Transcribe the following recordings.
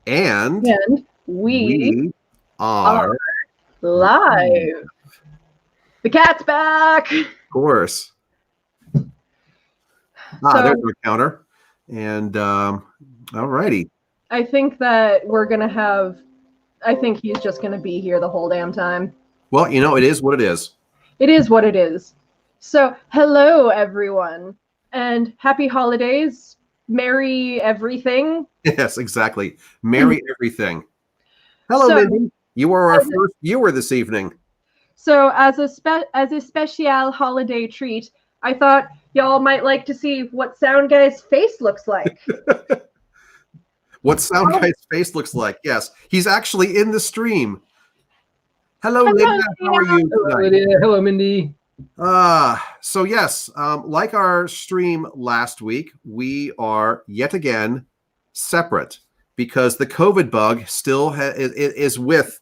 And we are live. The cat's back. Of course. There's the counter. And all righty. I think that I think he's just going to be here the whole damn time. Well, it is what it is. It is what it is. So, hello, everyone. And happy holidays. Merry everything. Yes, exactly. Merry everything. Hello, Mindy. You are our first viewer this evening. So, as a special holiday treat, I thought y'all might like to see what Sound Guy's face looks like. What Sound Guy's face looks like? Yes, he's actually in the stream. Hello, Linda. How are you? Hello, Lydia. Hello, Mindy. So yes, like our stream last week, we are yet again separate because the COVID bug still is with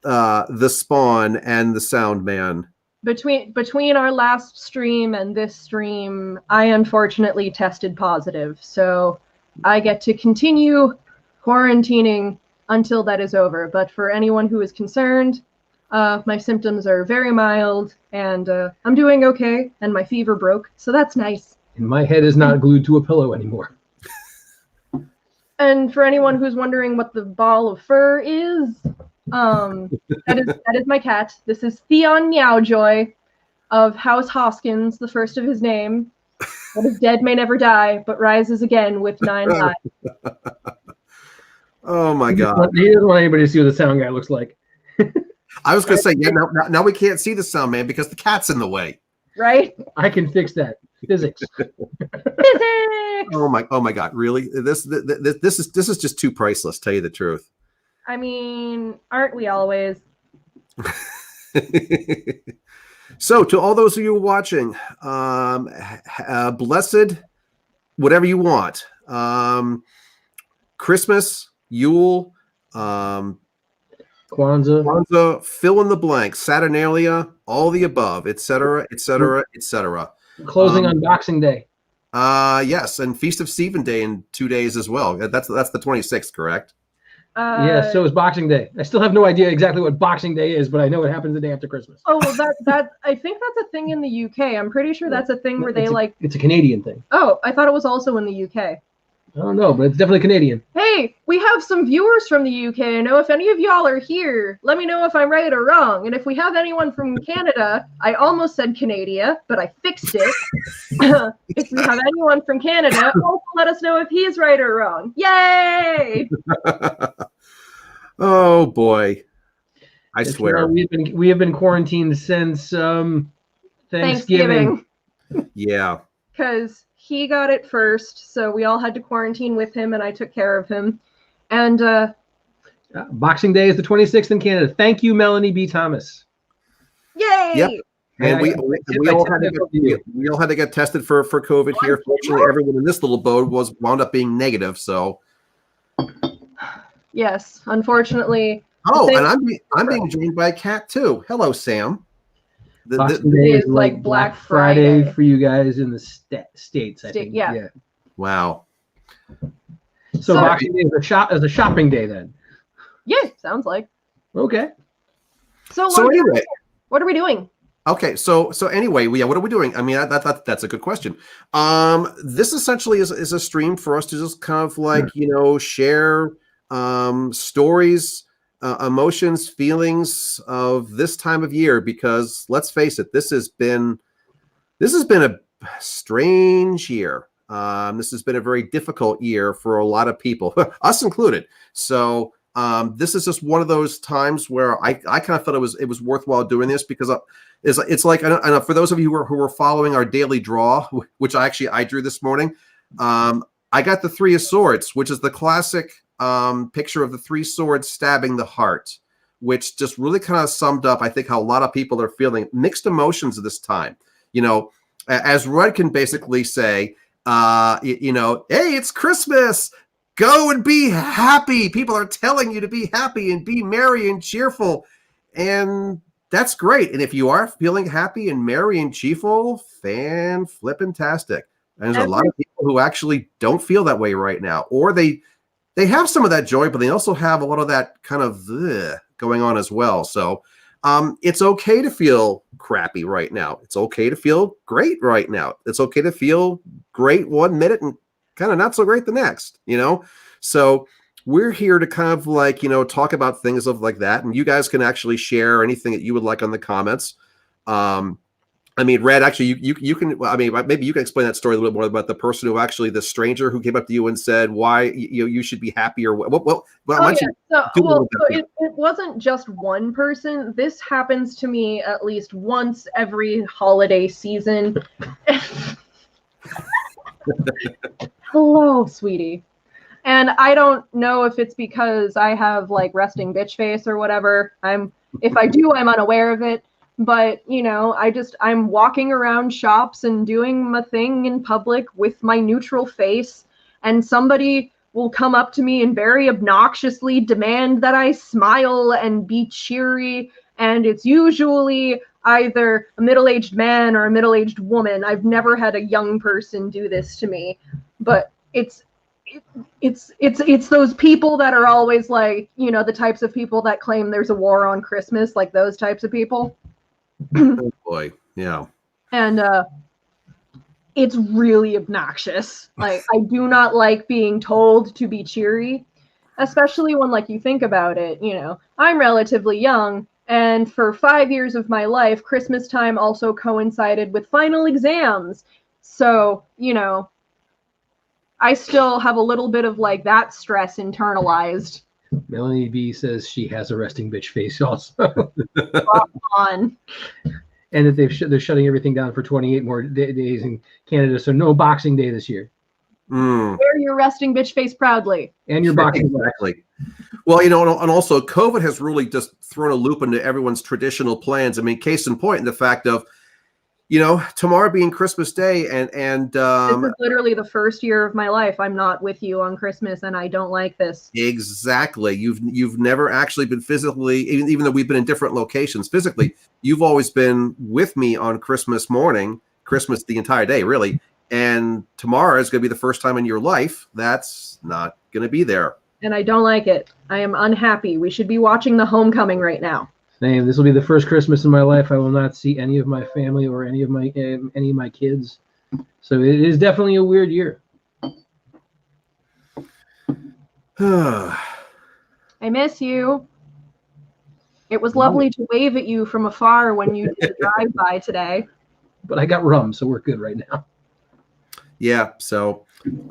the Spawn and the Sound Man. Between our last stream and this stream, I unfortunately tested positive, so I get to continue quarantining until that is over. But for anyone who is concerned, my symptoms are very mild, and I'm doing okay, and my fever broke, so that's nice. And my head is not glued to a pillow anymore. And for anyone who's wondering what the ball of fur is, that is my cat. This is Theon Meowjoy of House Hoskins, the first of his name. What is dead may never die, but rises again with 9 lives. Oh my God! He doesn't want anybody to see what the Sound Guy looks like. I was going to say, yeah, now we can't see the Sound Man because the cat's in the way. Right? I can fix that. Physics. Physics. Oh my God! Really? This is just too priceless. Tell you the truth. I mean, aren't we always? So, to all those of you watching, blessed, whatever you want, Christmas, Yule, Kwanzaa, fill in the blank, Saturnalia, all the above, etc., etc., etc. Closing on Boxing Day. Yes, and Feast of Stephen Day in 2 days as well. That's the 26th, correct? Yeah, so is Boxing Day. I still have no idea exactly what Boxing Day is, but I know it happens the day after Christmas. Oh, well, that I think that's a thing in the UK. I'm pretty sure that's a thing where it's a Canadian thing. Oh, I thought it was also in the UK. I don't know, but it's definitely Canadian. Hey, we have some viewers from the UK. I know if any of y'all are here, let me know if I'm right or wrong. And if we have anyone from Canada, I almost said Canada, but I fixed it. If we have anyone from Canada, also let us know if he's right or wrong. Yay! Oh boy, I swear. We have been quarantined since Thanksgiving. Yeah. Because he got it first, so we all had to quarantine with him, and I took care of him. And Boxing Day is the 26th in Canada. Thank you, Melanie B. Thomas. Yay! Yep. And we all had to get tested for COVID here. Fortunately, everyone in this little boat wound up being negative. So. Yes, unfortunately. Oh, and I'm being joined by a cat too. Hello, Sam. Boxing Day is like Black Friday for you guys in the States, I think. Yeah. Wow. So Boxing Day is a shopping day then. Yeah, sounds like. Okay. So anyway, what are we doing? Okay, so anyway, what are we doing? I mean, that's a good question. This essentially is a stream for us to just kind of like share stories, emotions, feelings of this time of year, because let's face it, this has been a strange year. This has been a very difficult year for a lot of people, us included. So this is just one of those times where I kind of thought it was worthwhile doing this, because it's like, I know for those of you who are following our daily draw, which I drew this morning, I got the Three of Swords, which is the classic picture of the three swords stabbing the heart, which just really kind of summed up, I think, how a lot of people are feeling mixed emotions at this time. As Rudd can basically say, hey, it's Christmas. Go and be happy. People are telling you to be happy and be merry and cheerful. And that's great. And if you are feeling happy and merry and cheerful, fan-flippin-tastic. And there's a lot of people who actually don't feel that way right now, or they they have some of that joy, but they also have a lot of that kind of going on as well. So it's okay to feel crappy right now. It's okay to feel great right now. It's okay to feel great 1 minute and kind of not so great the next, So we're here to kind of like, talk about things of like that. And you guys can actually share anything that you would like on the comments. I mean, Red, actually, you can, I mean, maybe you can explain that story a little bit more about the person who actually, the stranger who came up to you and said why you should be happy or what. It wasn't just one person. This happens to me at least once every holiday season. Hello, sweetie. And I don't know if it's because I have like resting bitch face or whatever. If I do, I'm unaware of it. But, I'm walking around shops and doing my thing in public with my neutral face, and somebody will come up to me and very obnoxiously demand that I smile and be cheery, and it's usually either a middle-aged man or a middle-aged woman. I've never had a young person do this to me, but it's those people that are always like, the types of people that claim there's a war on Christmas, like those types of people. Oh boy, yeah. And it's really obnoxious. Like, I do not like being told to be cheery, especially when, like, you think about it, I'm relatively young, and for 5 years of my life, Christmas time also coincided with final exams. So, I still have a little bit of, like, that stress internalized. Melanie B says she has a resting bitch face also. On. And that they're shutting everything down for 28 more days in Canada, so no Boxing Day this year. Wear your resting bitch face proudly. And your Boxing Day. Exactly. Well, and also COVID has really just thrown a loop into everyone's traditional plans. I mean, case in point, in the fact of, tomorrow being Christmas Day, and this is literally the first year of my life I'm not with you on Christmas, and I don't like this. Exactly. You've never actually been physically, even though we've been in different locations physically, you've always been with me on Christmas morning, Christmas the entire day, really. And tomorrow is going to be the first time in your life that's not going to be there. And I don't like it. I am unhappy. We should be watching The Homecoming right now. Same. This will be the first Christmas in my life I will not see any of my family or any of my kids. So it is definitely a weird year. I miss you. It was lovely to wave at you from afar when you did the drive-by today. But I got rum, so we're good right now. Yeah. So, this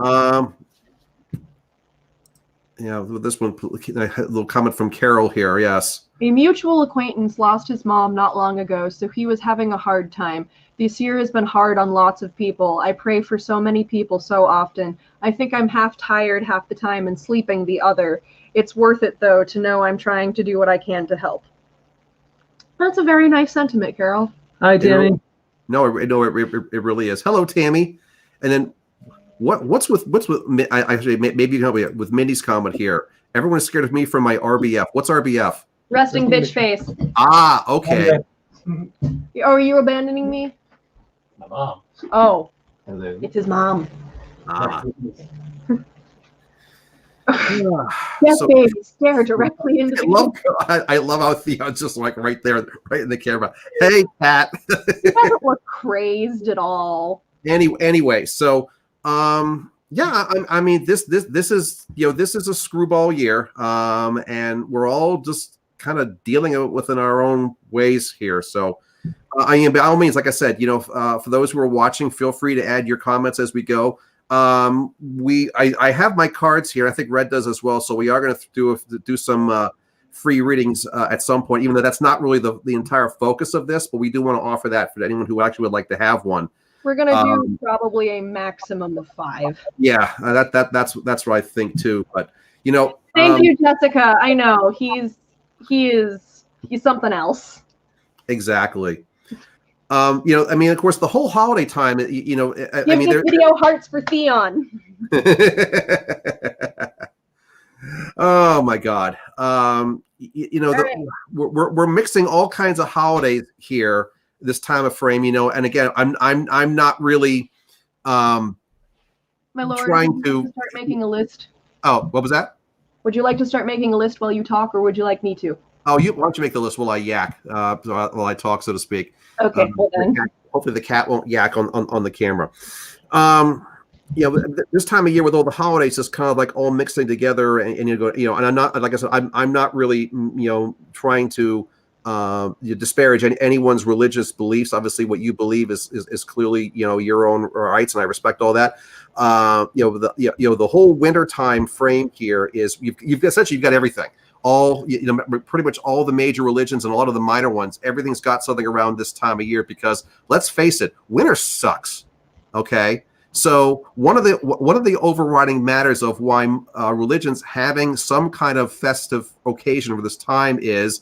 one, a little comment from Carol here. Yes. A mutual acquaintance lost his mom not long ago, so he was having a hard time. This year has been hard on lots of people. I pray for so many people so often. I think I'm half tired half the time and sleeping the other. It's worth it, though, to know I'm trying to do what I can to help. That's a very nice sentiment, Carol. Hi, Tammy. No, it really is. Hello, Tammy. And then what's with I actually maybe you can help me with Mindy's comment here. Everyone is scared of me from my RBF. What's RBF? Resting bitch face. Ah, okay. Oh, are you abandoning me? My mom. Oh. Hello. It's his mom. Ah. Yes, baby, stare directly into the I love how Theon's just like right there, right in the camera. Hey, Pat. He doesn't look crazed at all. Anyway, so yeah, I mean this is this is a screwball year, and we're all just kind of dealing within our own ways here. So, I mean, by all means, like I said, for those who are watching, feel free to add your comments as we go. I have my cards here. I think Red does as well. So we are going to do some free readings at some point, even though that's not really the entire focus of this, but we do want to offer that for anyone who actually would like to have one. We're going to do probably a maximum of 5. Yeah, that's what I think too. But thank you, Jessica. I know he's something else. Exactly. I mean, of course, the whole holiday time, I mean, video hearts for Theon. Oh my God. We're mixing all kinds of holidays here this time of frame, and again, I'm not really my lord, trying to start making a list. Oh, what was that? Would you like to start making a list while you talk, or would you like me to? Oh, why don't you make the list while I yak, while I talk, so to speak. Okay, well then. Hopefully the cat won't yak on the camera. This time of year with all the holidays, it's kind of like all mixing together, and you go, and I'm not, like I said, I'm not really, trying to disparage anyone's religious beliefs. Obviously, what you believe is clearly, your own rights, and I respect all that. The whole winter time frame here is you've essentially got everything. All pretty much all the major religions and a lot of the minor ones, everything's got something around this time of year, because let's face it, winter sucks. Okay. So one of the overriding matters of why religions having some kind of festive occasion over this time is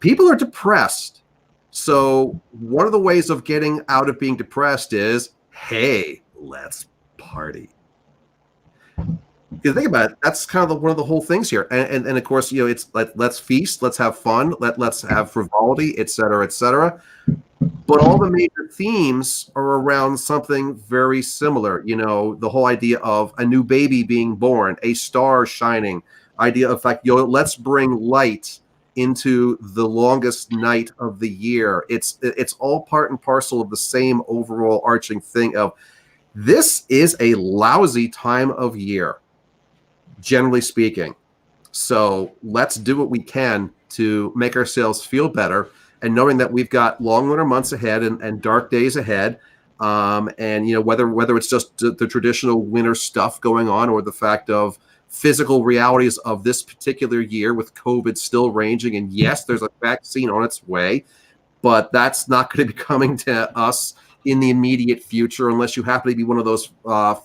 people are depressed. So one of the ways of getting out of being depressed is, hey, let's party. You think about it, that's kind of one of the whole things here, and of course, it's let's feast, let's have fun, let's have frivolity, etc., etc. But all the major themes are around something very similar. The whole idea of a new baby being born, a star shining, idea of like, let's bring light into the longest night of the year. It's all part and parcel of the same overall arching thing of this is a lousy time of year, generally speaking. So let's do what we can to make ourselves feel better, and knowing that we've got long winter months ahead and dark days ahead. And whether it's just the traditional winter stuff going on, or the fact of physical realities of this particular year with COVID still raging. And yes, there's a vaccine on its way, but that's not going to be coming to us in the immediate future unless you happen to be one of those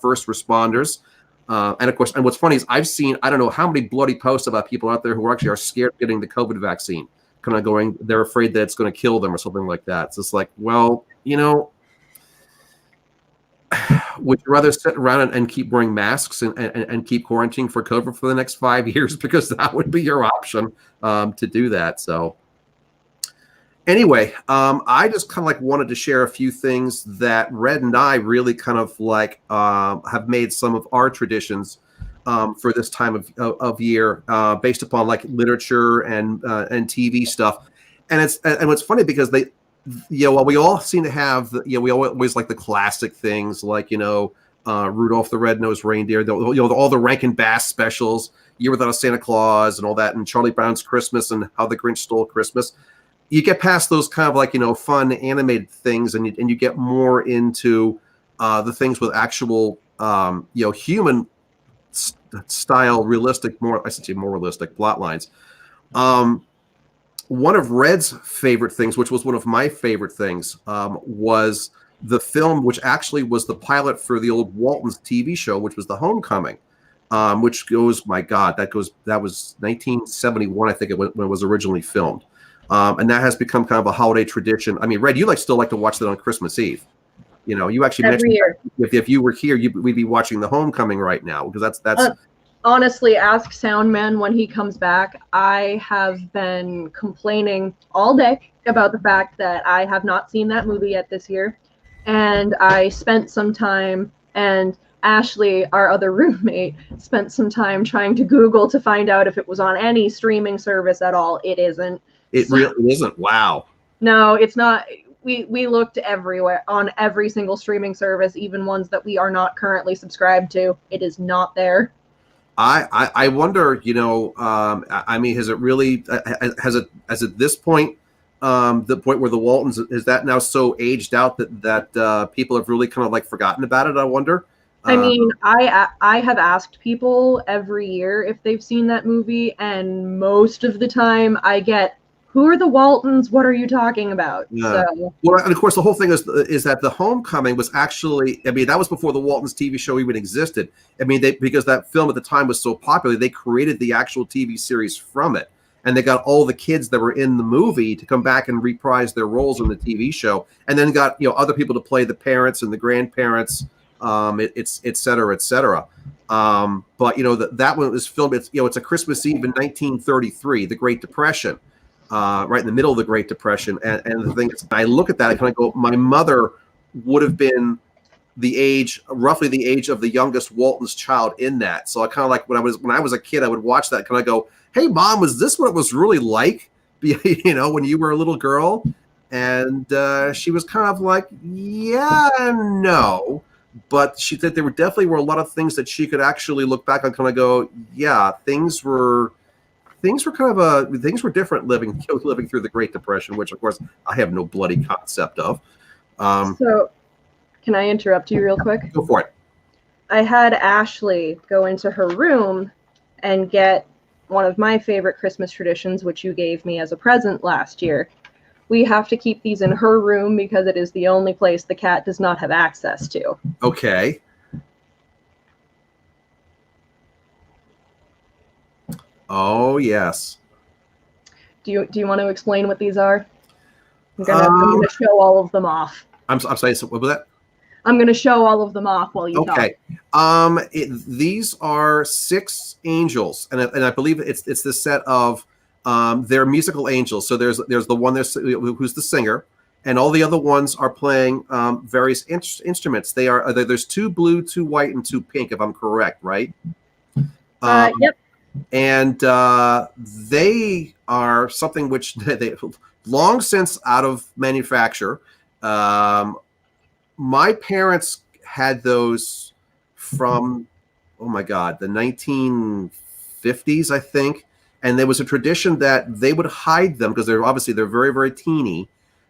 first responders. And of course, and what's funny is I've seen, I don't know how many bloody posts about people out there who actually are scared of getting the COVID vaccine, kind of going, they're afraid that it's going to kill them or something like that. It's just like, well, would you rather sit around and keep wearing masks and keep quarantining for COVID for the next 5 years? Because that would be your option to do that. So anyway, I just kind of like wanted to share a few things that Red and I really kind of like have made some of our traditions for this time of year based upon like literature and TV stuff. And what's funny because they, while we all seem to have, we always like the classic things like, Rudolph the Red-Nosed Reindeer, all the Rankin Bass specials, Year Without a Santa Claus and all that, and Charlie Brown's Christmas and How the Grinch Stole Christmas. You get past those kind of like, fun animated things, and you get more into the things with actual, human style, realistic, more realistic plot lines. One of Red's favorite things, which was one of my favorite things, was the film, which actually was the pilot for the old Walton's TV show, which was The Homecoming, which goes, my God, that was 1971, I think, when it was originally filmed. And that has become kind of a holiday tradition. I mean, Red, you still like to watch that on Christmas Eve. You actually Every mentioned year. If you were here, we'd be watching The Homecoming right now, because that's honestly, ask Soundman when he comes back. I have been complaining all day about the fact that I have not seen that movie yet this year. And I spent some time, and Ashley, our other roommate, spent some time trying to Google to find out if it was on any streaming service at all. It isn't. It really isn't. Wow. No, it's not. We looked everywhere, on every single streaming service, even ones that we are not currently subscribed to. It is not there. I wonder, I mean, has it really, has it at this point, the point where the Waltons, is that now so aged out that people have really kind of like forgotten about it? I wonder. I mean, I have asked people every year if they've seen that movie, and most of the time I get, who are the Waltons? What are you talking about? Yeah. So. Well, and of course, the whole thing is that The Homecoming was actually, I mean, that was before the Waltons TV show even existed. I mean, because that film at the time was so popular, they created the actual TV series from it. And they got all the kids that were in the movie to come back and reprise their roles in the TV show. And then got, other people to play the parents and the grandparents, et cetera, et cetera. But, that one was filmed, it's a Christmas Eve in 1933, the Great Depression. Right in the middle of the Great Depression. And the thing is, I look at that, I kind of go, my mother would have been roughly the age of the youngest Walton's child in that. So I kind of like when I was a kid, I would watch that. Kind of go, "Hey, Mom, was this what it was really like?" When you were a little girl. And she was kind of like, "Yeah and no," but she said there were definitely a lot of things that she could actually look back on, kind of go, "Yeah, things were different living through the Great Depression," which of course I have no bloody concept of. So, can I interrupt you real quick? Go for it. I had Ashley go into her room and get one of my favorite Christmas traditions, which you gave me as a present last year. We have to keep these in her room because it is the only place the cat does not have access to. Okay. Oh, yes. Do you want to explain what these are? I'm gonna show all of them off. I'm sorry. So what was that? I'm gonna show all of them off while you talk. Okay. These are 6 angels, and I believe it's the set of they're musical angels. So there's the one who's the singer, and all the other ones are playing various instruments. There's 2 blue, 2 white, and 2 pink, if I'm correct, right? Yep. And they are something which they long since out of manufacture. My parents had those from, oh my God, the 1950s, I think. And there was a tradition that they would hide them because they're very, very teeny.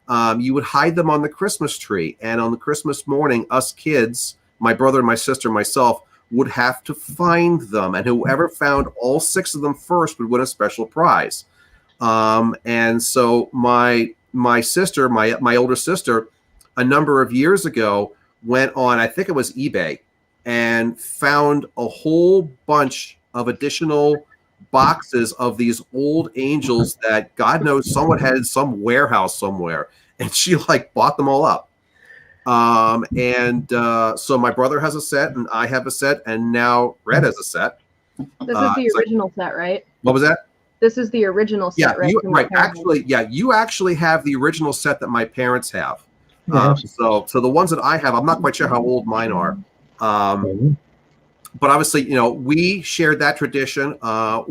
You would hide them on the Christmas tree. And on the Christmas morning, us kids, my brother, my sister, myself, would have to find them. And whoever found all 6 of them first would win a special prize. And so my sister, my older sister, a number of years ago went on, I think it was eBay, and found a whole bunch of additional boxes of these old angels that God knows someone had in some warehouse somewhere, and she bought them all up. So my brother has a set, and I have a set, and now Red has a set. This is the original set, right? What was that? This is the original set, right? Right. Actually, you actually have the original set that my parents have. So the ones that I have, I'm not quite sure how old mine are. But obviously, we shared that tradition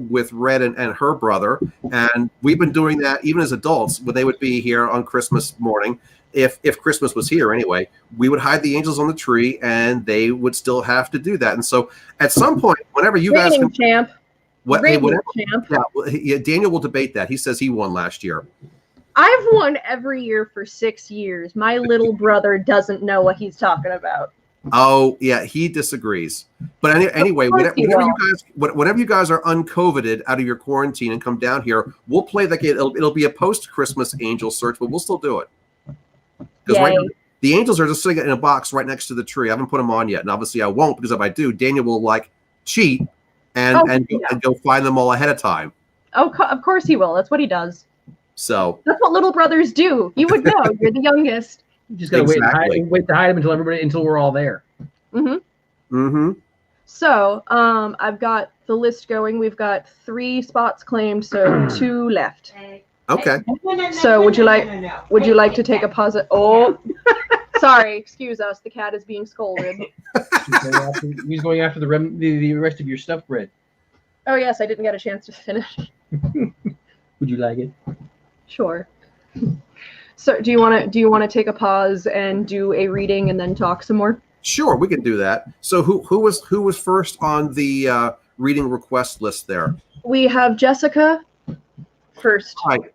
with Red and her brother, and we've been doing that even as adults when they would be here on Christmas morning. If Christmas was here anyway, we would hide the angels on the tree, and they would still have to do that. And so, at some point, whenever you guys champ. Yeah, Daniel will debate that. He says he won last year. I've won every year for 6 years. My little brother doesn't know what he's talking about. Oh yeah, he disagrees. But anyway, whenever you guys are uncovided out of your quarantine and come down here, we'll play the game. It'll be a post-Christmas angel search, but we'll still do it. Because right now, the angels are just sitting in a box right next to the tree. I haven't put them on yet, and obviously I won't, because if I do, Daniel will cheat and go find them all ahead of time. Oh, of course he will. That's what he does. So that's what little brothers do. You would know. You're the youngest. You just gotta wait to hide them until we're all there. Mm-hmm. Mm-hmm. So I've got the list going. We've got 3 spots claimed, so 2 left. Okay. So would you like to take a pause? Oh, sorry. Excuse us. The cat is being scolded. He's going after the rest of your stuffed bread. Oh yes, I didn't get a chance to finish. Would you like it? Sure. So do you want to take a pause and do a reading and then talk some more? Sure, we can do that. So who was first on the reading request list there? We have Jessica first. All right.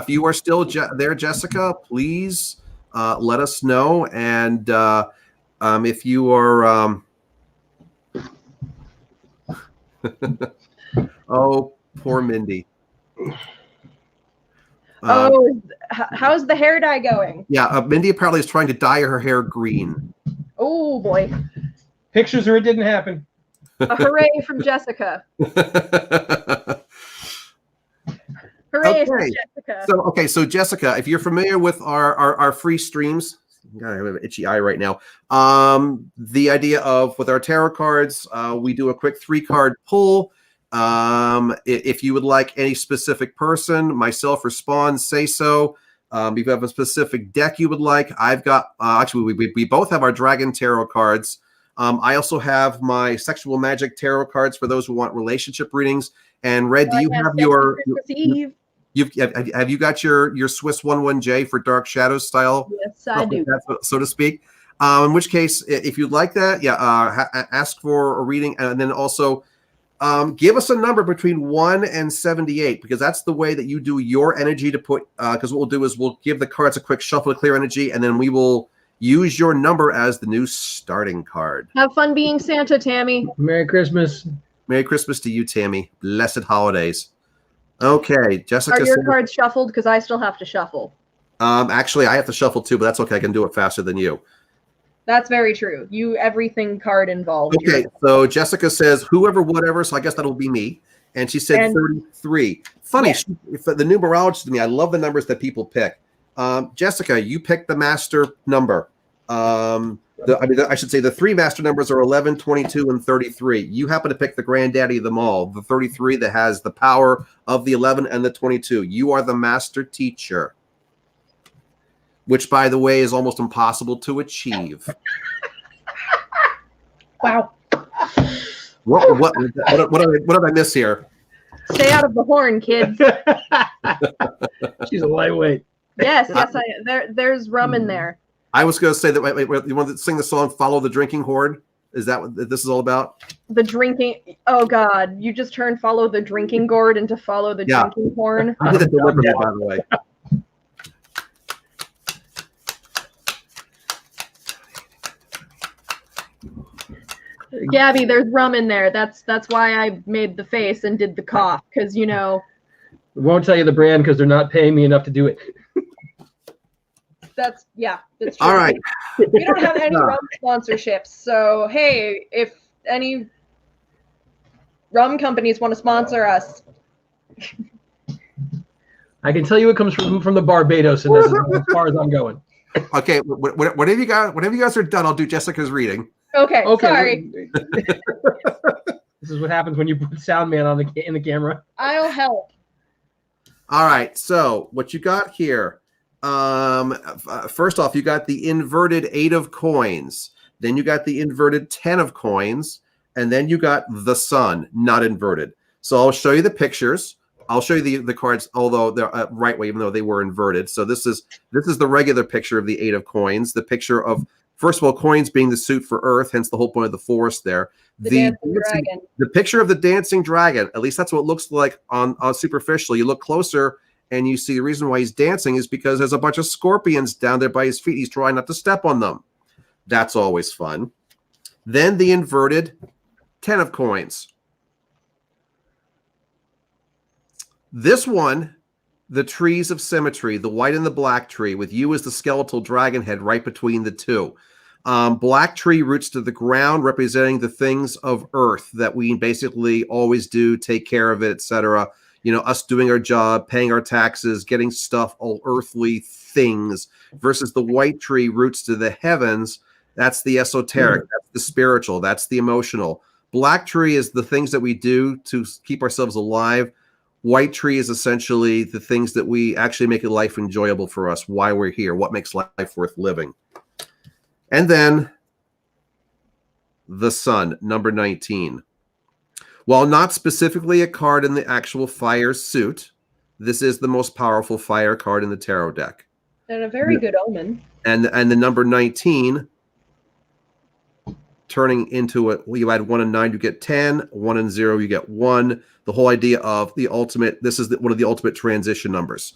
If you are still there, Jessica, please let us know. And if you are, oh, poor Mindy. How's the hair dye going? Yeah, Mindy apparently is trying to dye her hair green. Oh boy! Pictures or it didn't happen. A hooray from Jessica! Hooray for Jessica! So Jessica, if you're familiar with our free streams, God, I have an itchy eye right now. The idea of with our tarot cards, we do a quick 3-card pull. If you would like any specific person, myself respond, say so. If you have a specific deck you would like, I've got actually we both have our Dragon Tarot cards. I also have my Sexual Magic Tarot cards for those who want relationship readings. And Red, do you have your have you got your Swiss 11J for Dark Shadows style? Yes, I do. So to speak. In which case, if you'd like that, ask for a reading, and then also give us a number between 1 and 78, because that's the way that you do your energy to put. Because what we'll do is we'll give the cards a quick shuffle to clear energy, and then we will use your number as the new starting card. Have fun being Santa, Tammy. Merry Christmas. Merry Christmas to you, Tammy. Blessed holidays. Okay, Jessica. Are your cards shuffled? Because I still have to shuffle. Actually, I have to shuffle too, but that's okay. I can do it faster than you. That's very true. You everything card involved. Okay, so Jessica says whoever, whatever. So I guess that'll be me. And she said 33. Funny, if the numerologist to me, I love the numbers that people pick. Jessica, you picked the master number. I should say the three master numbers are 11, 22, and 33. You happen to pick the granddaddy of them all, the 33 that has the power of the 11 and the 22. You are the master teacher, which, by the way, is almost impossible to achieve. Wow. What did I miss here? Stay out of the horn, kids. She's a lightweight. Yes, there's rum in there. I was going to say that. Wait, you want to sing the song "Follow the Drinking Horde"? Is that what this is all about? The drinking. Oh God, you just turned "Follow the Drinking Gourd" into "Follow the Drinking Horn." I did it deliberately, by the way. Gabby, there's rum in there. That's why I made the face and did the cough, because Won't tell you the brand because they're not paying me enough to do it. That's true. All right. We don't have any rum sponsorships, so hey, if any rum companies want to sponsor us, I can tell you it comes from the Barbados, and that's as far as I'm going. Okay, whatever you guys are done, I'll do Jessica's reading. Okay. Sorry. This is what happens when you put sound man in the camera. I'll help. All right. So what you got here? First off, you got the inverted 8 of coins. Then you got the inverted 10 of coins, and then you got the sun, not inverted. So I'll show you the pictures. I'll show you the cards, although they're right way, even though they were inverted. So this is the regular picture of the 8 of coins. The picture of, first of all, coins being the suit for Earth, hence the whole point of the forest there. The dancing dragon. The picture of the dancing dragon, at least that's what it looks like on superficial. You look closer and you see the reason why he's dancing is because there's a bunch of scorpions down there by his feet. He's trying not to step on them. That's always fun. Then the inverted 10 of coins. This one, the trees of symmetry, the white and the black tree, with you as the skeletal dragon head right between the two. Black tree roots to the ground, representing the things of earth that we basically always do, take care of it, etc. Us doing our job, paying our taxes, getting stuff, all earthly things, versus the white tree roots to the heavens. That's the esoteric, that's the spiritual, that's the emotional. Black tree is the things that we do to keep ourselves alive. White tree is essentially the things that we actually make life enjoyable for us, why we're here, what makes life worth living. And then the sun, number 19. While not specifically a card in the actual fire suit, this is the most powerful fire card in the tarot deck. And a very good omen. And the number 19 turning into it, you add 1 and 9, you get 10, 1 and 0, you get 1. The whole idea of the ultimate, this is one of the ultimate transition numbers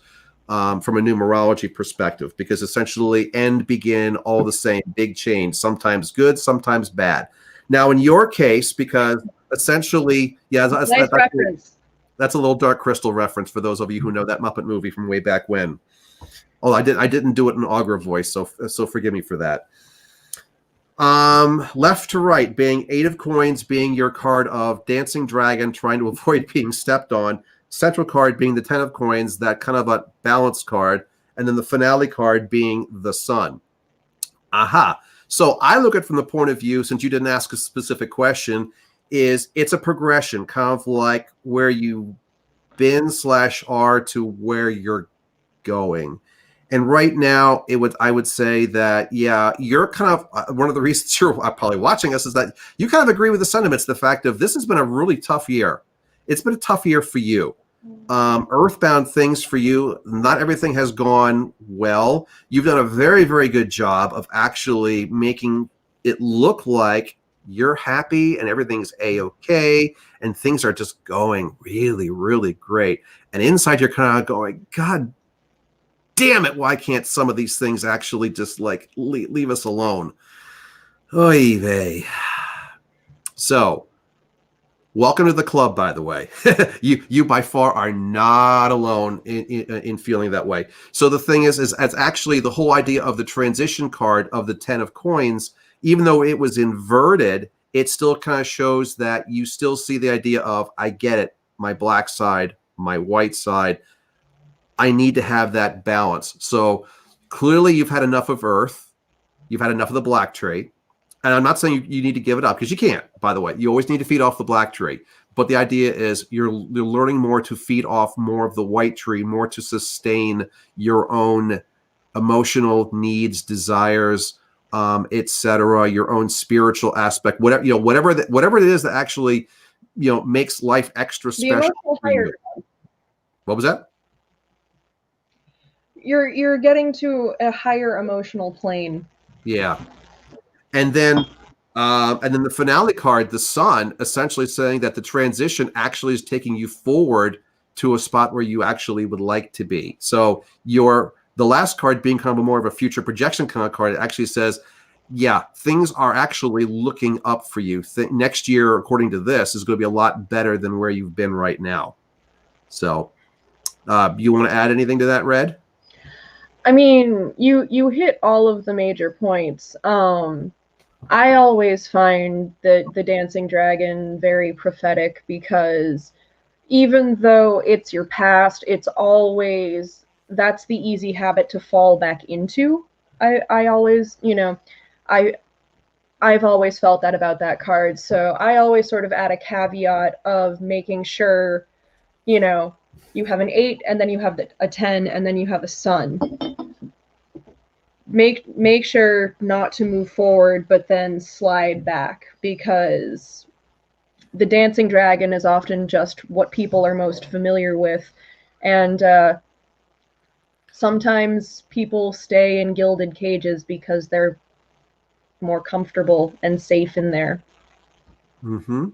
from a numerology perspective, because essentially end, begin, all the same, big change, sometimes good, sometimes bad. Now, in your case, because essentially, that's a little Dark Crystal reference for those of you who know that Muppet movie from way back when. Oh, I didn't do it in Augur voice, so forgive me for that. Left to right being 8 of coins, being your card of dancing dragon, trying to avoid being stepped on. Central card being the 10 of coins, that kind of a balanced card, and then the finale card being the sun. Aha. So I look at it from the point of view, since you didn't ask a specific question, is it's a progression, kind of like where you've been / are to where you're going. And right now, I would say that, yeah, you're kind of one of the reasons you're probably watching us is that you kind of agree with the sentiments. The fact of this has been a really tough year. It's been a tough year for you. Earthbound things for you. Not everything has gone well. You've done a very, very good job of actually making it look like you're happy and everything's a-okay and things are just going really, really great. And inside you're kind of going, God damn it, why can't some of these things actually just like leave us alone? Oy vey. So, welcome to the club, by the way. you by far are not alone in feeling that way. So the thing is it's actually the whole idea of the transition card of the 10 of coins, even though it was inverted, it still kind of shows that you still see the idea of, I get it, my black side, my white side, I need to have that balance. So clearly you've had enough of Earth. You've had enough of the black trait. And I'm not saying you need to give it up because you can't, by the way. You always need to feed off the black tree. But the idea is you're learning more to feed off more of the white tree, more to sustain your own emotional needs, desires, etc., your own spiritual aspect, whatever it is that actually, makes life extra special. What was that? You're getting to a higher emotional plane. Yeah. And then the finale card, the sun, essentially saying that the transition actually is taking you forward to a spot where you actually would like to be. So the last card being kind of more of a future projection kind of card, it actually says, yeah, things are actually looking up for you. Next year, according to this, is going to be a lot better than where you've been right now. So you want to add anything to that, Red? I mean, you hit all of the major points. I always find the dancing dragon very prophetic because even though it's your past, it's always, that's the easy habit to fall back into. I always, I've always felt that about that card. So I always sort of add a caveat of making sure, you have an 8 and then you have a 10 and then you have a sun. Make sure not to move forward, but then slide back, because the dancing dragon is often just what people are most familiar with. And sometimes people stay in gilded cages because they're more comfortable and safe in there. Mm-hmm.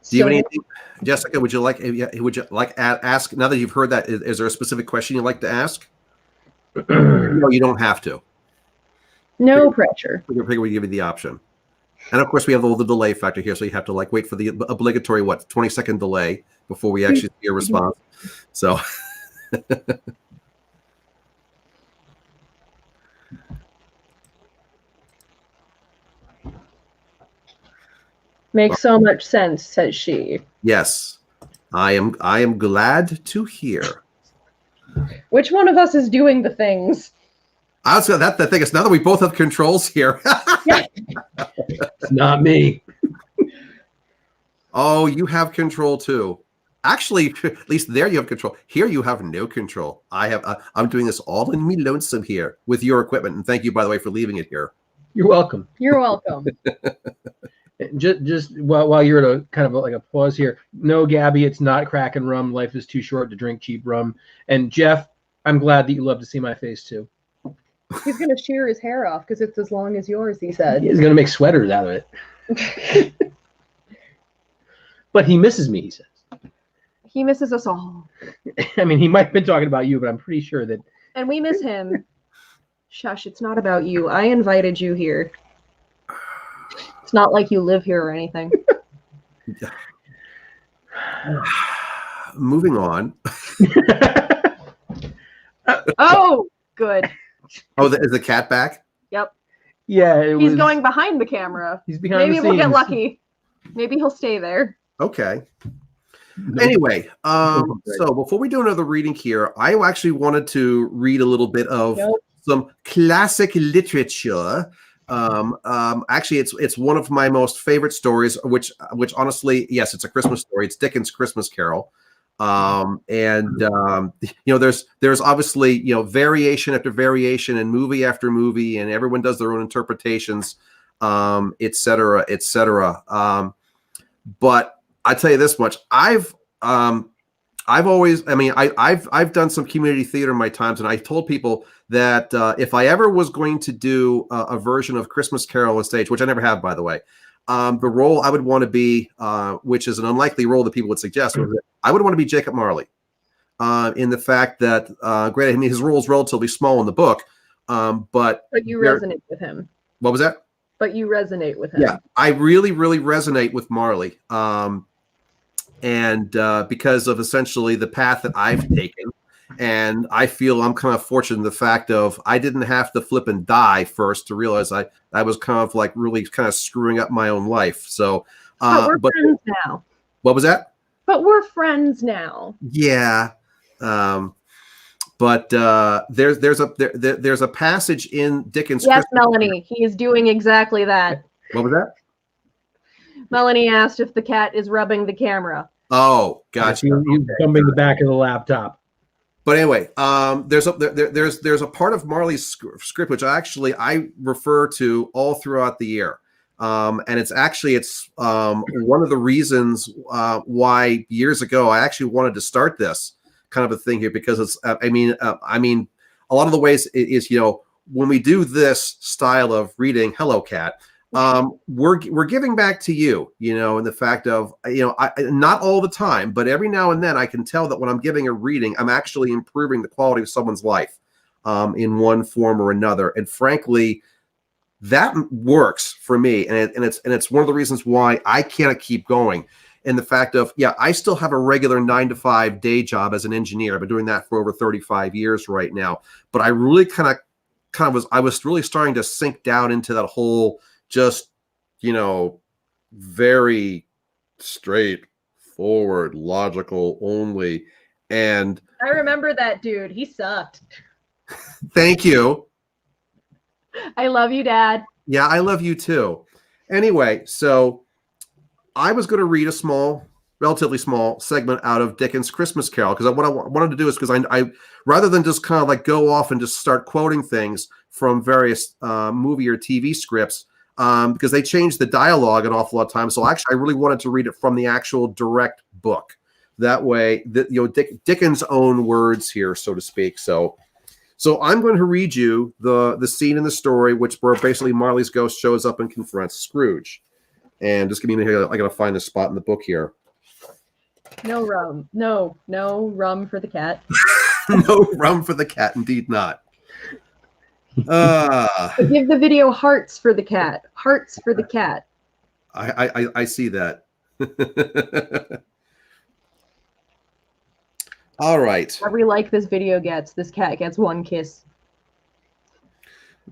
Do you have anything, Jessica? Would you like ask, now that you've heard that? Is there a specific question you'd like to ask? No, you don't have to. No pressure. We give you the option, and of course we have all the delay factor here, so you have to wait for the obligatory 20-second delay before we actually see your response. So. Makes so much sense, says she. Yes, I am glad to hear. Which one of us is doing the things? I was that the thing is, now that we both have controls here. It's not me. Oh, you have control too. Actually, at least there you have control. Here you have no control. I'm doing this all in me lonesome here with your equipment, and thank you, by the way, for leaving it here. You're welcome. You're welcome. Just while you're at a kind of like a pause here, no, Gabby, it's not crack and rum. Life is too short to drink cheap rum. And Jeff, I'm glad that you love to see my face too. He's gonna shear his hair off because it's as long as yours, he said. He's gonna make sweaters out of it. But he misses me, he says. He misses us all. I mean, he might have been talking about you, but I'm pretty sure that. And we miss him. Shush, it's not about you. I invited you here. It's not like you live here or anything. Moving on. Oh, good. Oh, is the cat back? Yep. Yeah, He's going behind the camera. He's behind Maybe the we'll get scenes. lucky. Maybe he'll stay there. Okay. Anyway, so before we do another reading here, I actually wanted to read a little bit of some classic literature. Actually, it's one of my most favorite stories, which honestly, yes, it's a Christmas story. It's Dickens' Christmas Carol. There's obviously, variation after variation and movie after movie, and everyone does their own interpretations, et cetera, et cetera. But I tell you this much, I've always, I've done some community theater in my times, and I told people that if I ever was going to do a version of Christmas Carol on stage, which I never have, by the way, the role I would want to be, which is an unlikely role that people would suggest, I would want to be Jacob Marley, in the fact that, granted, his role is relatively small in the book, but you resonate with him. What was that? But you resonate with him. Yeah, I really, really resonate with Marley. And because of essentially the path that I've taken, and I feel I'm kind of fortunate in the fact of I didn't have to flip and die first to realize I was kind of like really kind of screwing up my own life. So, but we're friends now. What was that? But we're friends now. Yeah. But there's a passage in Dickens. Yes, Melanie, he is doing exactly that. What was that? Melanie asked if the cat is rubbing the camera. Oh, gotcha. He's bumping the back of the laptop. But anyway, there's a part of Marley's script which I refer to all throughout the year, and it's one of the reasons why years ago I actually wanted to start this kind of a thing here, because it's a lot of the ways it is, when we do this style of reading, hello cat, we're giving back to you, in the fact of, not all the time, but every now and then I can tell that when I'm giving a reading, I'm actually improving the quality of someone's life, in one form or another. And frankly, that works for me. And it's one of the reasons why I can't keep going. And the fact of, I still have a regular 9-to-5 day job as an engineer. I've been doing that for over 35 years right now. But I really I was really starting to sink down into that whole, just, very straightforward, logical only. And I remember that dude. He sucked. Thank you. I love you, Dad. Yeah, I love you too. Anyway, so I was going to read a relatively small segment out of Dickens' Christmas Carol, because what I wanted to do is, because I rather than just kind of like go off and just start quoting things from various movie or TV scripts, because they changed the dialogue an awful lot of times. So actually, I really wanted to read it from the actual direct book. That way, Dickens' own words here, so to speak. So I'm going to read you the scene in the story, where basically Marley's ghost shows up and confronts Scrooge. And just give me a minute here. I got to find a spot in the book here. No rum. No rum for the cat. No rum for the cat. Indeed not. Give the video hearts for the cat. Hearts for the cat. I see that. All right. Every like this video gets, this cat gets one kiss.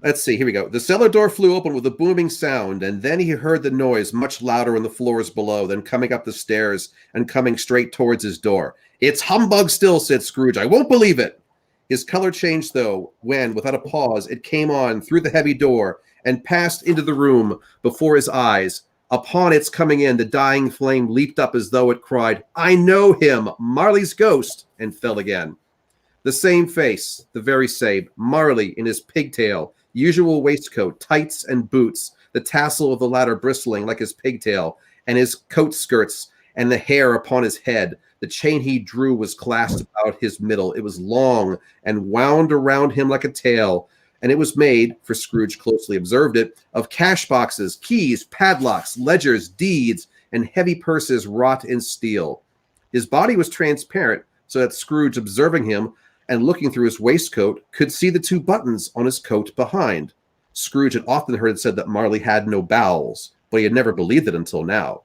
Let's see. Here we go. The cellar door flew open with a booming sound, and then he heard the noise much louder on the floors below, then coming up the stairs and coming straight towards his door. "It's humbug still," said Scrooge. "I won't believe it." His color changed, though, when, without a pause, it came on through the heavy door and passed into the room before his eyes. Upon its coming in, the dying flame leaped up as though it cried, "I know him, Marley's ghost," and fell again. The same face, the very same, Marley in his pigtail, usual waistcoat, tights, and boots, the tassel of the latter bristling like his pigtail, and his coat skirts, and the hair upon his head. The chain he drew was clasped about his middle. It was long and wound around him like a tail, and it was made, for Scrooge closely observed it, of cash boxes, keys, padlocks, ledgers, deeds, and heavy purses wrought in steel. His body was transparent, so that Scrooge, observing him and looking through his waistcoat, could see the 2 buttons on his coat behind. Scrooge had often heard it said that Marley had no bowels, but he had never believed it until now.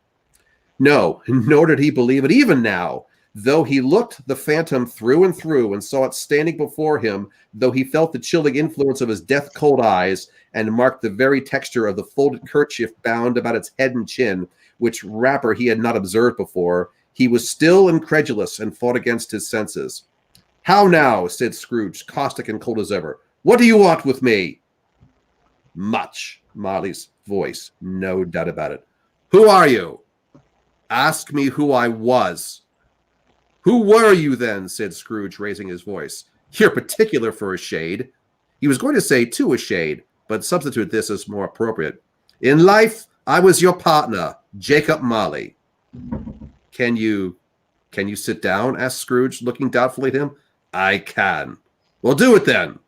No, nor did he believe it even now, though he looked the phantom through and through and saw it standing before him, though he felt the chilling influence of his death-cold eyes and marked the very texture of the folded kerchief bound about its head and chin, which wrapper he had not observed before, he was still incredulous and fought against his senses. "How now?" said Scrooge, caustic and cold as ever. "What do you want with me?" "Much," Marley's voice, no doubt about it. "Who are you?" "Ask me who I was." Who were you then? Said Scrooge, raising his voice. You're particular for a shade. He was going to say to a shade, but substitute this as more appropriate. In life, I was your partner, Jacob Marley. Can you sit down? Asked Scrooge, looking doubtfully at him. I can. Well, do it then.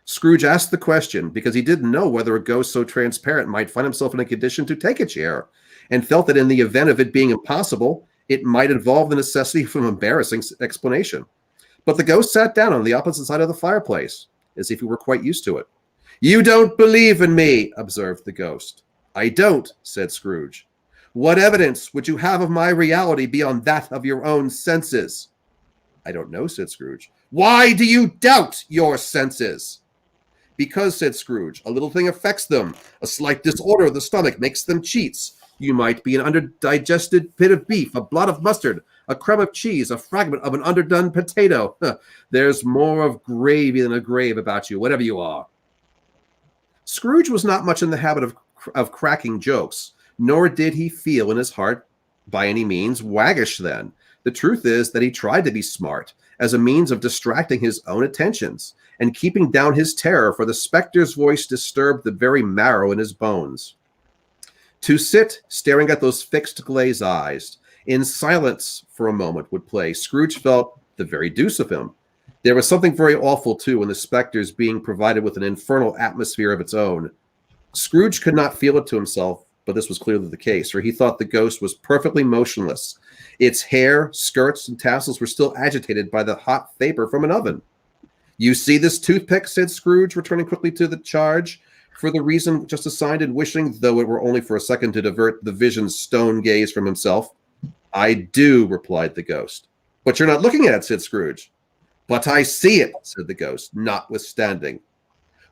Scrooge asked the question because he didn't know whether a ghost so transparent might find himself in a condition to take a chair, and felt that in the event of it being impossible, it might involve the necessity for an embarrassing explanation. But the ghost sat down on the opposite side of the fireplace, as if he were quite used to it. You don't believe in me, observed the ghost. I don't, said Scrooge. What evidence would you have of my reality beyond that of your own senses? I don't know, said Scrooge. Why do you doubt your senses? Because, said Scrooge, a little thing affects them. A slight disorder of the stomach makes them cheats. You might be an underdigested bit of beef, a blot of mustard, a crumb of cheese, a fragment of an underdone potato. There's more of gravy than a grave about you, whatever you are. Scrooge was not much in the habit of cracking jokes, nor did he feel in his heart, by any means, waggish then. The truth is that he tried to be smart, as a means of distracting his own attentions, and keeping down his terror, for the specter's voice disturbed the very marrow in his bones. To sit staring at those fixed glazed eyes in silence for a moment would play. Scrooge felt the very deuce of him. There was something very awful, too, in the specter's being provided with an infernal atmosphere of its own. Scrooge could not feel it to himself, but this was clearly the case, for he thought the ghost was perfectly motionless. Its hair, skirts, and tassels were still agitated by the hot vapor from an oven. You see this toothpick, said Scrooge, returning quickly to the charge, for the reason just assigned, and wishing, though it were only for a second, to divert the vision's stone gaze from himself. I do, replied the ghost. But you're not looking at it, said Scrooge. But I see it, said the ghost, notwithstanding.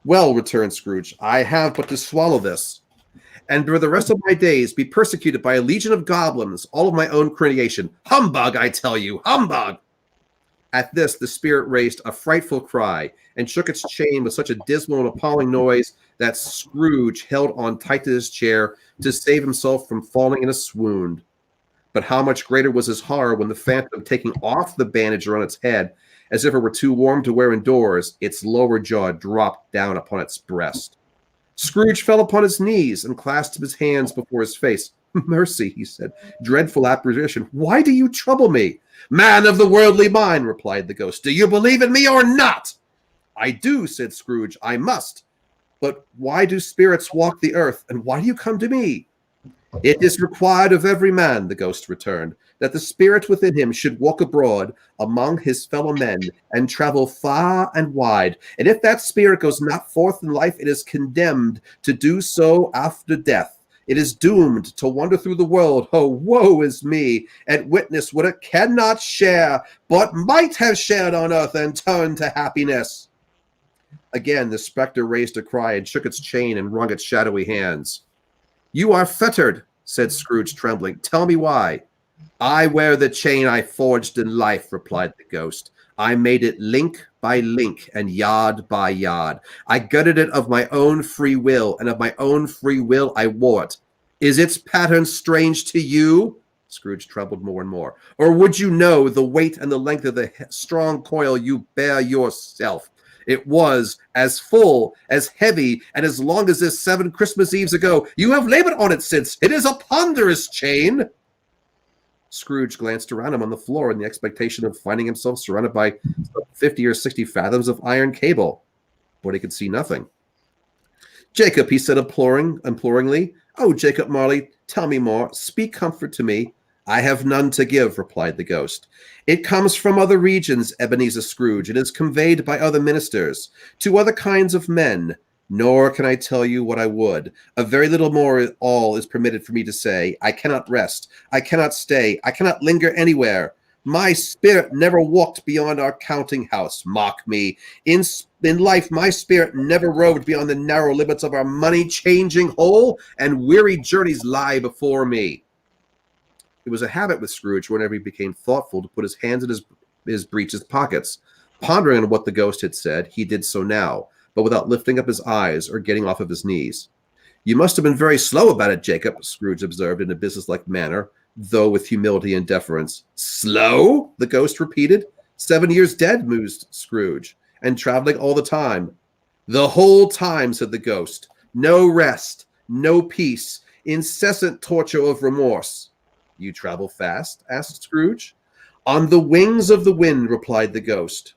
Well, returned Scrooge, I have but to swallow this, and for the rest of my days be persecuted by a legion of goblins, all of my own creation. Humbug, I tell you, humbug! At this, the spirit raised a frightful cry and shook its chain with such a dismal and appalling noise that Scrooge held on tight to his chair to save himself from falling in a swoon. But how much greater was his horror when the phantom, taking off the bandage around its head, as if it were too warm to wear indoors, its lower jaw dropped down upon its breast. Scrooge fell upon his knees and clasped his hands before his face. Mercy, he said, dreadful apparition, why do you trouble me? Man of the worldly mind, replied the ghost, do you believe in me or not? I do, said Scrooge, I must. But why do spirits walk the earth, and why do you come to me? It is required of every man, the ghost returned, that the spirit within him should walk abroad among his fellow men and travel far and wide. And if that spirit goes not forth in life, it is condemned to do so after death. It is doomed to wander through the world. Oh, woe is me, and witness what it cannot share, but might have shared on earth and turned to happiness. Again, the specter raised a cry and shook its chain and wrung its shadowy hands. You are fettered, said Scrooge, trembling. Tell me why. I wear the chain I forged in life, replied the ghost. I made it link by link and yard by yard. I girded it of my own free will, and of my own free will I wore it. Is its pattern strange to you? Scrooge trembled more and more. Or would you know the weight and the length of the strong coil you bear yourself? It was as full, as heavy, and as long as this 7 Christmas Eves ago. You have labored on it since. It is a ponderous chain. Scrooge glanced around him on the floor in the expectation of finding himself surrounded by 50 or 60 fathoms of iron cable, but he could see nothing. Jacob, he said imploringly, oh, Jacob Marley, tell me more. Speak comfort to me. I have none to give, replied the ghost. It comes from other regions, Ebenezer Scrooge. It is conveyed by other ministers, to other kinds of men. Nor can I tell you what I would. A very little more all is permitted for me to say. I cannot rest. I cannot stay. I cannot linger anywhere. My spirit never walked beyond our counting house. Mock me. In life, my spirit never roved beyond the narrow limits of our money-changing hole, and weary journeys lie before me. It was a habit with Scrooge whenever he became thoughtful to put his hands in his breeches pockets. Pondering on what the ghost had said, he did so now, but without lifting up his eyes or getting off of his knees. You must have been very slow about it, Jacob, Scrooge observed in a businesslike manner, though with humility and deference. Slow? The ghost repeated. 7 years dead, mused Scrooge, and traveling all the time. The whole time, said the ghost. No rest, no peace, incessant torture of remorse. You travel fast? Asked Scrooge. On the wings of the wind, replied the ghost.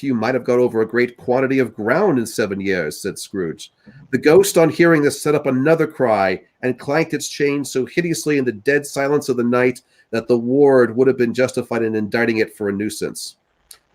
You might have got over a great quantity of ground in 7 years, said Scrooge. The ghost, on hearing this, set up another cry and clanked its chain so hideously in the dead silence of the night that the ward would have been justified in indicting it for a nuisance.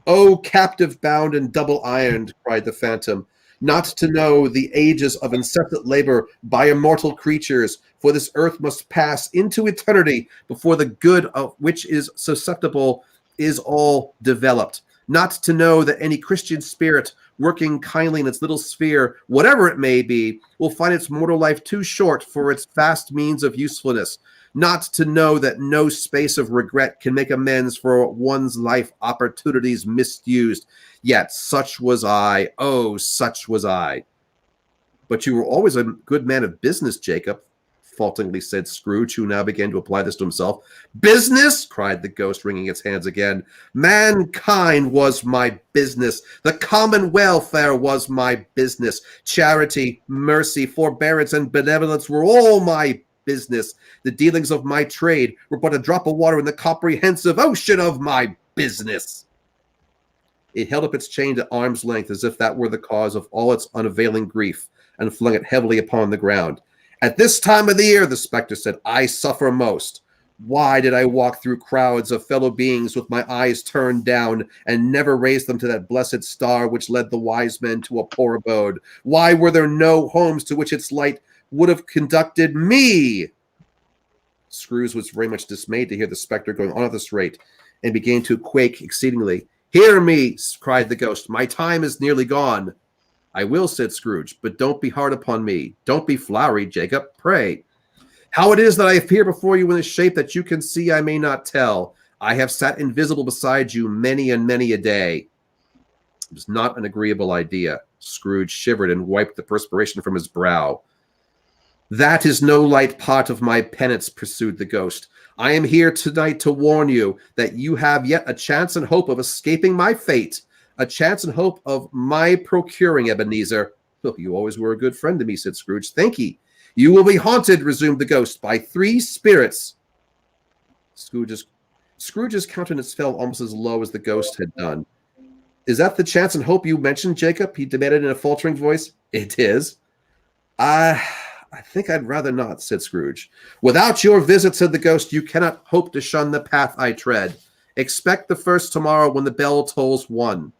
"Oh, captive bound and double ironed," cried the phantom, "not to know the ages of incessant labor by immortal creatures, for this earth must pass into eternity before the good of which is susceptible is all developed. Not to know that any Christian spirit working kindly in its little sphere, whatever it may be, will find its mortal life too short for its vast means of usefulness. Not to know that no space of regret can make amends for one's life opportunities misused. Yet such was I, oh, such was I." "But you were always a good man of business, Jacob," falteringly said Scrooge, who now began to apply this to himself. "Business?" cried the ghost, wringing its hands again. "Mankind was my business. The common welfare was my business. Charity, mercy, forbearance, and benevolence were all my business. The dealings of my trade were but a drop of water in the comprehensive ocean of my business." It held up its chain to arm's length as if that were the cause of all its unavailing grief, and flung it heavily upon the ground. "At this time of the year," the specter said, "I suffer most. Why did I walk through crowds of fellow beings with my eyes turned down and never raise them to that blessed star which led the wise men to a poor abode? Why were there no homes to which its light would have conducted me?" Scrooge was very much dismayed to hear the specter going on at this rate, and began to quake exceedingly. "Hear me," cried the ghost. "My time is nearly gone." "I will," said Scrooge, "but don't be hard upon me. Don't be flowery, Jacob, pray. How it is that I appear before you in a shape that you can see I may not tell. I have sat invisible beside you many and many a day." It was not an agreeable idea. Scrooge shivered and wiped the perspiration from his brow. "That is no light part of my penance," pursued the ghost. "I am here tonight to warn you that you have yet a chance and hope of escaping my fate. A chance and hope of my procuring, Ebenezer." "Oh, you always were a good friend to me," said Scrooge. "Thank ye." "You will be haunted," resumed the ghost, "by 3 spirits. Scrooge's countenance fell almost as low as the ghost had done. "Is that the chance and hope you mentioned, Jacob?" he demanded in a faltering voice. "It is." I think I'd rather not," said Scrooge. "Without your visit," said the ghost, "you cannot hope to shun the path I tread. Expect the first tomorrow when the bell tolls 1.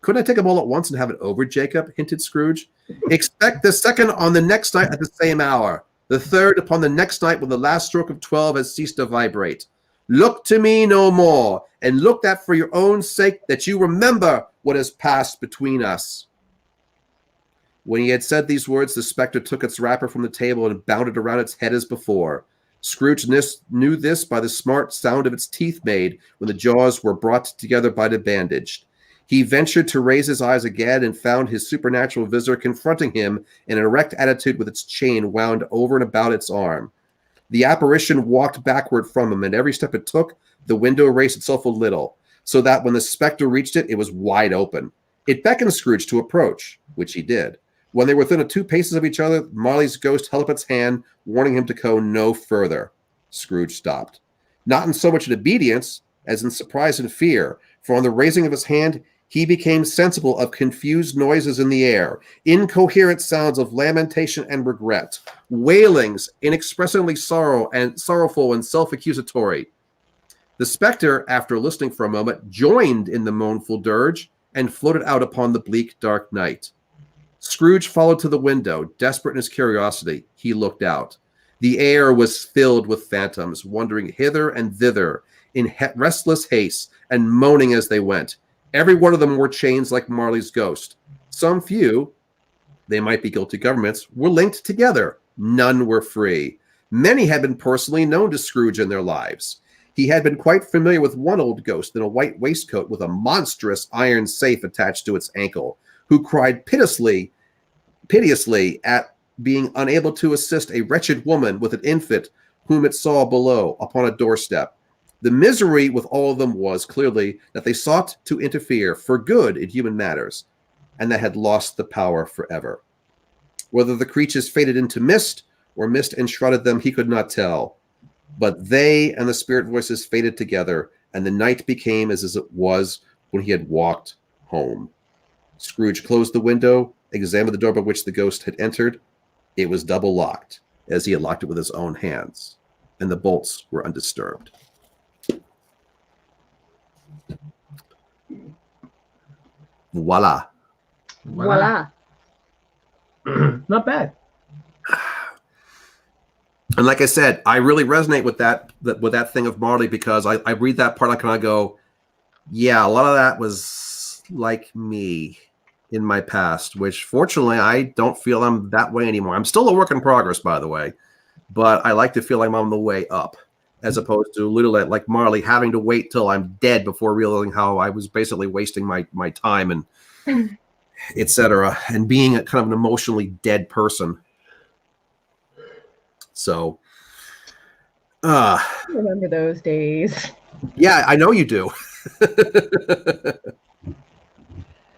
"Couldn't I take them all at once and have it over, Jacob?" hinted Scrooge. "Expect the second on the next night at the same hour. The third upon the next night when the last stroke of 12 has ceased to vibrate. Look to me no more, and look that for your own sake that you remember what has passed between us." When he had said these words, the spectre took its wrapper from the table and bound it around its head as before. Scrooge knew this by the smart sound of its teeth made when the jaws were brought together by the bandage. He ventured to raise his eyes again and found his supernatural visitor confronting him in an erect attitude with its chain wound over and about its arm. The apparition walked backward from him, and every step it took, the window raised itself a little, so that when the spectre reached it, it was wide open. It beckoned Scrooge to approach, which he did. When they were within 2 paces of each other, Marley's ghost held up its hand, warning him to go no further. Scrooge stopped. Not in so much in obedience as in surprise and fear, for on the raising of his hand, he became sensible of confused noises in the air, incoherent sounds of lamentation and regret, wailings inexpressibly sorrowful and self-accusatory. The spectre, after listening for a moment, joined in the mournful dirge and floated out upon the bleak, dark night. Scrooge followed to the window, desperate in his curiosity. He looked out. The air was filled with phantoms, wandering hither and thither in restless haste and moaning as they went. Every one of them wore chains like Marley's ghost. Some few, they might be guilty governments, were linked together. None were free. Many had been personally known to Scrooge in their lives. He had been quite familiar with one old ghost in a white waistcoat with a monstrous iron safe attached to its ankle, who cried piteously at being unable to assist a wretched woman with an infant whom it saw below upon a doorstep. The misery with all of them was clearly that they sought to interfere for good in human matters, and that had lost the power forever. Whether the creatures faded into mist, or mist enshrouded them, he could not tell. But they and the spirit voices faded together, and the night became as it was when he had walked home. Scrooge closed the window, examined the door by which the ghost had entered. It was double locked, as he had locked it with his own hands, and the bolts were undisturbed. Voila. Voila. Not bad. And like I said, I really resonate with that thing of Marley, because I read that part, I kind of go, yeah, a lot of that was like me in my past, which fortunately I don't feel I'm that way anymore. I'm still a work in progress, by the way, but I like to feel like I'm on the way up, as opposed to literally like Marley having to wait till I'm dead before realizing how I was basically wasting my time and etc. and being a kind of an emotionally dead person. So, I remember those days. yeah, I know you do.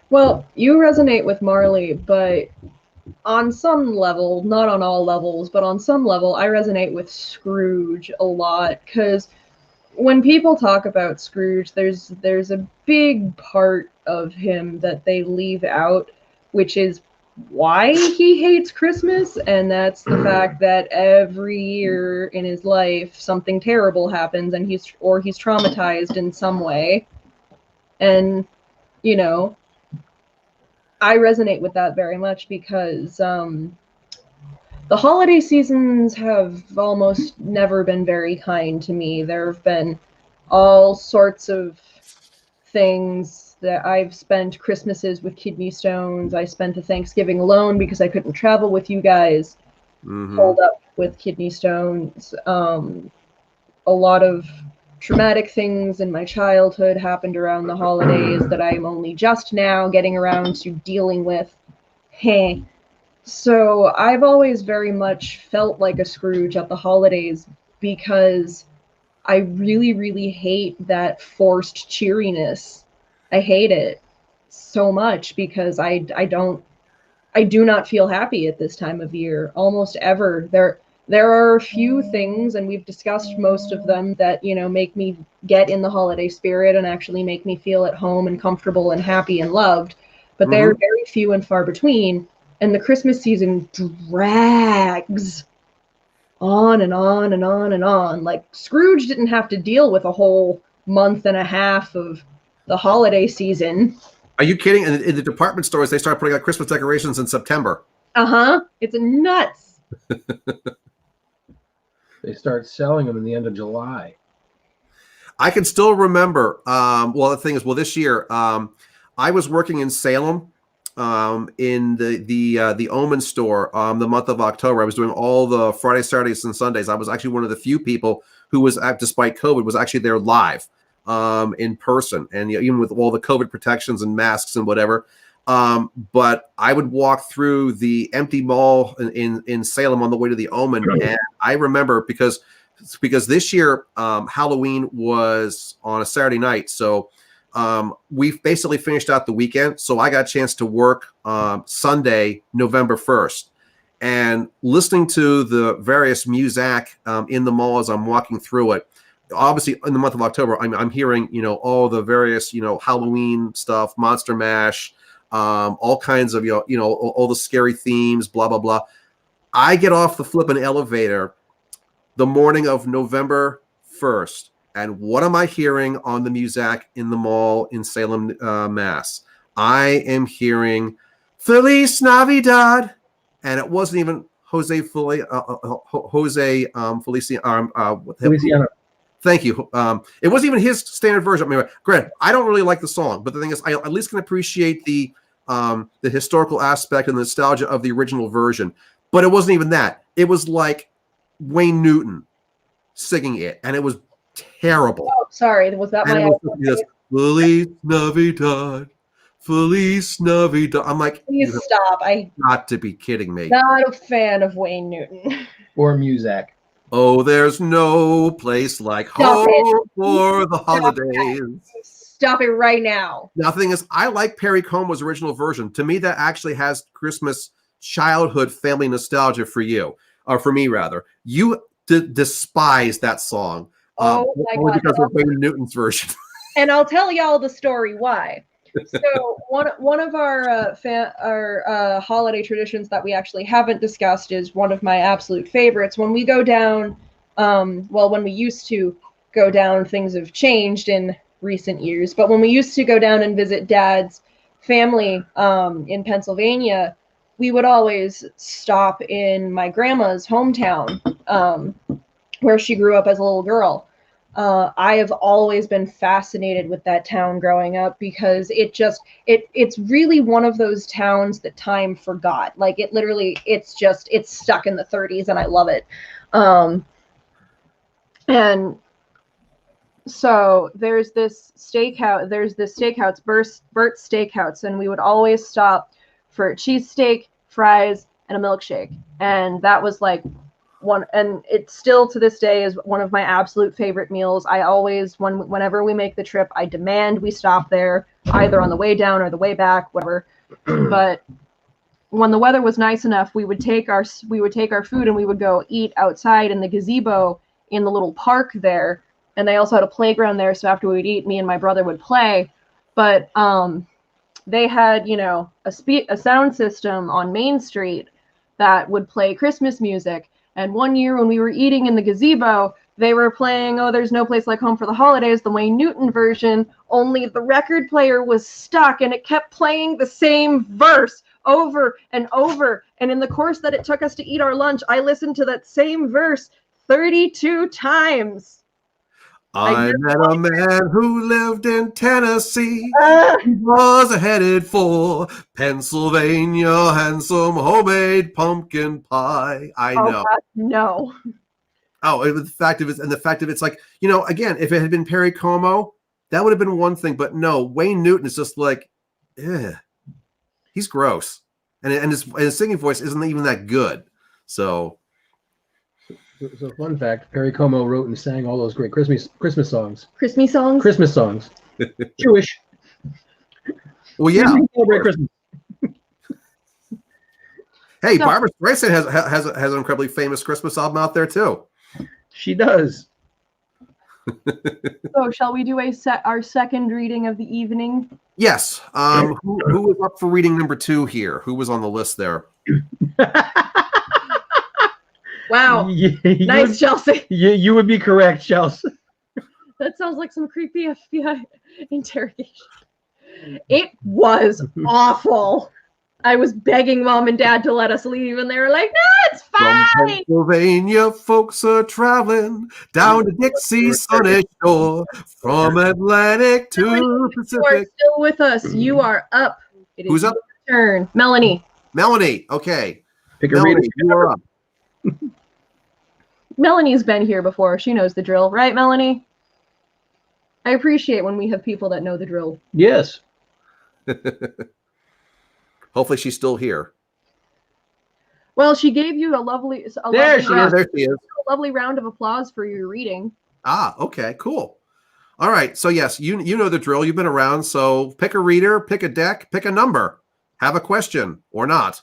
Well, you resonate with Marley, but on some level, not on all levels, but on some level, I resonate with Scrooge a lot, because when people talk about Scrooge, there's a big part of him that they leave out, which is why he hates Christmas, and that's the fact that every year in his life something terrible happens, and he's traumatized in some way. And you know, I resonate with that very much, because the holiday seasons have almost never been very kind to me. There have been all sorts of things that I've spent Christmases with kidney stones. I spent a Thanksgiving alone because I couldn't travel with you guys, pulled up with kidney stones. A lot of traumatic things in my childhood happened around the holidays that I'm only just now getting around to dealing with. Hey. So I've always very much felt like a Scrooge at the holidays, because I really, really hate that forced cheeriness. I hate it so much, because I do not feel happy at this time of year almost ever. There are a few things, and we've discussed most of them, that, you know, make me get in the holiday spirit and actually make me feel at home and comfortable and happy and loved. But they're very few and far between. And the Christmas season drags on and on and on and on. Like, Scrooge didn't have to deal with a whole month and a half of the holiday season. Are you kidding? In the department stores, they start putting out Christmas decorations in September. It's nuts. They start selling them in the end of July. I can still remember. Well, the thing is, this year, I was working in Salem, in the Omen store, the month of October. I was doing all the Fridays, Saturdays, and Sundays. I was actually one of the few people who was, despite COVID, was actually there live, in person, and even with all the COVID protections and masks and whatever. But I would walk through the empty mall in Salem on the way to the Omen, and I remember because this year Halloween was on a Saturday night, so we basically finished out the weekend. So I got a chance to work Sunday, November 1st, and listening to the various music in the mall as I'm walking through it. Obviously, in the month of October, I'm hearing, you know, all the various, you know, Halloween stuff, Monster Mash, all kinds of, you know, all the scary themes, blah, blah, blah. I get off the flipping elevator the morning of November 1st. And what am I hearing on the music in the mall in Salem, Mass? I am hearing Feliz Navidad. And it wasn't even Feliciano. Thank you. It wasn't even his standard version. I mean, granted, I don't really like the song, but the thing is, I at least can appreciate the historical aspect and the nostalgia of the original version. But it wasn't even that. It was like Wayne Newton singing it, and it was terrible. Oh, sorry. Was that my Feliz Navidad, Feliz Navidad. I'm like, please stop. I got to be kidding me. Not a fan of Wayne Newton. Or Muzak. Oh, there's no place like Stop it. home for the holidays. Stop it right now. Now, the thing is, I like Perry Como's original version. To me, that actually has Christmas childhood family nostalgia for you, or for me, rather. You despise that song. Oh my only God. because of Wayne Newton's version. And I'll tell y'all the story why. So one of our holiday traditions that we actually haven't discussed is one of my absolute favorites. When we go down, when we used to go down, things have changed in recent years. But when we used to go down and visit Dad's family in Pennsylvania, we would always stop in my grandma's hometown, where she grew up as a little girl. I have always been fascinated with that town growing up because it's really one of those towns that time forgot. Like it's stuck in the 30s and I love it. And so there's this steakhouse, Bert's Steakhouse, and we would always stop for cheesesteak, fries, and a milkshake. And that was like one, and it still to this day is one of my absolute favorite meals. I always, whenever we make the trip, I demand we stop there, either on the way down or the way back, whatever. But when the weather was nice enough, we would take our food and we would go eat outside in the gazebo in the little park there. And they also had a playground there, so after we would eat, me and my brother would play. But they had, a sound system on Main Street that would play Christmas music. And one year when we were eating in the gazebo, they were playing "Oh, There's No Place Like Home for the Holidays," the Wayne Newton version, only the record player was stuck and it kept playing the same verse over and over. And in the course that it took us to eat our lunch, I listened to that same verse 32 times. I met a man who lived in Tennessee. He was headed for Pennsylvania and some homemade pumpkin pie. I know. God, no. Oh, the fact of it's like, again, if it had been Perry Como, that would have been one thing. But no, Wayne Newton is just like, he's gross, and his singing voice isn't even that good. So fun fact: Perry Como wrote and sang all those great Christmas songs. Christmas songs. Christmas songs. Jewish. Well, yeah. Celebrate Christmas. Hey, Barbara Streisand has an incredibly famous Christmas album out there too. She does. So, shall we do our second reading of the evening? Yes. Who was up for reading number 2 here? Who was on the list there? Wow. Nice, Chelsea. You would be correct, Chelsea. That sounds like some creepy FBI interrogation. It was awful. I was begging Mom and Dad to let us leave, and they were like, "No, it's fine." From Pennsylvania, folks are traveling down to Dixie's sunny shore, from Atlantic to Pacific. You are still with us. You are up. It is Who's up? your turn. Melanie. Melanie. Okay. Pick a reader. You are up. Melanie's been here before. She knows the drill, right, Melanie? I appreciate when we have people that know the drill. Yes. Hopefully she's still here. Well, she gave you a lovely There she is. A lovely round of applause for your reading. Ah, okay, cool. All right, so yes, you know the drill. You've been around, so pick a reader, pick a deck, pick a number. Have a question or not.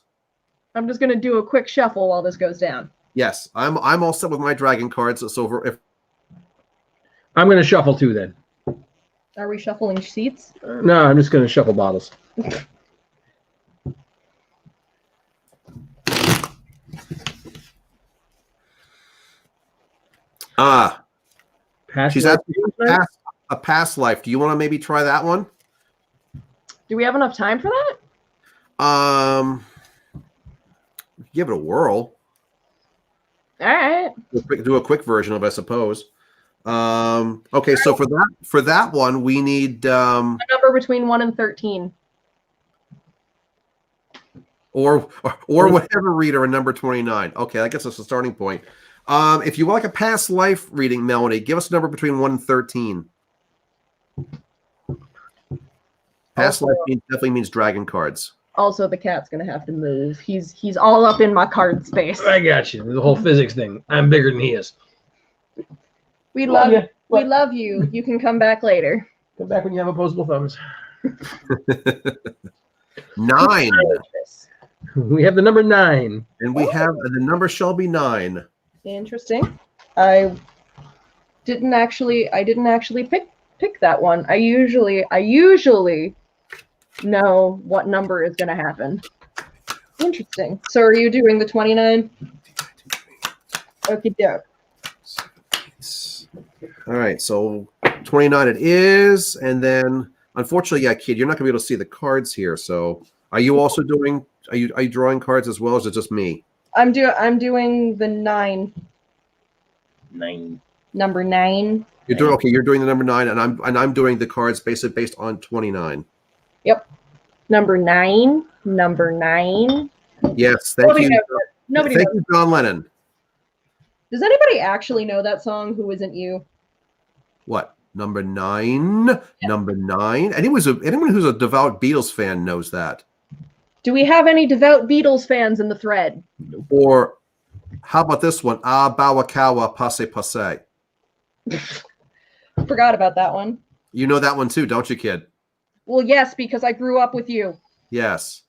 I'm just going to do a quick shuffle while this goes down. Yes, I'm all set with my dragon cards. So if I'm going to shuffle too, then. Are we shuffling seats? No, I'm just going to shuffle bottles. She's asking a past life. Do you want to maybe try that one? Do we have enough time for that? Give it a whirl. All right. Do a quick version of it, I suppose. Okay, so for that one, we need a number between 1 and 13. Or whatever reader in number 29. Okay, I guess that's a starting point. If you want like a past life reading, Melanie, give us a number between 1 and 13. Past life definitely means dragon cards. Also, the cat's gonna have to move. He's all up in my card space. I got you. The whole physics thing. I'm bigger than he is. We love ya. we love you. You can come back later. Come back when you have opposable thumbs. 9. We have the number 9. And we have the number shall be 9. Interesting. I didn't actually pick that one. I usually know what number is going to happen. Interesting. So are you doing the 29? Okie doke. All right, so 29 it is, and then unfortunately, yeah, kid, you're not gonna be able to see the cards here. So are you also doing? Are you drawing cards as well, or is it just me? I'm doing the 9. 9. Number 9. You're doing okay. You're doing the number 9, and I'm doing the cards basically based on 29. Yep. Number 9. Number 9. Yes, thank Nobody you. knows it. Nobody Thank knows. you, John Lennon. Does anybody actually know that song? Who isn't you? What? Number 9. Yeah. Number 9. Anyone who's a devout Beatles fan knows that. Do we have any devout Beatles fans in the thread? Or how about this one? Ah, Bawakawa Passe Passe. Forgot about that one. You know that one too, don't you, kid? Well, yes, because I grew up with you. Yes.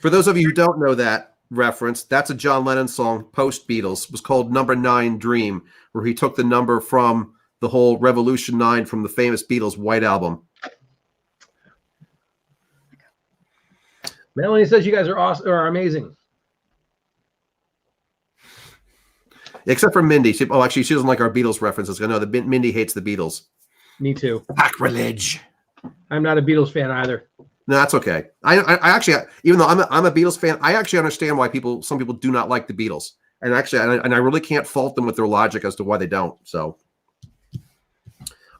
For those of you who don't know that reference, that's a John Lennon song post Beatles. It was called Number 9 Dream, where he took the number from the whole Revolution 9 from the famous Beatles White Album. Melanie says you guys are awesome or amazing. Except for Mindy. She doesn't like our Beatles references. I know that Mindy hates the Beatles. Me too. Sacrilege. I'm not a Beatles fan either. No, that's okay. I actually, even though I'm a Beatles fan, I actually understand why some people do not like the Beatles, and actually, I really can't fault them with their logic as to why they don't. So,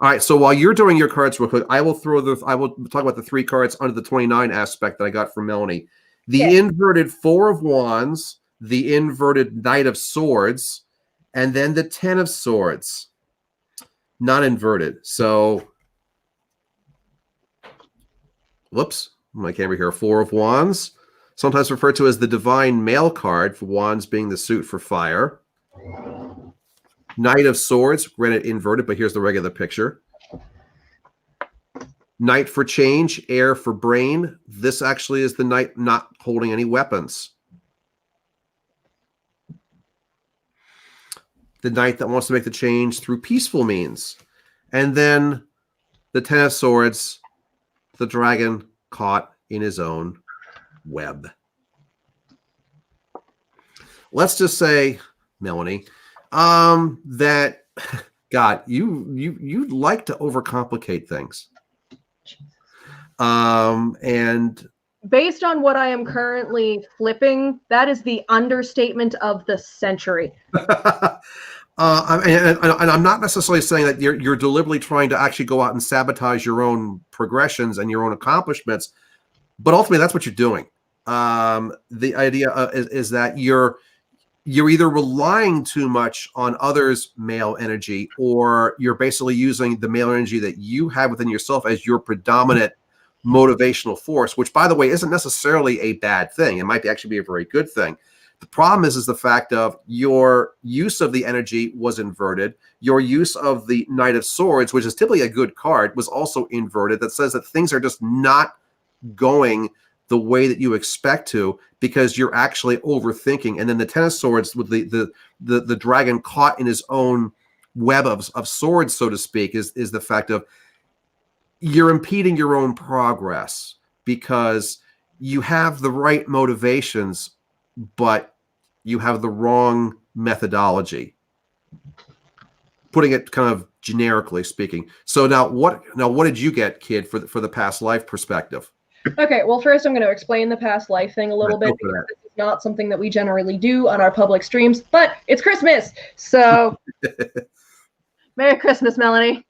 all right. So while you're doing your cards real quick, I will talk about the 3 cards under the 29 aspect that I got from Melanie. The inverted 4 of Wands, the inverted Knight of Swords, and then the 10 of Swords, not inverted. So. Whoops, my camera here. 4 of Wands, sometimes referred to as the divine male card, for Wands being the suit for fire. Knight of Swords, granted inverted, but here's the regular picture. Knight for change, air for brain. This actually is the knight not holding any weapons. The knight that wants to make the change through peaceful means. And then the 10 of Swords, the dragon caught in his own web. Let's just say, Melanie, that God, you like to overcomplicate things. And based on what I am currently flipping, that is the understatement of the century. And I'm not necessarily saying that you're deliberately trying to actually go out and sabotage your own progressions and your own accomplishments, but ultimately that's what you're doing. The idea is that you're either relying too much on others' male energy, or you're basically using the male energy that you have within yourself as your predominant motivational force, which, by the way, isn't necessarily a bad thing. It might actually be a very good thing. The problem is the fact of your use of the energy was inverted. Your use of the Knight of Swords, which is typically a good card, was also inverted. That says that things are just not going the way that you expect to, because you're actually overthinking. And then the 10 of Swords with the dragon caught in his own web of swords, so to speak, is the fact of you're impeding your own progress because you have the right motivations, but you have the wrong methodology. Putting it kind of generically speaking. So now what did you get, kid, for the past life perspective? Okay, well, first I'm going to explain the past life thing a little bit, because this is not something that we generally do on our public streams, but it's Christmas, so Merry Christmas, Melanie,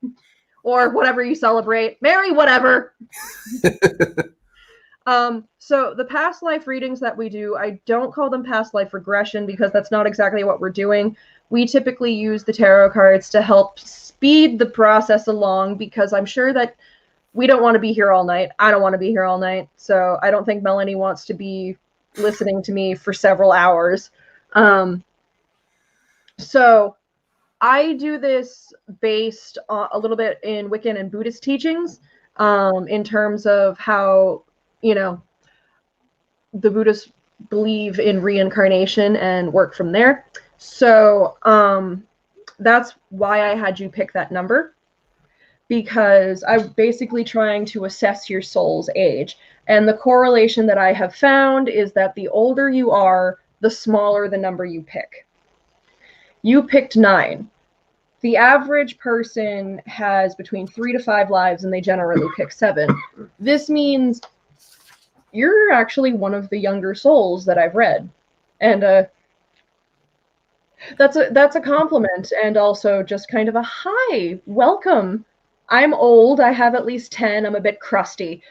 or whatever you celebrate. Merry whatever. So the past life readings that we do, I don't call them past life regression, because that's not exactly what we're doing. We typically use the tarot cards to help speed the process along, because I'm sure that we don't want to be here all night. I don't want to be here all night. So I don't think Melanie wants to be listening to me for several hours. So I do this based on a little bit in Wiccan and Buddhist teachings, in terms of how, the Buddhists believe in reincarnation and work from there. So that's why I had you pick that number, because I'm basically trying to assess your soul's age. And the correlation that I have found is that the older you are, the smaller the number you pick. You picked 9. The average person has between 3 to 5 lives, and they generally pick 7. This means you're actually one of the younger souls that I've read. And that's a compliment, and also just kind of a hi, welcome. I'm old, I have at least 10, I'm a bit crusty.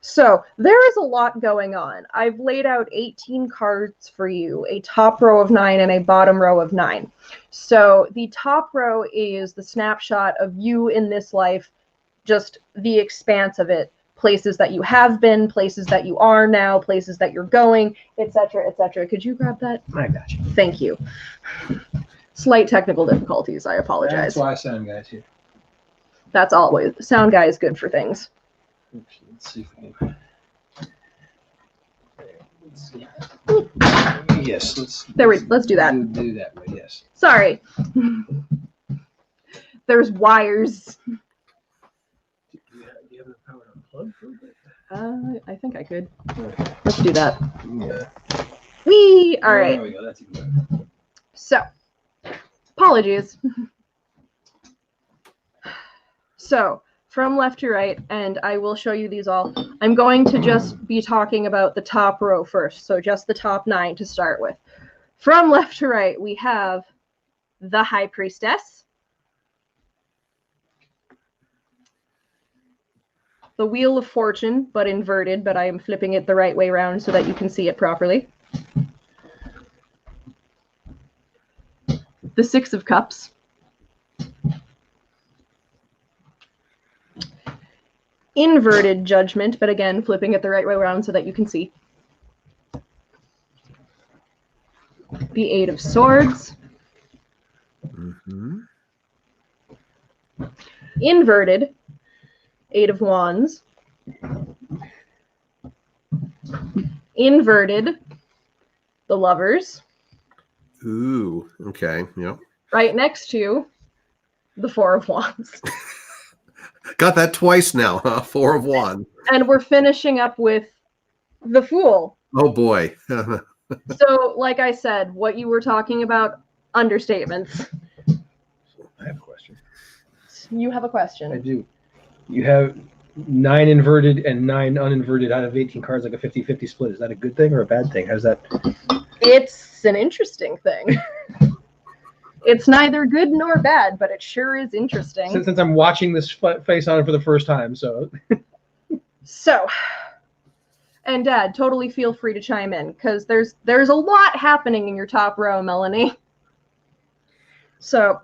So there is a lot going on. I've laid out 18 cards for you, a top row of 9 and a bottom row of 9. So the top row is the snapshot of you in this life, just the expanse of it, places that you have been, places that you are now, places that you're going, etc., etc. Could you grab that? I got you. Thank you. Slight technical difficulties, I apologize. That's why sound guy's here. That's always, sound guy is good for things. Let's see if we can. Let's see. Yes, let's do that. Do that way, yes. Sorry. There's wires. Do you have the power to unplug for a bit? I think I could. Let's do that. Yeah. Whee! All right. There we go. That's even better. So, apologies. So, from left to right, and I will show you these all. I'm going to just be talking about the top row first, so just the top 9 to start with. From left to right, we have the High Priestess, the Wheel of Fortune, but inverted, but I am flipping it the right way around so that you can see it properly. The 6 of Cups. Inverted Judgment, but again, flipping it the right way around so that you can see. The 8 of Swords. Mm-hmm. Inverted, 8 of Wands. Inverted, the Lovers. Ooh, okay, yep. Right next to the 4 of Wands. Got that twice now, huh? 4 of Wands. And we're finishing up with the Fool. Oh boy. So, like I said, what you were talking about, understatements. I have a question. You have a question. I do. You have 9 inverted and 9 uninverted out of 18 cards, like a 50-50 split. Is that a good thing or a bad thing? How's that? It's an interesting thing. It's neither good nor bad, but it sure is interesting. Since I'm watching this face on it for the first time, so. So, and Dad, totally feel free to chime in, because there's a lot happening in your top row, Melanie. So,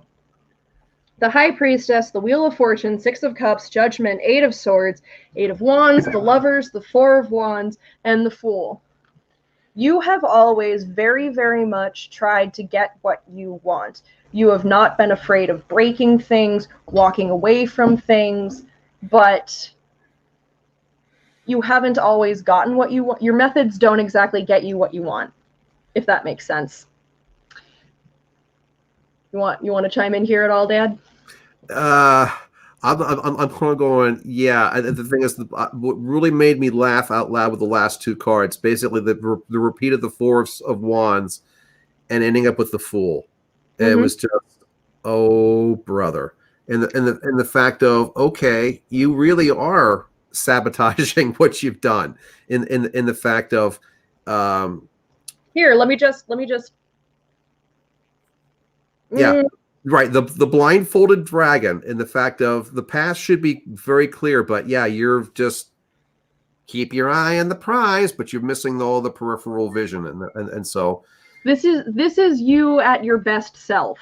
the High Priestess, the Wheel of Fortune, 6 of Cups, Judgment, 8 of Swords, 8 of Wands, the Lovers, the 4 of Wands, and the Fool. You have always very, very much tried to get what you want. You have not been afraid of breaking things, walking away from things, but you haven't always gotten what you want. Your methods don't exactly get you what you want, if that makes sense. You want to chime in here at all, Dad? I'm kind of going, yeah. The thing is, what really made me laugh out loud with the last 2 cards, basically the repeat of the 4 of Wands and ending up with the Fool. And it was just, oh brother, and the fact of, okay, you really are sabotaging what you've done. In the fact of, here, let me just. Yeah. Right, the blindfolded dragon, and the fact of the past should be very clear, but yeah, you're just keep your eye on the prize, but you're missing all the peripheral vision, and so this is you at your best self.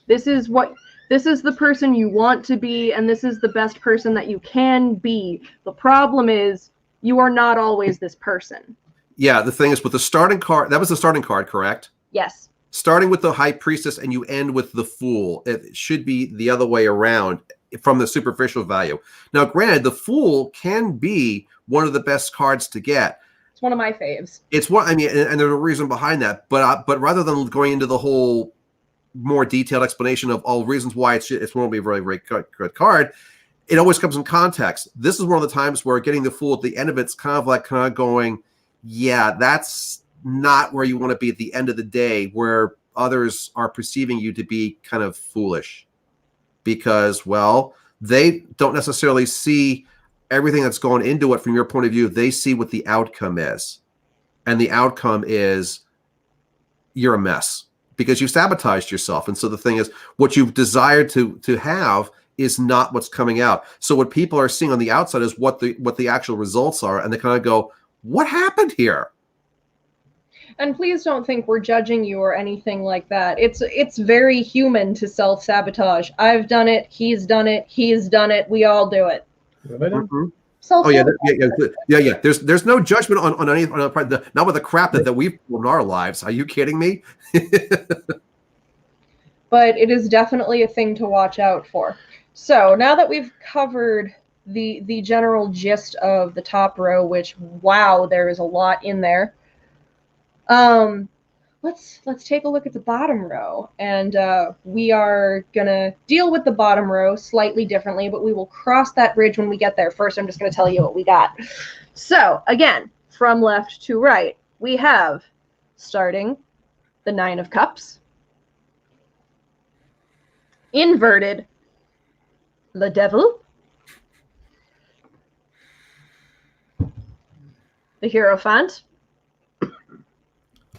This is what This is the person you want to be, and this is the best person that you can be. The problem is you are not always this person. Yeah, the thing is with the starting card, that was the starting card, correct? Yes. Starting with the High Priestess and you end with the Fool. It should be the other way around from the superficial value. Now, granted, the Fool can be one of the best cards to get. It's one of my faves. It's one, I mean, and there's a reason behind that. But rather than going into the whole more detailed explanation of all reasons why it's one will be a very, very good card, it always comes in context. This is one of the times where getting the Fool at the end of it's kind of going, yeah, that's not where you want to be at the end of the day, where others are perceiving you to be kind of foolish because, well, they don't necessarily see everything that's going into it from your point of view. They see what the outcome is, and the outcome is you're a mess because you sabotaged yourself. And so the thing is, what you've desired to have is not what's coming out. So what people are seeing on the outside is what the actual results are, and they kind of go, what happened here? And please don't think we're judging you or anything like that. It's very human to self-sabotage. I've done it. He's done it. He's done it. We all do it. Mm-hmm. Oh yeah. There's no judgment on any on part. Not with the crap that we've pulled in our lives. Are you kidding me? But it is definitely a thing to watch out for. So now that we've covered the general gist of the top row, which wow, there is a lot in there. Let's take a look at the bottom row, and we are gonna deal with the bottom row slightly differently, but we will cross that bridge when we get there. First, I'm just gonna tell you what we got. So again, from left to right, we have starting the Nine of Cups, inverted the Devil, the Hierophant.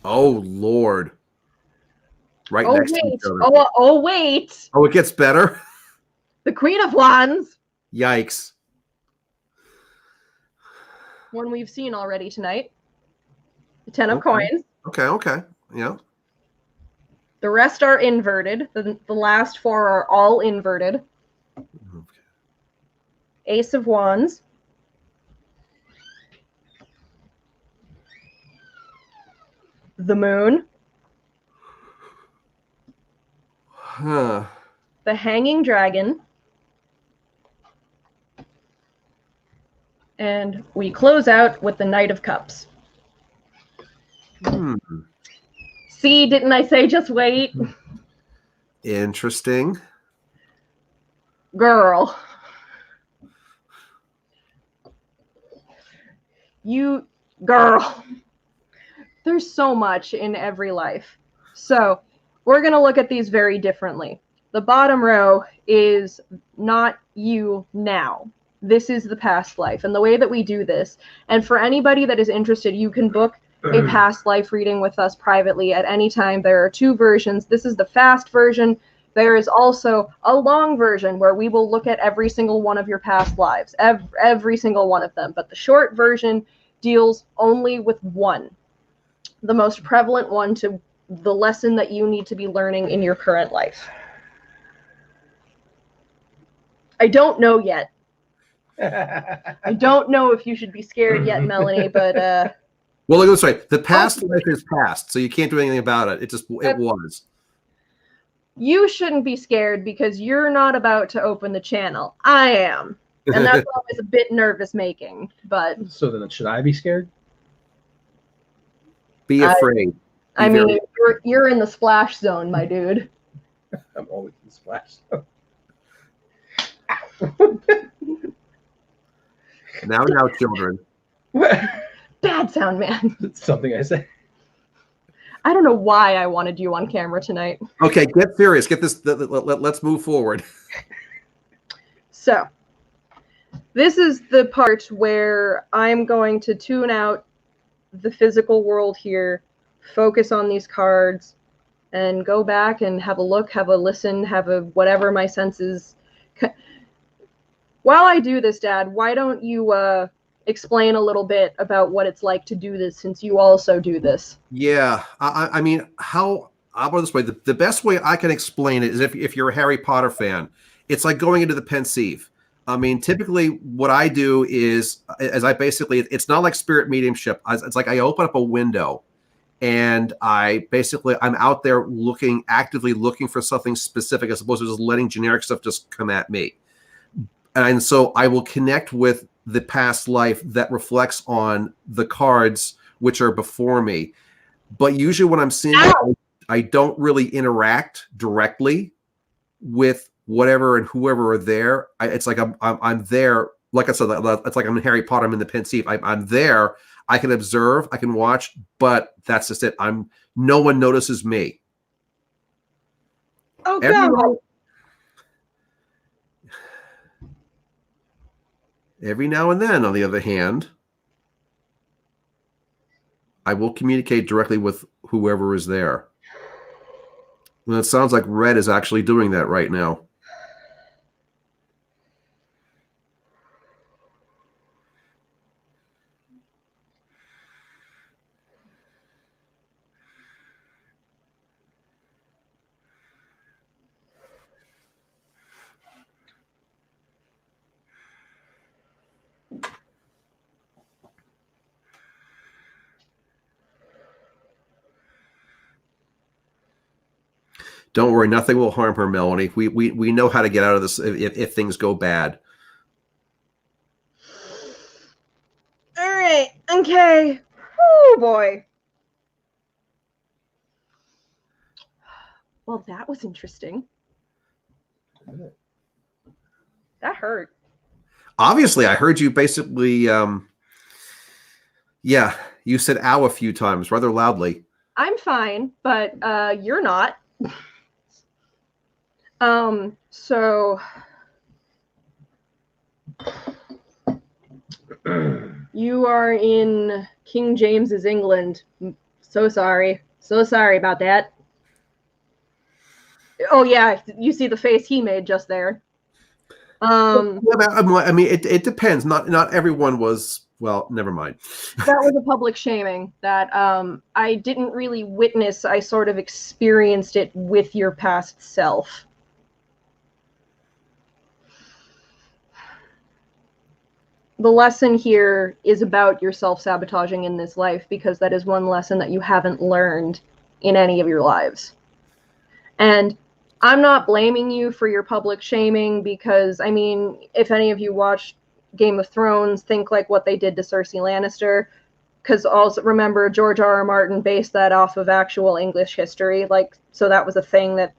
Oh Lord! Right next to each other. Oh wait! Oh, it gets better. The Queen of Wands. Yikes! One we've seen already tonight. The Ten of Coins. Okay. Yeah. The rest are inverted. The last four are all inverted. Okay. Ace of Wands. The Moon. Huh. The Hanging Dragon. And we close out with the Knight of Cups. See, didn't I say just wait? Interesting. Girl. Girl. There's so much in every life. So we're going to look at these very differently. The bottom row is not you now. This is the past life. And the way that we do this, and for anybody that is interested, you can book a past life reading with us privately at any time. There are two versions. This is the fast version. There is also a long version where we will look at every single one of your past lives, every single one of them. But the short version deals only with one, the most prevalent one to the lesson that you need to be learning in your current life. I don't know yet. I don't know if you should be scared yet, Melanie, but well, let's say the past life is past, so you can't do anything about it. It was. You shouldn't be scared because you're not about to open the channel. I am. And that's always a bit nervous making, but so then should I be scared? Be afraid. I mean, you're in the splash zone, my dude. I'm always in the splash zone. Now, children. Bad sound, man. It's something I say. I don't know why I wanted you on camera tonight. Okay, get serious. Get this. Let's move forward. So, this is the part where I'm going to tune out the physical world here, focus on these cards, and go back and have a look, have a listen, have a whatever my senses. While I do this, Dad, why don't you explain a little bit about what it's like to do this, since you also do this? Yeah, I mean, how I'll put it this way: the best way I can explain it is if you're a Harry Potter fan, it's like going into the Pensieve. I mean, typically what I do is, as I basically, it's not like spirit mediumship. It's like I open up a window, and I'm out there actively looking for something specific, as opposed to just letting generic stuff just come at me. And so I will connect with the past life that reflects on the cards which are before me. But usually when I'm seeing it, I don't really interact directly with whatever and whoever are there. It's like I'm there. Like I said, it's like I'm in Harry Potter. I'm in the Pensieve. I'm there. I can observe. I can watch. But that's just it. No one notices me. Oh God. Every now and then, on the other hand, I will communicate directly with whoever is there. And it sounds like Red is actually doing that right now. Don't worry, nothing will harm her, Melanie. We know how to get out of this if things go bad. All right. Okay. Oh boy. Well, that was interesting. That hurt. Obviously, I heard you basically, you said ow a few times, rather loudly. I'm fine, but you're not. So you are in King James's England. So sorry about that. Oh yeah, you see the face he made just there. I mean, it depends. Not everyone was. Well, never mind. That was a public shaming that I didn't really witness. I sort of experienced it with your past self. The lesson here is about your self-sabotaging in this life, because that is one lesson that you haven't learned in any of your lives. And I'm not blaming you for your public shaming, because, I mean, if any of you watched Game of Thrones, think like what they did to Cersei Lannister, because also remember George R.R. Martin based that off of actual English history. Like, so that was a thing that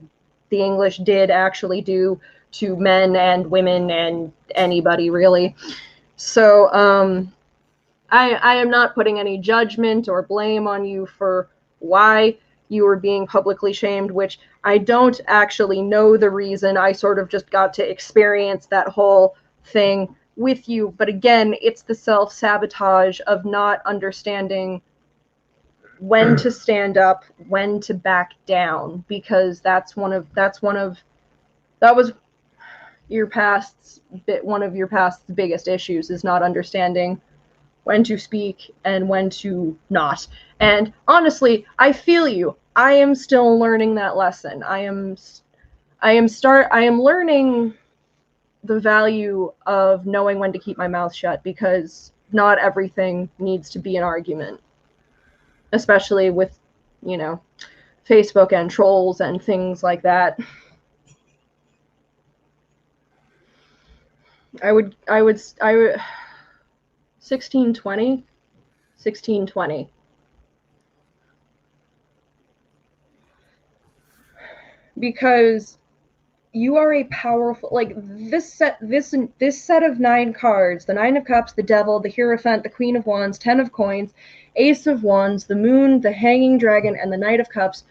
the English did actually do to men and women and anybody, really. So I am not putting any judgment or blame on you for why you were being publicly shamed, which I don't actually know the reason. I sort of just got to experience that whole thing with you. But again, it's the self-sabotage of not understanding when to stand up, when to back down, because that was one of your past's biggest issues, is not understanding when to speak and when to not. And honestly, I feel you. I am still learning that lesson. I am learning the value of knowing when to keep my mouth shut, because not everything needs to be an argument, especially with, Facebook and trolls and things like that. I would 1620. Because you are a powerful, like, this set of 9 cards, the 9 of Cups, the Devil, the Hierophant, the Queen of Wands, 10 of Coins, Ace of Wands, the Moon, the Hanging Dragon, and the Knight of Cups,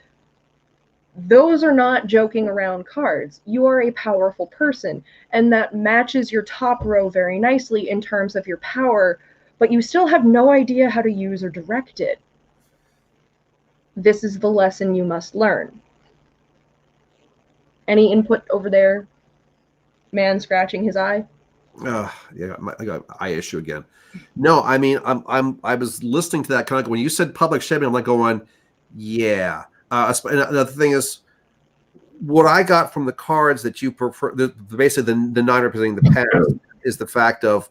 those are not joking around cards. You are a powerful person, and that matches your top row very nicely in terms of your power, but you still have no idea how to use or direct it. This is the lesson you must learn. Any input over there? Man scratching his eye. Yeah, I got eye issue again. No, I mean, I was listening to that kind of when you said public shaming. I'm like going, yeah. And another thing is, what I got from the cards that you prefer, basically the nine representing the past, is the fact of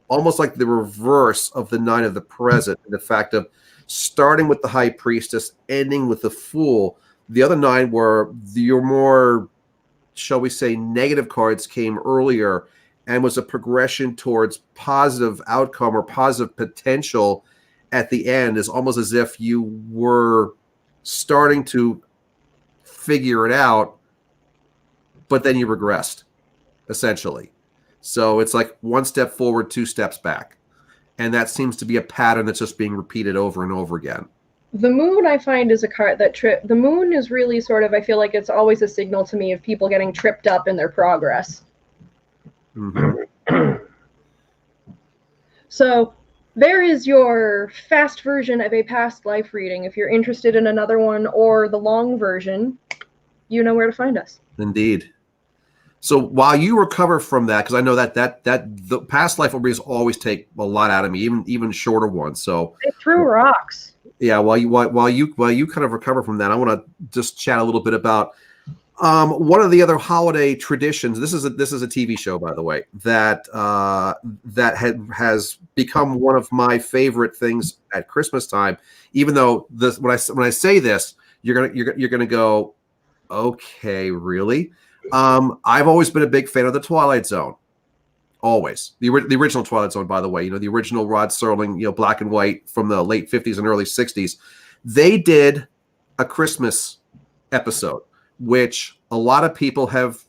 almost like the reverse of the nine of the present, the fact of starting with the high priestess, ending with the fool. The other nine were your more, shall we say, negative cards came earlier and was a progression towards positive outcome or positive potential at the end. Is almost as if you were starting to figure it out, but then you regressed, essentially. So it's like one step forward, two steps back. And that seems to be a pattern that's just being repeated over and over again. The moon, I find, is a card that the moon is really sort of, I feel like it's always a signal to me of people getting tripped up in their progress. Mm-hmm. So there is your fast version of a past life reading. If you're interested in another one or the long version, you know where to find us. Indeed. So while you recover from that, because I know that the past life readings always take a lot out of me, even shorter ones. So they threw rocks. Yeah, while you kind of recover from that, I want to just chat a little bit about one of the other holiday traditions. This is a TV show, by the way, that has become one of my favorite things at Christmas time. Even though when I say this, you're gonna go, okay, really? I've always been a big fan of the Twilight Zone. Always. The original Twilight Zone, by the way, the original Rod Serling, black and white from the late 50s and early 60s. They did a Christmas episode, which a lot of people have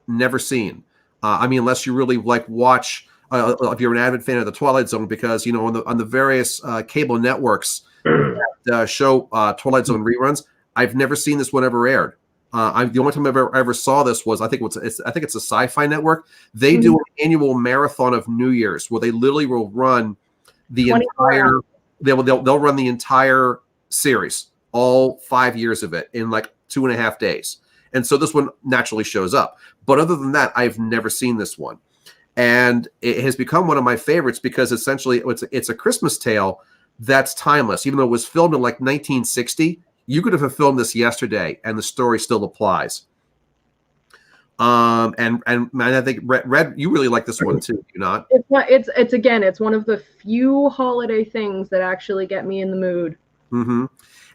never seen. Unless you really watch, if you're an avid fan of the Twilight Zone, because, on the various cable networks that show Twilight Zone reruns, I've never seen this one ever aired. The only time I ever saw this was I think it's a Sci-Fi Network. They do an annual marathon of New Year's where they literally will run the entire. They'll run the entire series, all 5 years of it, in like 2.5 days. And so this one naturally shows up. But other than that, I've never seen this one, and it has become one of my favorites because essentially it's a Christmas tale that's timeless. Even though it was filmed in like 1960. You could have filmed this yesterday, and the story still applies. And I think Red, you really like this one too, do you not? It's one of the few holiday things that actually get me in the mood. Mm-hmm.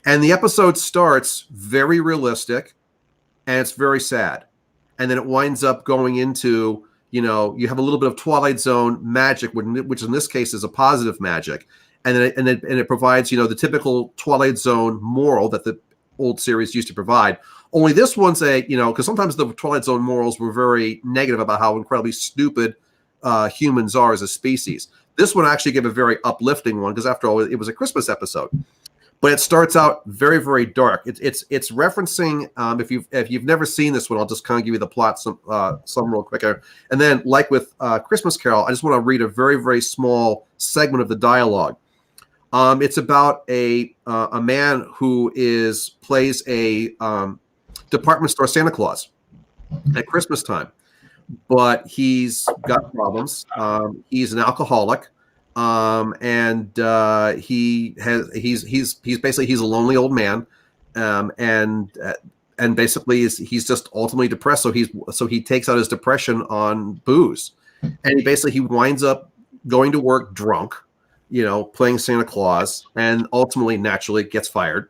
And the episode starts very realistic, and it's very sad, and then it winds up going into you have a little bit of Twilight Zone magic, which in this case is a positive magic. And it provides, the typical Twilight Zone moral that the old series used to provide. Only this one's because sometimes the Twilight Zone morals were very negative about how incredibly stupid humans are as a species. This one actually gave a very uplifting one because, after all, it was a Christmas episode. But it starts out very, very dark. It's referencing if you've never seen this one, I'll just kind of give you the plot some real quicker. And then, like with Christmas Carol, I just want to read a very, very small segment of the dialogue. It's about a man who plays a department store Santa Claus at Christmas time, but he's got problems. He's an alcoholic, and he's a lonely old man, and basically he's just ultimately depressed. So he takes out his depression on booze, and he winds up going to work drunk. Playing Santa Claus, and ultimately, naturally, gets fired.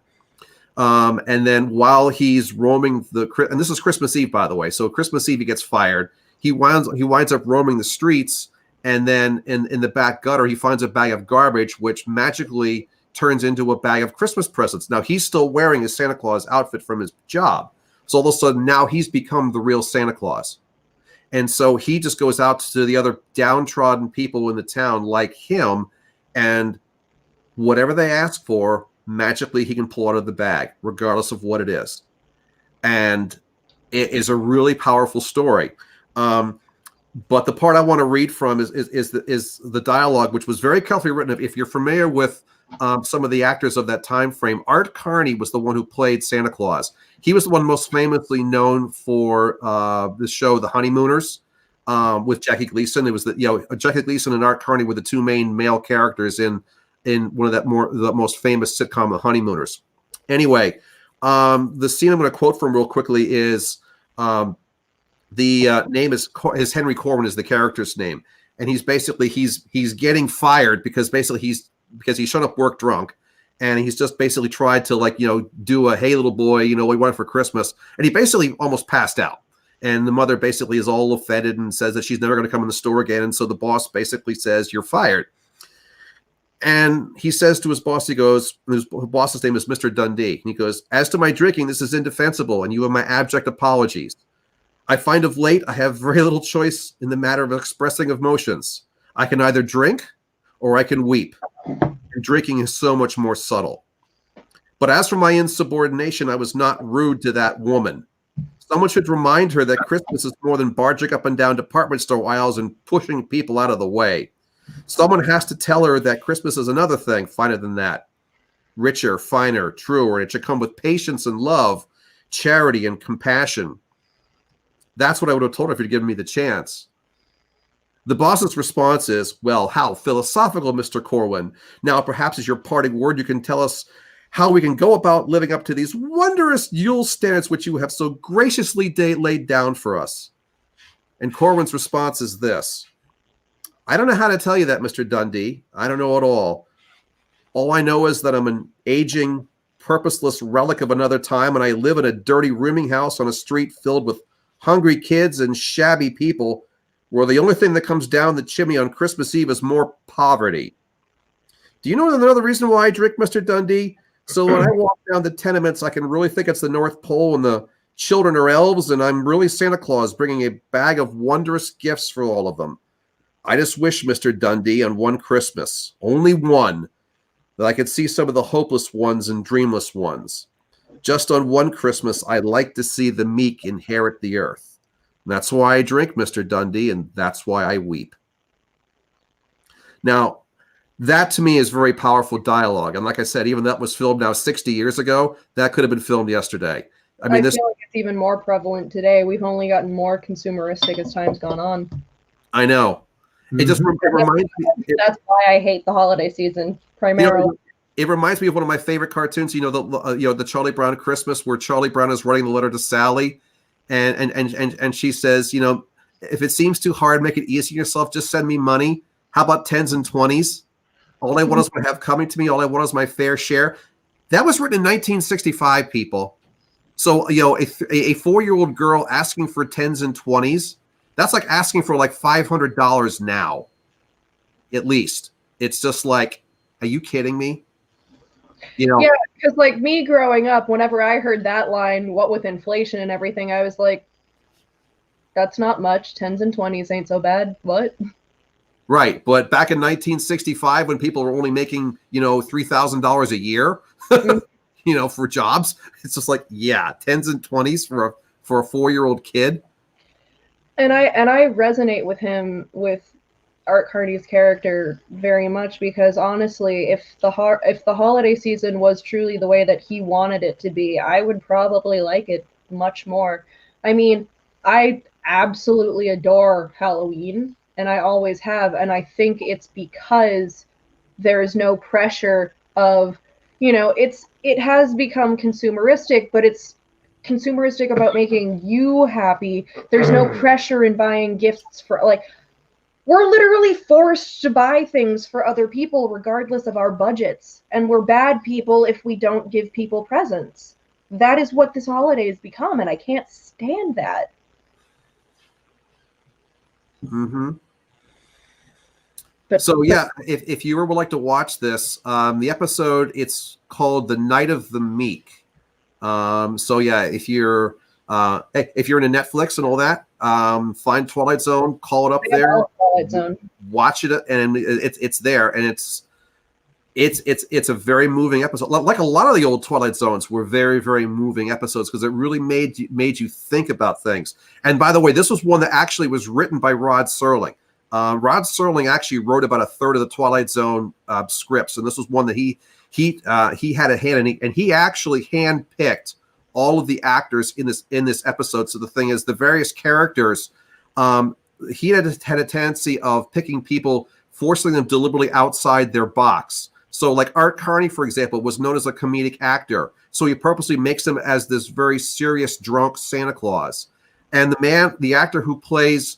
And then while he's roaming and this is Christmas Eve, by the way. So Christmas Eve, he gets fired. He winds up roaming the streets, and then in the back gutter, he finds a bag of garbage, which magically turns into a bag of Christmas presents. Now he's still wearing his Santa Claus outfit from his job. So all of a sudden, now he's become the real Santa Claus. And so he just goes out to the other downtrodden people in the town like him. And whatever they ask for, magically he can pull out of the bag, regardless of what it is. And it is a really powerful story. But the part I want to read from is the dialogue, which was very carefully written. If you're familiar with some of the actors of that time frame, Art Carney was the one who played Santa Claus. He was the one most famously known for the show The Honeymooners. With Jackie Gleason. It was Jackie Gleason and Art Carney were the two main male characters in one of the most famous sitcom, The Honeymooners. Anyway, The scene I'm going to quote from real quickly is the name is Henry Corwin is the character's name, and he's getting fired because he showed up work drunk, and he's just basically tried to do a hey little boy, we want it for Christmas, and he basically almost passed out. And the mother basically is all offended and says that she's never going to come in the store again. And so the boss basically says, "You're fired." And he says to his boss, his boss's name is Mr. Dundee. And he goes, "As to my drinking, this is indefensible, and you have my abject apologies. I find of late I have very little choice in the matter of expressing emotions. I can either drink or I can weep. And drinking is so much more subtle. But as for my insubordination, I was not rude to that woman. Someone should remind her that Christmas is more than barging up and down department store aisles and pushing people out of the way. Someone has to tell her that Christmas is another thing, finer than that. Richer, finer, truer, and it should come with patience and love, charity and compassion. That's what I would have told her if you'd given me the chance." The boss's response is, "Well, how philosophical, Mr. Corwin. Now, perhaps as your parting word, you can tell us how we can go about living up to these wondrous Yule standards which you have so graciously laid down for us." And Corwin's response is this: "I don't know how to tell you that, Mr. Dundee. I don't know at all. All I know is that I'm an aging, purposeless relic of another time, and I live in a dirty rooming house on a street filled with hungry kids and shabby people, where the only thing that comes down the chimney on Christmas Eve is more poverty. Do you know another reason why I drink, Mr. Dundee? So when I walk down the tenements, I can really think it's the North Pole and the children are elves, and I'm really Santa Claus bringing a bag of wondrous gifts for all of them. I just wish, Mr. Dundee, on one Christmas, only one, that I could see some of the hopeless ones and dreamless ones. Just on one Christmas, I'd like to see the meek inherit the earth. And that's why I drink, Mr. Dundee, and that's why I weep." Now, that to me is very powerful dialogue. And like I said, even that was filmed now 60 years ago, that could have been filmed yesterday. I mean, I feel like it's even more prevalent today. We've only gotten more consumeristic as time's gone on. I know. It just it reminds me. That's why I hate the holiday season primarily. It reminds me of one of my favorite cartoons. The Charlie Brown Christmas, where Charlie Brown is writing the letter to Sally, and she says, "If it seems too hard, make it easy on yourself. Just send me money. How about 10s and 20s? All I want is what I have coming to me. All I want is my fair share." That was written in 1965, people. So, a 4-year-old girl asking for 10s and 20s, that's like asking for like $500 now, at least. It's just like, are you kidding me? Yeah, because like me growing up, whenever I heard that line, what with inflation and everything, I was like, that's not much. 10s and 20s ain't so bad. What? Right. But back in 1965, when people were only making, $3,000 a year, for jobs, it's just like, yeah, 10s and 20s for a 4-year-old kid. And I resonate with him, with Art Carney's character, very much, because honestly, if the holiday season was truly the way that he wanted it to be, I would probably like it much more. I mean, I absolutely adore Halloween, and I always have, and I think it's because there is no pressure of, it has become consumeristic, but it's consumeristic about making you happy. There's no pressure in buying gifts for, like, we're literally forced to buy things for other people regardless of our budgets. And we're bad people if we don't give people presents. That is what this holiday has become, and I can't stand that. Mm-hmm. So, yeah, if you ever would like to watch this, the episode, it's called The Night of the Meek. So, yeah, if you're into Netflix and all that, find Twilight Zone, call it up there, watch it, and it's there, and it's a very moving episode. Like a lot of the old Twilight Zones were very, very moving episodes, because it really made you think about things. And by the way, this was one that actually was written by Rod Serling. Rod Serling actually wrote about a third of the Twilight Zone scripts, and this was one that he had a hand in, and he actually handpicked all of the actors in this episode. So the thing is, the various characters, he had a tendency of picking people, forcing them deliberately outside their box. So like Art Carney, for example, was known as a comedic actor. So he purposely makes him as this very serious, drunk Santa Claus. And the actor who plays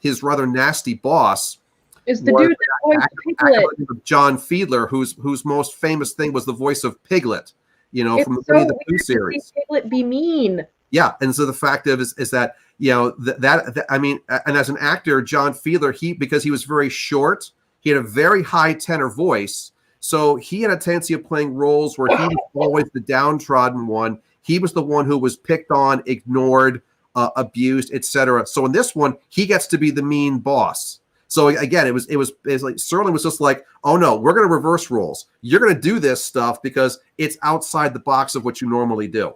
his rather nasty boss is the dude that voiced Piglet. John Fiedler, whose most famous thing was the voice of Piglet, it's from the so Winnie the Pooh weird series. To see Piglet be mean. Yeah, and so the fact is that that I mean, and as an actor, John Fiedler, because he was very short, he had a very high tenor voice, so he had a tendency of playing roles where he was always the downtrodden one. He was the one who was picked on, ignored, abused, etc. So in this one, he gets to be the mean boss. So again, it was like Serling was just like, oh no, we're going to reverse roles. You're going to do this stuff because it's outside the box of what you normally do.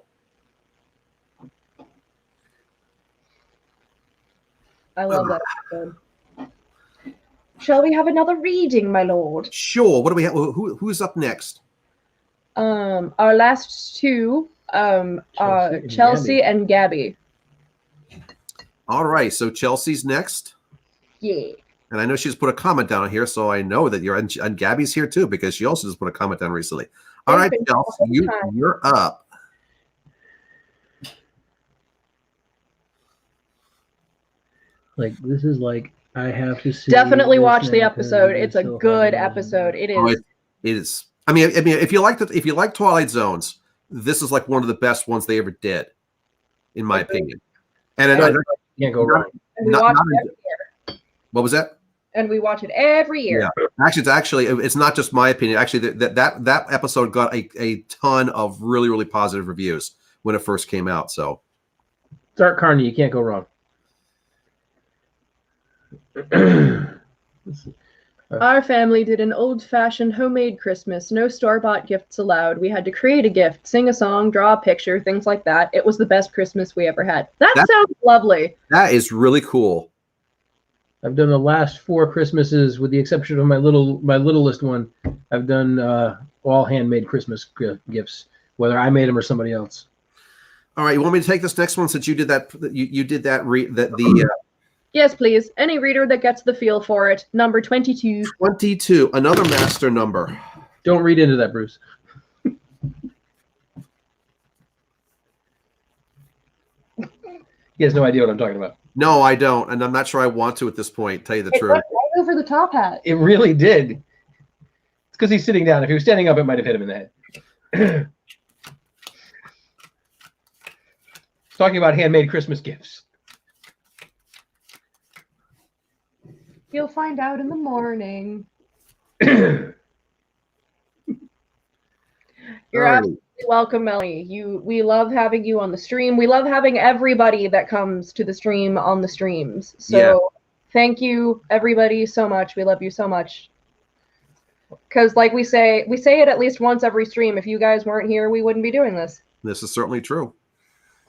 I love that episode. Shall we have another reading, my lord? Sure. What do we have? Who's up next? Our last two are Chelsea and Gabby. All right. So Chelsea's next. Yeah. And I know she's put a comment down here, so I know that you're, and Gabby's here too, because she also just put a comment down recently. All right, Chelsea, you're up. Like, this is like, I have to see. Definitely watch the episode. It's a good episode. It is. Oh, it is. I mean, if you like Twilight Zones, this is like one of the best ones they ever did, in my opinion. And you can't go wrong. And we watch it every year. What was that? And we watch it every year. Yeah. Actually, it's not just my opinion. Actually, that episode got a ton of really, really positive reviews when it first came out. So, Art Carney, you can't go wrong. Our family did an old-fashioned homemade Christmas. No store-bought gifts allowed. We had to create a gift, sing a song, draw a picture, things like that. It was the best Christmas we ever had. That sounds lovely. That is really cool. I've done the last 4 Christmases, with the exception of my littlest one. I've done all handmade Christmas gifts, whether I made them or somebody else. All right, you want me to take this next one since you did that? You did that. Yes, please. Any reader that gets the feel for it. Number 22. 22, another master number. Don't read into that, Bruce. He has no idea what I'm talking about. No, I don't, and I'm not sure I want to at this point. Tell you the truth. Went right over the top hat. It really did. It's because he's sitting down. If he was standing up, it might have hit him in the head. Talking about handmade Christmas gifts. You'll find out in the morning. You're absolutely welcome, Melly. We love having you on the stream. We love having everybody that comes to the stream on the streams. So Thank you, everybody, so much. We love you so much. Because like we say it at least once every stream. If you guys weren't here, we wouldn't be doing this. This is certainly true.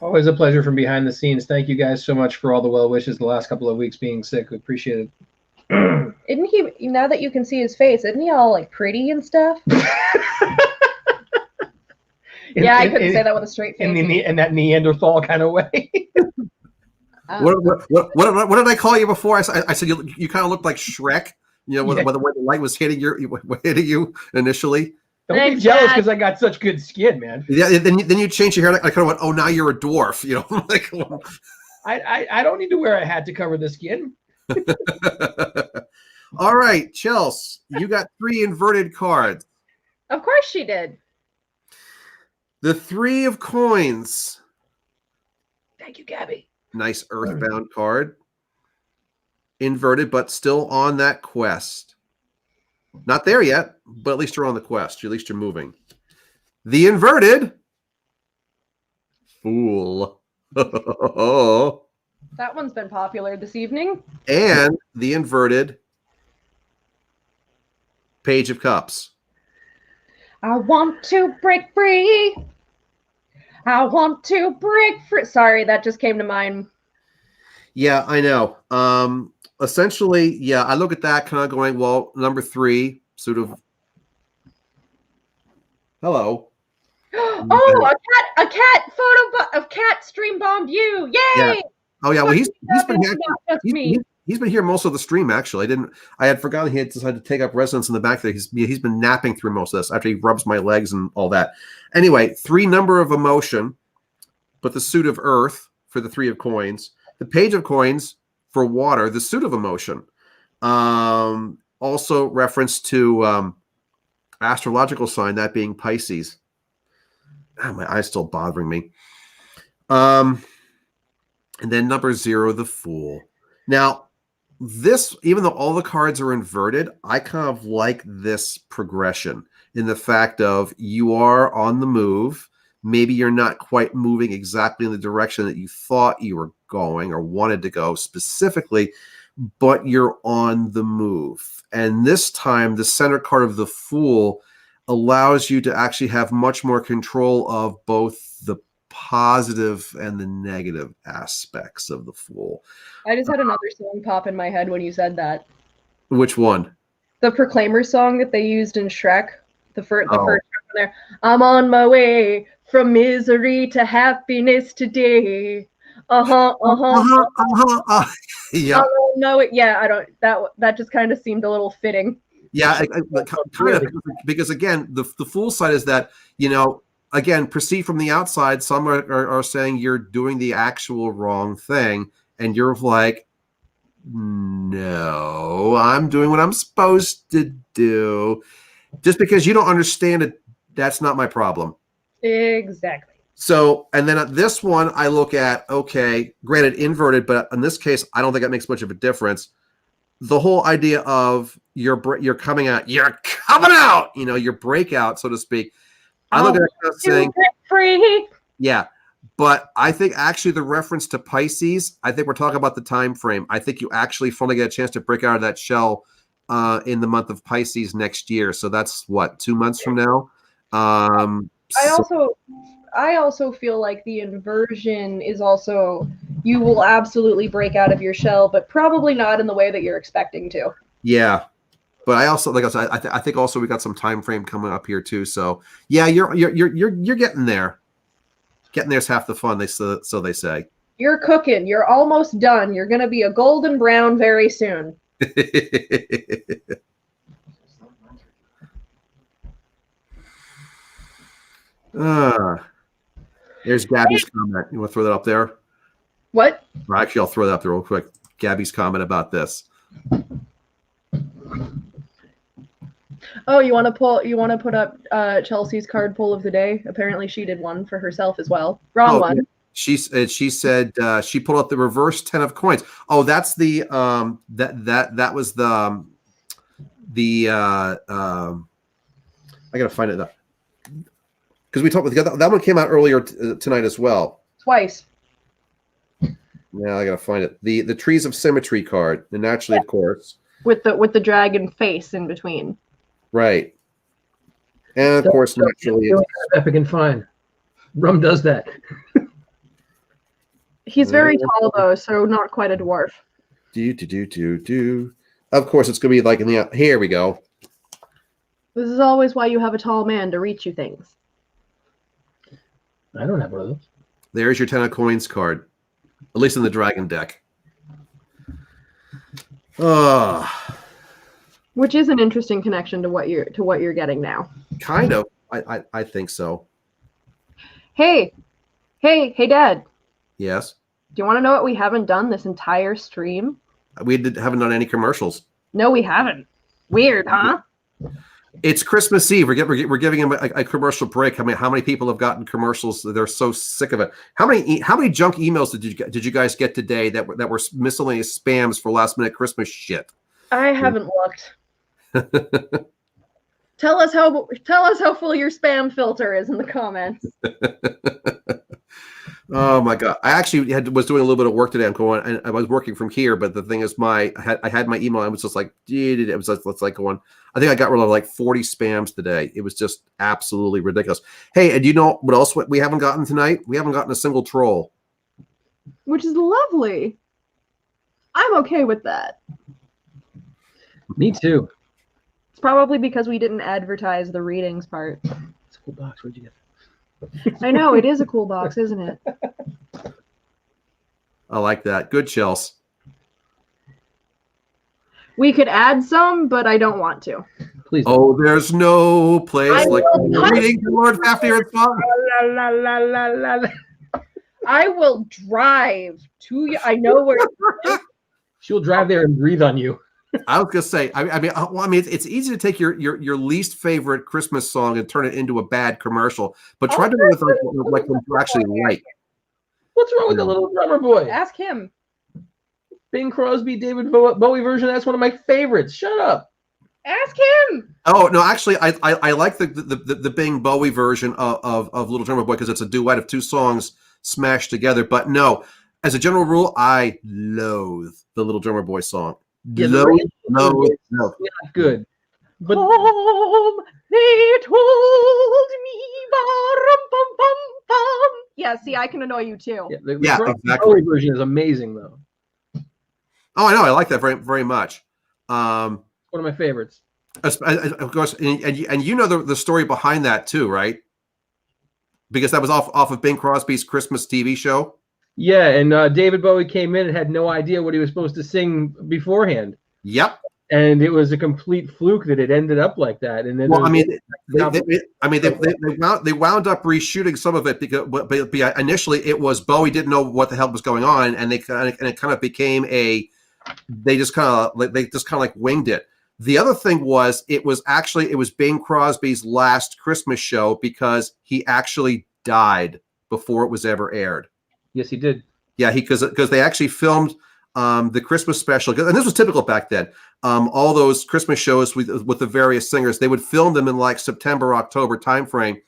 Always a pleasure from behind the scenes. Thank you guys so much for all the well wishes the last couple of weeks being sick. We appreciate it. Isn't he, now that you can see his face, isn't he all like pretty and stuff? I couldn't say that with a straight face. In that Neanderthal kind of way. What did I call you before? I said you kind of looked like Shrek. You know, when the light was hitting you initially. Don't be jealous because I got such good skin, man. Yeah, then you changed your hair. I kind of went, oh, now you're a dwarf. You know, like. I don't need to wear a hat to cover the skin. All right, Chelsea, you got 3 inverted cards. Of course she did. The 3 of coins. Thank you, Gabby. Nice earthbound card. Inverted, but still on that quest. Not there yet, but at least you're on the quest. At least you're moving. The inverted Fool. That one's been popular this evening. And the inverted Page of Cups. I want to break free. I want to break free. Sorry, that just came to mind. Yeah, I know. Essentially, yeah, I look at that kind of going, well, number 3, sort of. Hello. Oh, a cat photo of cat stream bombed you. Yay! Yeah. Oh yeah, well he's He's been here most of the stream. Actually, I had forgotten he had decided to take up residence in the back there. He's been napping through most of this after he rubs my legs and all that. Anyway, 3 number of emotion, but the suit of earth for the 3 of coins, the page of coins for water, the suit of emotion. Also reference to astrological sign, that being Pisces. My eye's still bothering me. And then number 0, the Fool. Now, this, even though all the cards are inverted, I kind of like this progression in the fact of you are on the move. Maybe you're not quite moving exactly in the direction that you thought you were going or wanted to go specifically, but you're on the move. And this time, the center card of the Fool allows you to actually have much more control of both the positive and the negative aspects of the Fool. I just had another song pop in my head when you said that. Which one? The Proclaimer song that they used in Shrek. The first one there. I'm on my way from misery to happiness today. Yeah. No, yeah, I don't. That just kind of seemed a little fitting. Yeah, kind of, because again, the Fool side is that, again, perceived from the outside, some are saying you're doing the actual wrong thing, and you're like, no, I'm doing what I'm supposed to do. Just because you don't understand it, that's not my problem. Exactly. So, and then at this one, I look at, okay, granted inverted, but in this case, I don't think that makes much of a difference. The whole idea of you're coming out, your breakout, so to speak. I look at it saying, free. Yeah, but I think actually the reference to Pisces, I think we're talking about the time frame. I think you actually finally get a chance to break out of that shell in the month of Pisces next year. So that's what, 2 months from now. I also feel like the inversion is also, you will absolutely break out of your shell, but probably not in the way that you're expecting to. Yeah, but I also, like I said, I think also we got some time frame coming up here too. So yeah, you're getting there. Getting there's half the fun. So they say. You're cooking. You're almost done. You're gonna be a golden brown very soon. There's Gabby's comment. You want to throw that up there? What? Or actually, I'll throw that up there real quick. Gabby's comment about this. Oh, you want to put up Chelsea's card pull of the day? Apparently, she did one for herself as well. Wrong one. She said she pulled out the reverse 10 of coins. Oh, that's the that was the I gotta find it because we talked with that one came out earlier tonight as well. Twice. Now I gotta find it. The Trees of Symmetry card, and naturally, of course, with the dragon face in between. Right. And of course, naturally, it's epic and fine. Rum does that. He's very tall though, so not quite a dwarf. Do. Of course, it's gonna be like in the. Here we go. This is always why you have a tall man to reach you things. I don't have one of those. There's your 10 of coins card, at least in the dragon deck. Which is an interesting connection to what you're getting now. Kind of. I think so. Hey, Dad. Yes. Do you want to know what we haven't done this entire stream? We haven't done any commercials. No, we haven't. Weird, huh? It's Christmas Eve. We're giving him a commercial break. How many people have gotten commercials? They're so sick of it. How many junk emails did you guys get today that were miscellaneous spams for last minute Christmas shit? I haven't looked. Tell us how full your spam filter is in the comments. Oh my god! I actually was doing a little bit of work today. I'm going, and I was working from here, but the thing is, I had my email. I was just like, dude, it was like going. I think I got rid of like 40 spams today. It was just absolutely ridiculous. Hey, and you know what else we haven't gotten tonight? We haven't gotten a single troll, which is lovely. I'm okay with that. Me too. It's probably because we didn't advertise the readings part. It's a cool box. Where'd you get it? I know, it is a cool box, isn't it? I like that. Good, Chels. We could add some, but I don't want to. Please. Oh, there's no place I like will reading the Lord Fafnir song. La, la, la, la, la. I will drive to you. I know where. She'll drive there and breathe on you. I was gonna say, I mean, it's easy to take your least favorite Christmas song and turn it into a bad commercial, but try to do it like what you actually like. What's wrong with the little drummer boy? Ask him. Bing Crosby, David Bowie version. That's one of my favorites. Shut up. Ask him. Oh no, actually, I like the Bing Bowie version of Little Drummer Boy because it's a duet of two songs smashed together. But no, as a general rule, I loathe the Little Drummer Boy song. Yeah, Loathe. Not good. But Home, they told me. Ba-rum-bum-bum-bum. Yeah, see, I can annoy you too. yeah, the Yeah, Crosby exactly. Bowie version is amazing, though. Oh, I know, I like that very very much. One of my favorites. Of course, and you know the story behind that too, right? Because that was off of Bing Crosby's Christmas TV show. Yeah, and David Bowie came in and had no idea what he was supposed to sing beforehand. Yep. And it was a complete fluke that it ended up like that. And then Well, I mean, they wound up reshooting some of it because but initially it was Bowie didn't know what the hell was going on, and it kind of became they just kind of like winged it. The other thing was it was Bing Crosby's last Christmas show because he actually died before it was ever aired. yes, he did. Yeah, because they actually filmed the Christmas special, and this was typical back then. All those Christmas shows with the various singers, they would film them in like September, October timeframe,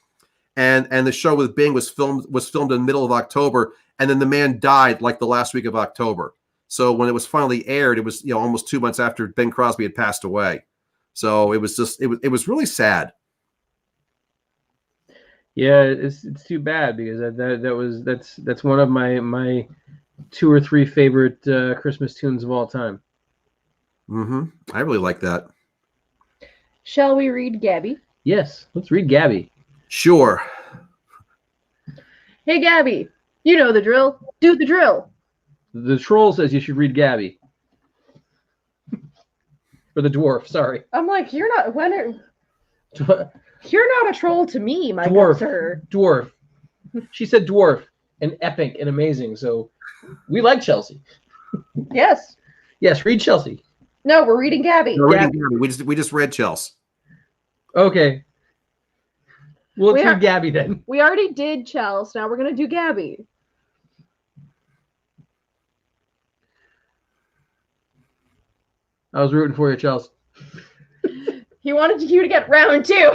and the show with Bing was filmed in the middle of October, and then the man died like the last week of October. So when it was finally aired, it was almost 2 months after Bing Crosby had passed away. So it was just it was really sad. Yeah, it's too bad because that's one of my 2 or 3 favorite Christmas tunes of all time. I really like that. Shall we read Gabby? Yes, let's read Gabby. Sure. Hey, Gabby. You know the drill. Do the drill. The troll says you should read Gabby. Or the dwarf, sorry. I'm like, you're not. You're not a troll to me, my Dwarf. good sir. Dwarf. She said dwarf and epic and amazing. So we like Chelsea. Yes. Yes, read Chelsea. No, we're reading Gabby. No, we just read Chelsea. Okay. Well, let's We are- read Gabby then. We already did Chelsea. Now we're gonna do Gabby. I was rooting for you, Chelsea. He wanted you to get round 2.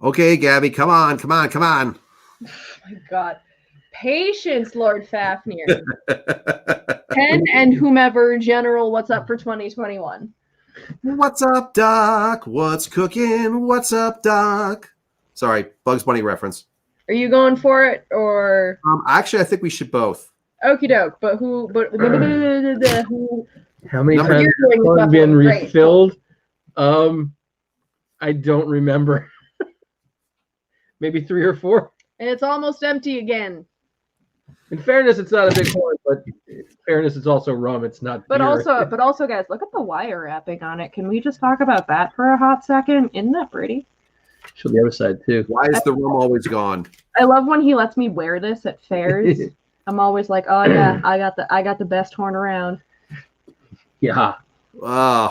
Okay, Gabby, come on. Oh my God. Patience, Lord Fafnir. Pen and whomever, General, what's up for 2021? What's up, Doc? What's cooking? What's up, Doc? Sorry, Bugs Bunny reference. Are you going for it or Actually, I think we should both. okie doke? But who? But who? How many Number times you're doing has is been definitely great. refilled? I don't remember. Maybe 3 or 4. And it's almost empty again. In fairness, it's not a big horn, but in fairness, it's also rum. It's not But beer. also, guys, look at the wire wrapping on it. Can we just talk about that for a hot second? Isn't that pretty? Show the other side too. Why is the rum always gone? I love when he lets me wear this at fairs. I'm always like, oh yeah, I got the best horn around. Yeah.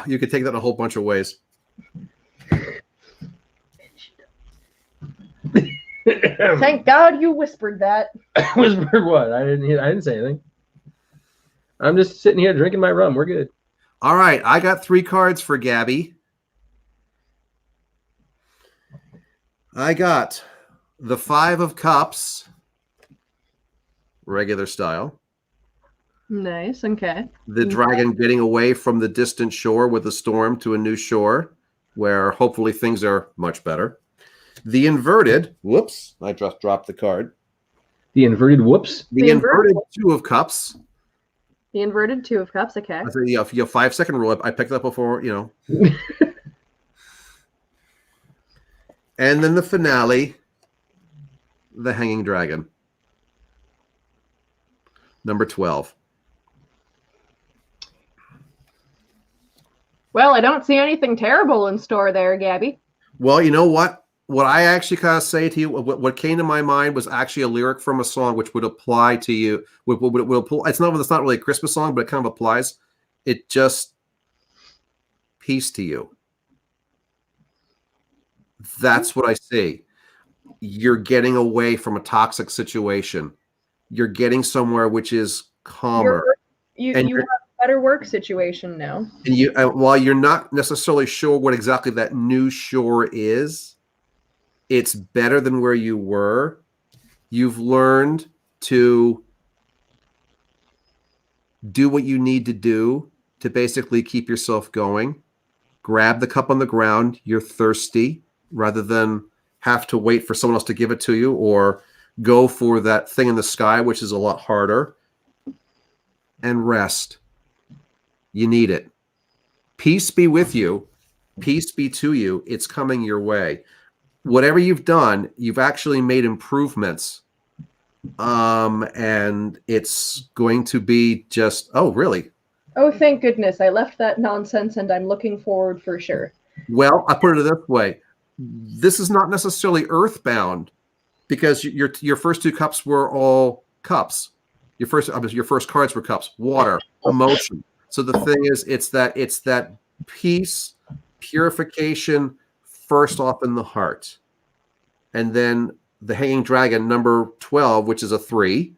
You could take that in a whole bunch of ways. Thank God you whispered that. Whispered what? I didn't say anything. I'm just sitting here drinking my rum. We're good. All right, I got 3 cards for Gabby. I got the 5 of Cups, regular style. Nice. Okay. The dragon getting away from the distant shore with a storm to a new shore, where hopefully things are much better. The inverted, whoops, I just dropped the card. The inverted whoops. The inverted 2 of Cups. The inverted 2 of Cups. Okay. I think your 5-second rule. I picked it up before, And then the finale, the hanging dragon. Number 12. Well, I don't see anything terrible in store there, Gabby. Well, you know what? What I actually kind of say to you, what came to my mind was actually a lyric from a song which would apply to you. Would apply, it's not really a Christmas song, but it kind of applies. It just peace to you. That's what I see. You're getting away from a toxic situation. You're getting somewhere which is calmer. You have a better work situation now. And you, while you're not necessarily sure what exactly that new shore is, it's better than where you were. You've learned to do what you need to do to basically keep yourself going. Grab the cup on the ground. You're thirsty rather than have to wait for someone else to give it to you or go for that thing in the sky, which is a lot harder. And rest. You need it. Peace be with you. Peace be to you. It's coming your way. Whatever you've done, you've actually made improvements. And it's going to be just, oh, really? Oh, thank goodness. I left that nonsense and I'm looking forward for sure. Well, I put it this way. This is not necessarily earthbound because your first two cups were all cups. Your first cards were cups, water, emotion. So the thing is, it's that peace, purification, first off in the heart. And then the hanging dragon, number 12, which is a 3,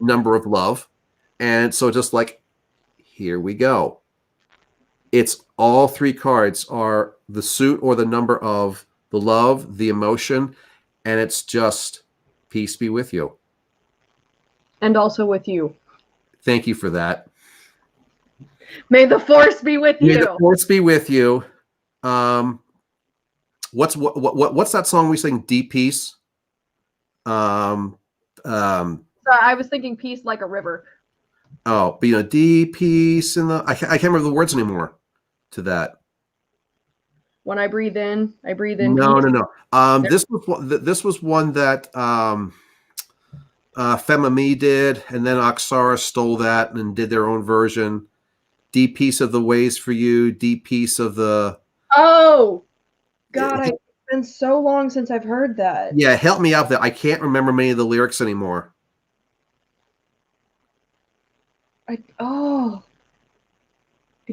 number of love. And so just like, here we go. It's all 3 cards are the suit or the number of the love, the emotion, and it's just peace be with you. And also with you. Thank you for that. May the force be with you. May the force be with you. What's that song we sing? Deep Peace. So I was thinking peace like a river. Oh, but deep peace in the. I can't remember the words anymore to that. When I breathe in, I breathe in. No, peace. no. This was one that Fafnir did, and then Oksara stole that and did their own version. Deep peace of the ways for you. Deep peace of the. Oh, God! It's been so long since I've heard that. Yeah, help me out there. I can't remember many of the lyrics anymore. I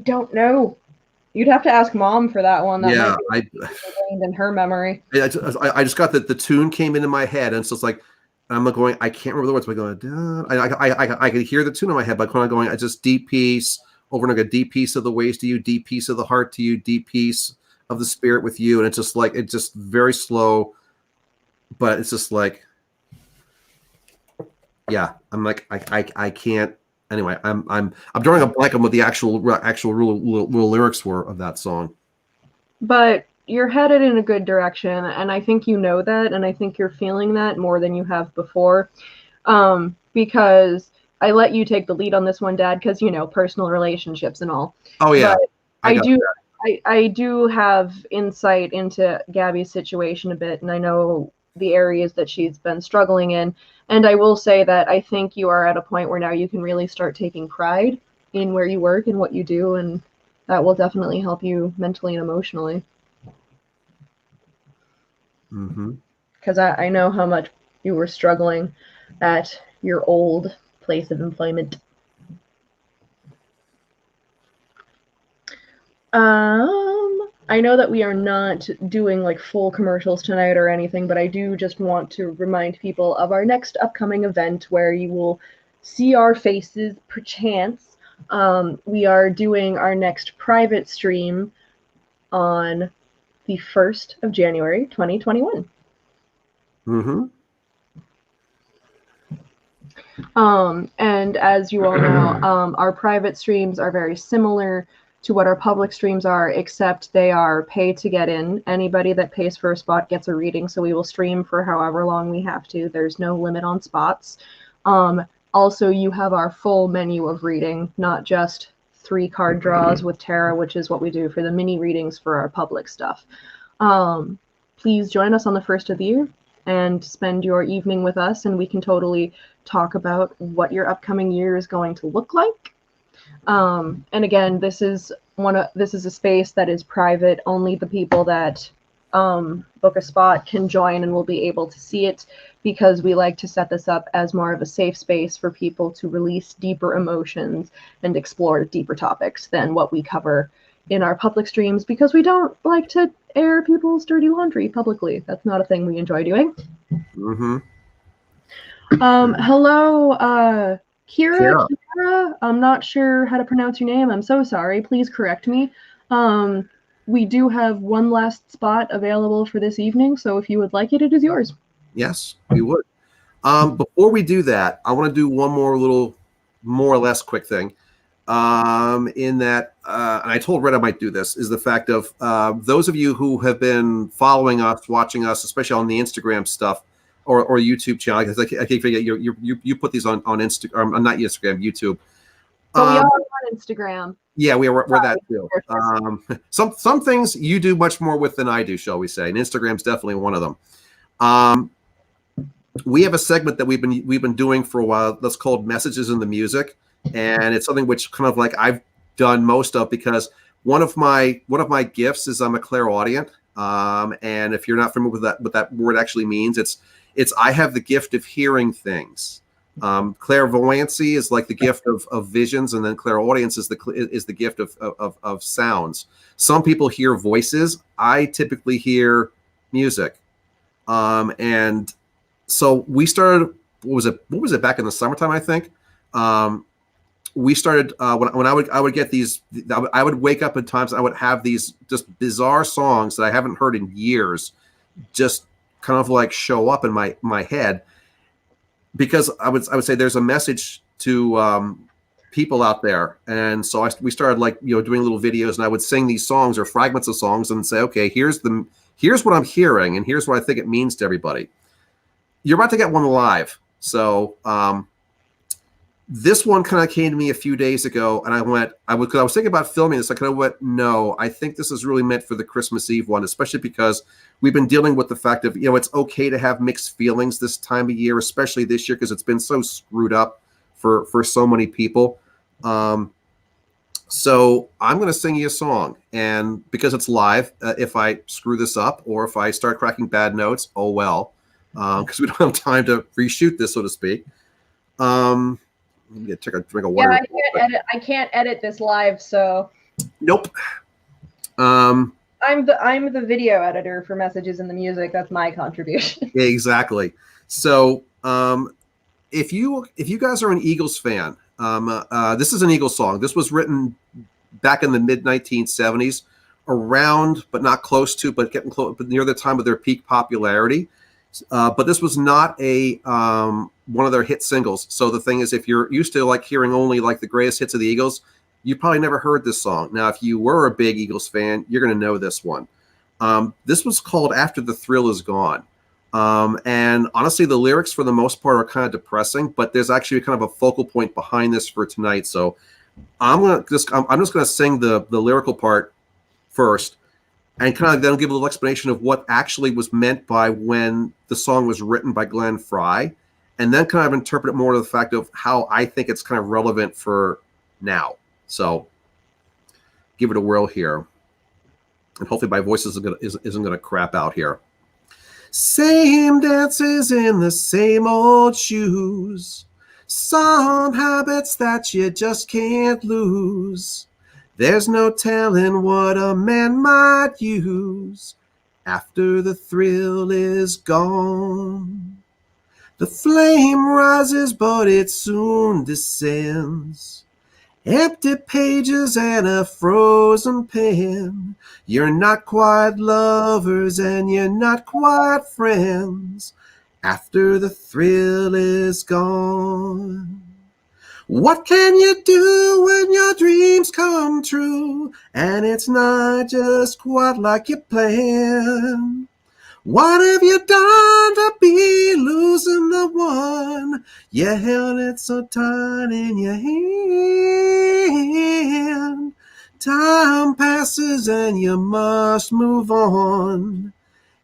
don't know. You'd have to ask Mom for that one. That might be ingrained in her memory. I just got that the tune came into my head, and so it's like I'm not going. I can't remember the words. But going, I could hear the tune in my head, but when I'm going, I just deep peace over and over. Deep peace of the ways to you, deep peace of the heart to you, deep peace of the spirit with you, and it's just like it's just very slow, but it's just like, yeah. I'm like I can't. Anyway, I'm drawing a blank on what the actual real lyrics were of that song. But you're headed in a good direction, and I think you know that, and I think you're feeling that more than you have before. Because I let you take the lead on this one, Dad, because personal relationships and all. Oh yeah, but I do have insight into Gabby's situation a bit, and I know the areas that she's been struggling in. And I will say that I think you are at a point where now you can really start taking pride in where you work and what you do, and that will definitely help you mentally and emotionally. Because I know how much you were struggling at your old place of employment. I know that we are not doing like full commercials tonight or anything, but I do just want to remind people of our next upcoming event where you will see our faces perchance. We are doing our next private stream on the 1st of January, 2021. And as you all know, our private streams are very similar to what our public streams are, except they are pay to get in. Anybody that pays for a spot gets a reading, so we will stream for however long we have to. There's no limit on spots. Also, you have our full menu of reading, not just 3 card draws with tarot, which is what we do for the mini readings for our public stuff. Please join us on the 1st of the year and spend your evening with us, and we can totally talk about what your upcoming year is going to look like. And again, this is a space that is private. Only the people that book a spot can join and will be able to see it, because we like to set this up as more of a safe space for people to release deeper emotions and explore deeper topics than what we cover in our public streams, because we don't like to air people's dirty laundry publicly. That's not a thing we enjoy doing. Mm-hmm. Hello, Kira. Kira. I'm not sure how to pronounce your name. I'm so sorry. Please correct me. We do have one last spot available for this evening, so if you would like it, it is yours. Yes, we would. Before we do that, I want to do one more little, more or less quick thing. In that, and I told Red I might do this, is the fact of those of you who have been following us, watching us, especially on the Instagram stuff or YouTube channel, because I can't forget you put these on Instagram, not Instagram, YouTube. But we are on Instagram. Yeah, we're that too. Some things you do much more with than I do, shall we say? And Instagram's definitely one of them. We have a segment that we've been doing for a while that's called Messages in the Music, and it's something which kind of like I've done most of, because one of my gifts is I'm a clairaudient. And if you're not familiar with what that word actually means, it's I have the gift of hearing things. Clairvoyancy is like the gift of visions, and then clairaudience is the gift of sounds. Some people hear voices. I typically hear music. And so we started, what was it back in the summertime, I think. We started when I would get these, I would wake up at times, I would have these just bizarre songs that I haven't heard in years just kind of like show up in my head, because I would say there's a message to people out there. And so we started doing little videos, and I would sing these songs or fragments of songs and say, okay, here's what I'm hearing, and here's what I think it means to everybody. You're about to get one live. So this one kind of came to me a few days ago, and I was thinking about filming this. I kind of went, no, I think this is really meant for the Christmas Eve one, especially because we've been dealing with the fact of, it's okay to have mixed feelings this time of year, especially this year, because it's been so screwed up for so many people. So I'm going to sing you a song, and because it's live, if I screw this up or if I start cracking bad notes, oh well, because we don't have time to reshoot this, so to speak. Let me take a drink of water. Yeah, I can't edit this live, so. Nope. I'm the video editor for Messages in the Music. That's my contribution. Yeah, exactly. So if you guys are an Eagles fan, this is an Eagles song. This was written back in the mid 1970s, around but not close to, but getting close, but near the time of their peak popularity. But this was not a one of their hit singles. So the thing is, if you're used to hearing only the greatest hits of the Eagles, you probably never heard this song. Now, if you were a big Eagles fan, you're going to know this one. This was called After the Thrill Is Gone. And honestly, the lyrics for the most part are kind of depressing, but there's actually kind of a focal point behind this for tonight. So I'm just going to sing the lyrical part first, and kind of then give a little explanation of what actually was meant by when the song was written by Glenn Frey, and then kind of interpret it more to the fact of how I think it's kind of relevant for now. So give it a whirl here, and hopefully my voice isn't going to crap out here. Same dances in the same old shoes, some habits that you just can't lose. There's no telling what a man might use after the thrill is gone. The flame rises, but it soon descends. Empty pages and a frozen pen. You're not quite lovers and you're not quite friends after the thrill is gone. What can you do when your dreams come true and it's not just quite like you planned? What have you done to be losing the one you held it so tight in your hand? Time passes and you must move on.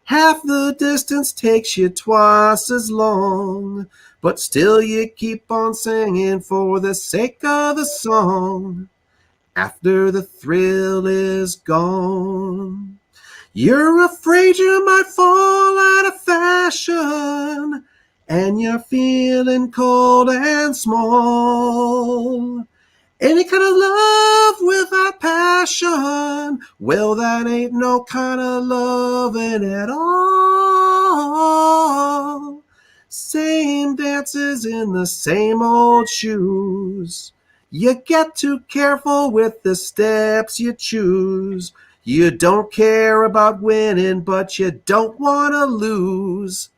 Half the distance takes you twice as long. but still you keep on singing for the sake of the song. After the thrill is gone, you're afraid you might fall out of fashion, and you're feeling cold and small. Any kind of love without passion, well, that ain't no kind of loving at all. Same dances in the same old shoes. You get too careful with the steps you choose. You don't care about winning, but you don't want to lose.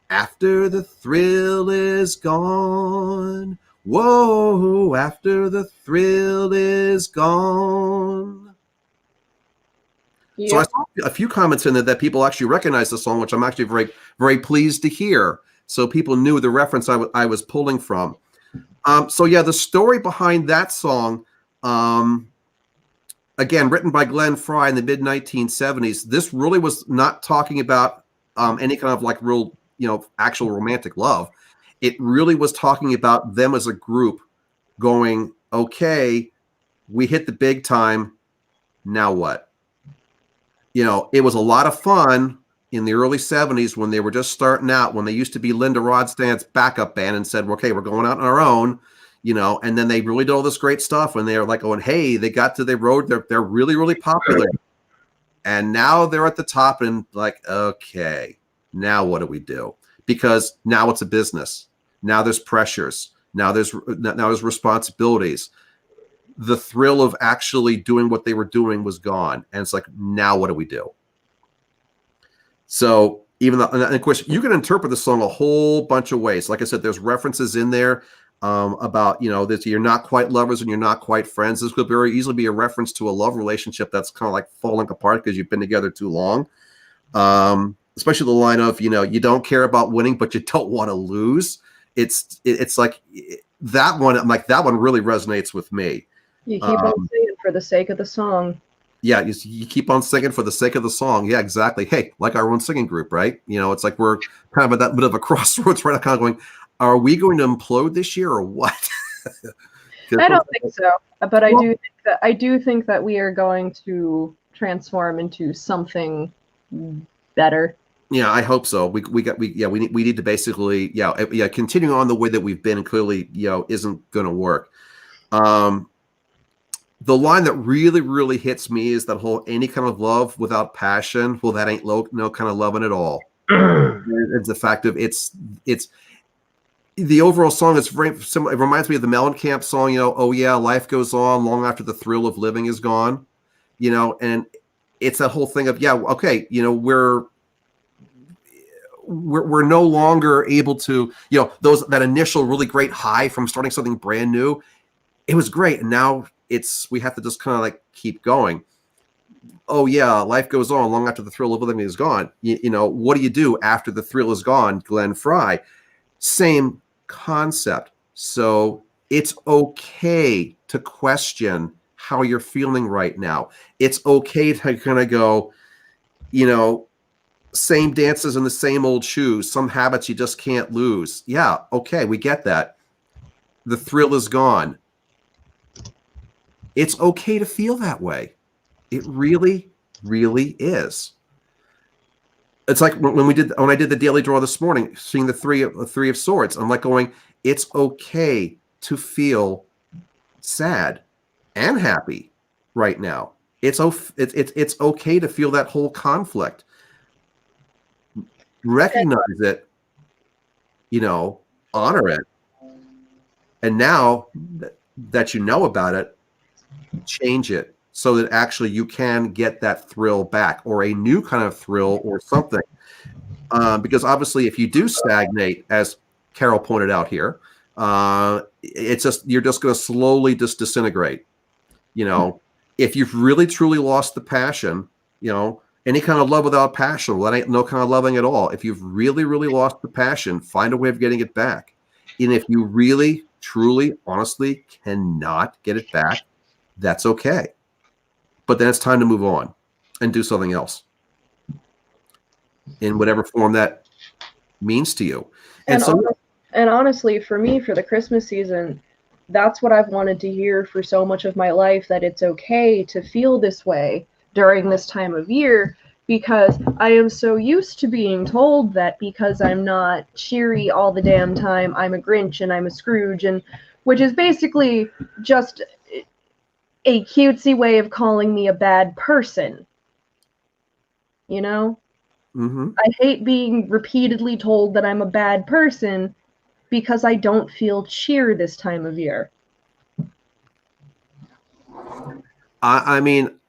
After the thrill is gone. Whoa, after the thrill is gone. Yeah. So I saw a few comments in there that people actually recognize the song, which I'm actually very, very pleased to hear. So people knew the reference I was pulling from. So yeah, the story behind that song, again, written by Glenn Frey in the mid 1970s. This really was not talking about any kind of like real, actual romantic love. It really was talking about them as a group going, okay, we hit the big time. Now what? It was a lot of fun in the early 70s when they were just starting out, when they used to be Linda Ronstadt's backup band and said, okay, we're going out on our own, and then they really did all this great stuff. And they're like going, hey, they got to the road. They're really, really popular. And now they're at the top and like, okay, now what do we do? Because now it's a business. Now there's pressures. Now there's responsibilities. The thrill of actually doing what they were doing was gone. And it's like, now what do we do? So even though, and of course, you can interpret the song a whole bunch of ways. Like I said, there's references in there about, that you're not quite lovers and you're not quite friends. This could very easily be a reference to a love relationship that's kind of like falling apart because you've been together too long. Especially the line of, you don't care about winning, but you don't want to lose. It's like that one. I'm like, that one really resonates with me. You keep on singing for the sake of the song. Yeah, you keep on singing for the sake of the song. Yeah, exactly. Hey, like our own singing group, right? It's like we're kind of at that bit of a crossroads right now, kind of going, are we going to implode this year or what? I don't think so, but I do think that we are going to transform into something better. Yeah, I hope so. We need to basically continuing on the way that we've been clearly isn't going to work. The line that really, really hits me is that whole any kind of love without passion. Well, that ain't no kind of loving at all. It's the fact of it's the overall song is very similar. It reminds me of the Mellencamp song, oh yeah, life goes on long after the thrill of living is gone, and it's that whole thing of, yeah, okay, we're no longer able to, that initial really great high from starting something brand new. It was great. And now we have to just kind of like keep going. Oh yeah, life goes on long after the thrill of living is gone. What do you do after the thrill is gone? Glenn Frey, same concept. So it's okay to question how you're feeling right now. It's okay to kind of go, same dances in the same old shoes, some habits you just can't lose. Yeah, okay, we get that. The thrill is gone. It's okay to feel that way. It really, really is. It's like when I did the daily draw this morning, seeing the three of swords. I'm like going, it's okay to feel sad and happy right now. It's okay to feel that whole conflict. Recognize it, honor it, and now that you know about it, change it so that actually you can get that thrill back or a new kind of thrill or something. Because obviously, if you do stagnate, as Carol pointed out here, it's just you're just going to slowly just disintegrate. If you've really truly lost the passion, any kind of love without passion, well, that ain't no kind of loving at all. If you've really, really lost the passion, find a way of getting it back. And if you really, truly, honestly cannot get it back, that's okay. But then it's time to move on and do something else in whatever form that means to you. And And honestly, for me, for the Christmas season, that's what I've wanted to hear for so much of my life, that it's okay to feel this way during this time of year, because I am so used to being told that because I'm not cheery all the damn time, I'm a Grinch and I'm a Scrooge, and which is basically just a cutesy way of calling me a bad person. You know? Mm-hmm. I hate being repeatedly told that I'm a bad person because I don't feel cheer this time of year. I mean,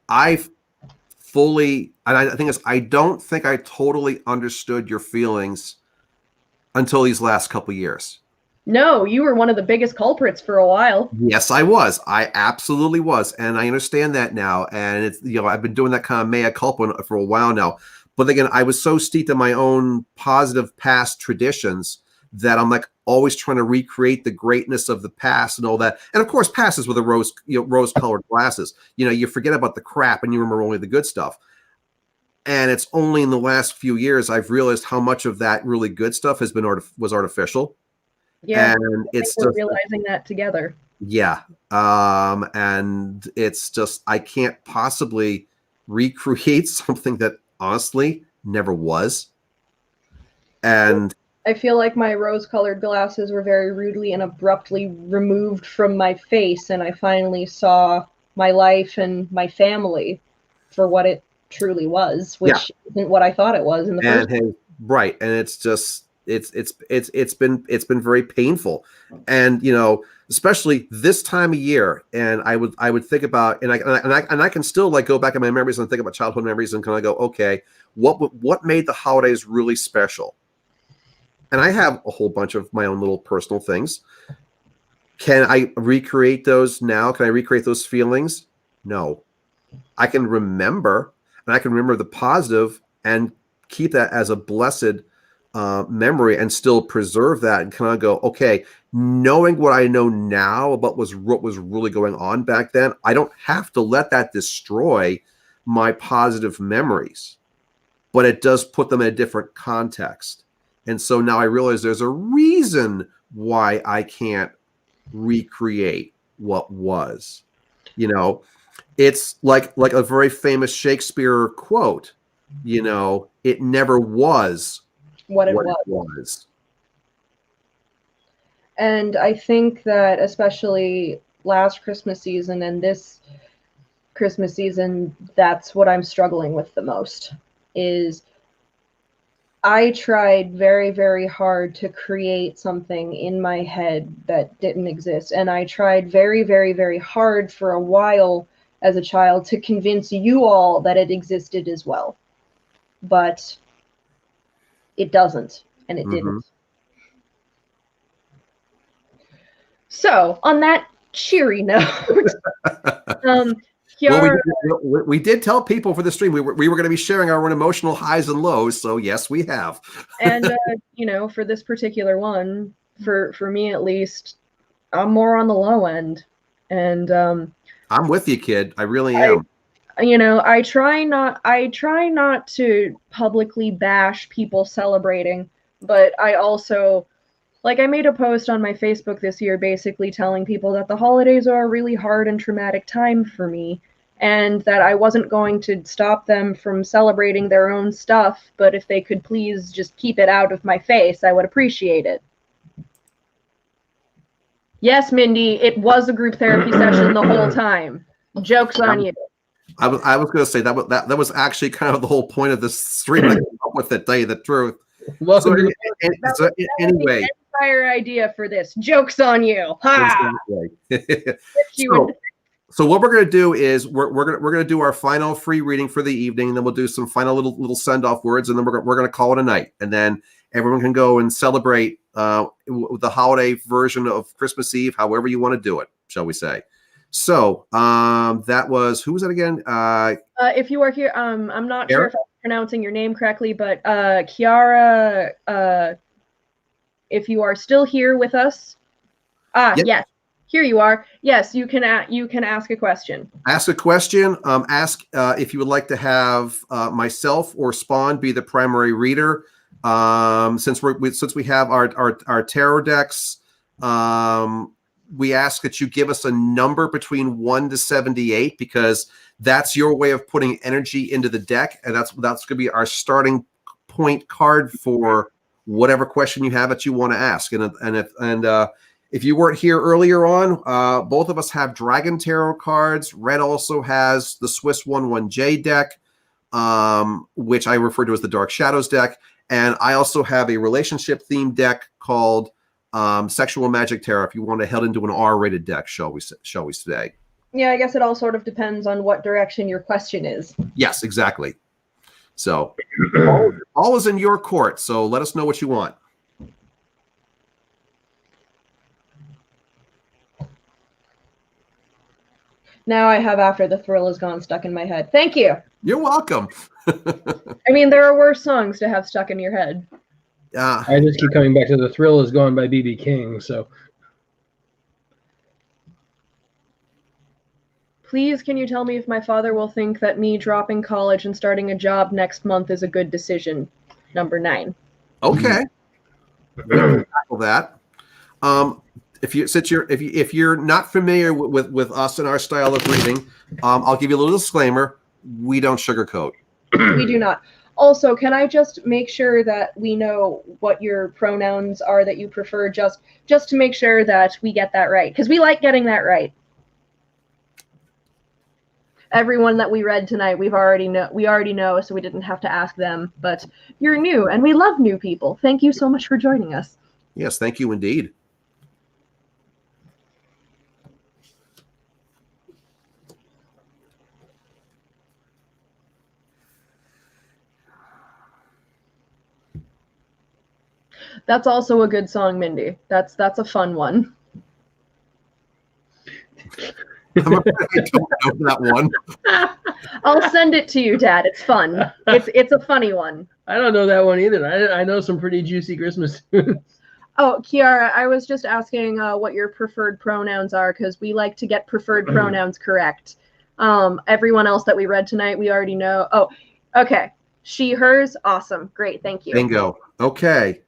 I fully, and I think I don't think I totally understood your feelings until these last couple years. No, you were one of the biggest culprits for a while. Yes, I was. I absolutely was, and I understand that now. And it's, I've been doing that kind of mea culpa for a while now. But again, I was so steeped in my own positive past traditions that I'm like always trying to recreate the greatness of the past and all that. And of course, passes with a rose-colored glasses. You forget about the crap and you remember only the good stuff. And it's only in the last few years I've realized how much of that really good stuff was artificial. Yeah, And it's we're just realizing that together. Yeah. And it's just, I can't possibly recreate something that honestly never was. And I feel like my rose-colored glasses were very rudely and abruptly removed from my face, and I finally saw my life and my family for what it truly was, which isn't what I thought it was in the first place. Right. And it's just, it's been very painful. And, especially this time of year. And I would think about, and I can still like go back in my memories and think about childhood memories and kind of go, okay, what made the holidays really special? And I have a whole bunch of my own little personal things. Can I recreate those now? Can I recreate those feelings? No. I can remember, and I can remember the positive and keep that as a blessed memory and still preserve that and kind of go, okay, knowing what I know now about what was really going on back then, I don't have to let that destroy my positive memories, but it does put them in a different context. And so now I realize there's a reason why I can't recreate what was. It's like a very famous Shakespeare quote, it never was what it was. And I think that especially last Christmas season and this Christmas season, that's what I'm struggling with the most, is I tried very, very hard to create something in my head that didn't exist. And I tried very, very, very hard for a while as a child to convince you all that it existed as well. But it doesn't, and it didn't. So, on that cheery note, Kiara, well, we did tell people for the stream we were going to be sharing our own emotional highs and lows. So yes, we have. And for this particular one, for me at least, I'm more on the low end, and I'm with you, kid. I really am. I try not to publicly bash people celebrating, but I also, like, I made a post on my Facebook this year basically telling people that the holidays are a really hard and traumatic time for me, and that I wasn't going to stop them from celebrating their own stuff, but if they could please just keep it out of my face, I would appreciate it. Yes, Mindy, it was a group therapy session the whole time. Joke's on you. I was going to say that was actually kind of the whole point of this stream. I came up with it, tell you the truth. Welcome to the anyway. Entire idea for this. Joke's on you. Ha! Exactly. So what we're going to do is we're going to do our final free reading for the evening, and then we'll do some final little send off words, and then we're going to call it a night, and then everyone can go and celebrate the holiday version of Christmas Eve, however you want to do it, shall we say? So that was, who was that again? If you are here, I'm not sure if I'm pronouncing your name correctly, but Kiara, if you are still here with us, yes, here you are. Yes, you can ask a question. Ask a question. Ask if you would like to have myself or Spawn be the primary reader. Since we have our tarot decks, we ask that you give us a number between 1 to 78 because that's your way of putting energy into the deck, and that's going to be our starting point card for whatever question you have that you want to ask. If you weren't here earlier on, both of us have Dragon Tarot cards. Red also has the Swiss 11J deck, which I refer to as the Dark Shadows deck. And I also have a relationship-themed deck called Sexual Magic Tarot, if you want to head into an R-rated deck, shall we say. Yeah, I guess it all sort of depends on what direction your question is. Yes, exactly. So all is in your court, so let us know what you want. Now I have After the Thrill Is Gone stuck in my head. Thank you. You're welcome. I mean, there are worse songs to have stuck in your head. I just keep coming back to The Thrill Is Gone by B.B. King, so. Please, can you tell me if my father will think that me dropping college and starting a job next month is a good decision? Number 9. Okay. We'll tackle that. If you're not familiar with us and our style of reading, I'll give you a little disclaimer. We don't sugarcoat. We do not. Also, can I just make sure that we know what your pronouns are that you prefer, just to make sure that we get that right, because we like getting that right. Everyone that we read tonight, we already know, so we didn't have to ask them. But you're new, and we love new people. Thank you so much for joining us. Yes, thank you indeed. That's also a good song, Mindy. That's a fun one. I don't know that one. I'll send it to you, Dad. It's fun. It's a funny one. I don't know that one either. I know some pretty juicy Christmas tunes. Oh, Kiara, I was just asking what your preferred pronouns are, because we like to get preferred pronouns correct. Everyone else that we read tonight, we already know. Oh, okay. She, hers, awesome. Great, thank you. Bingo. Okay.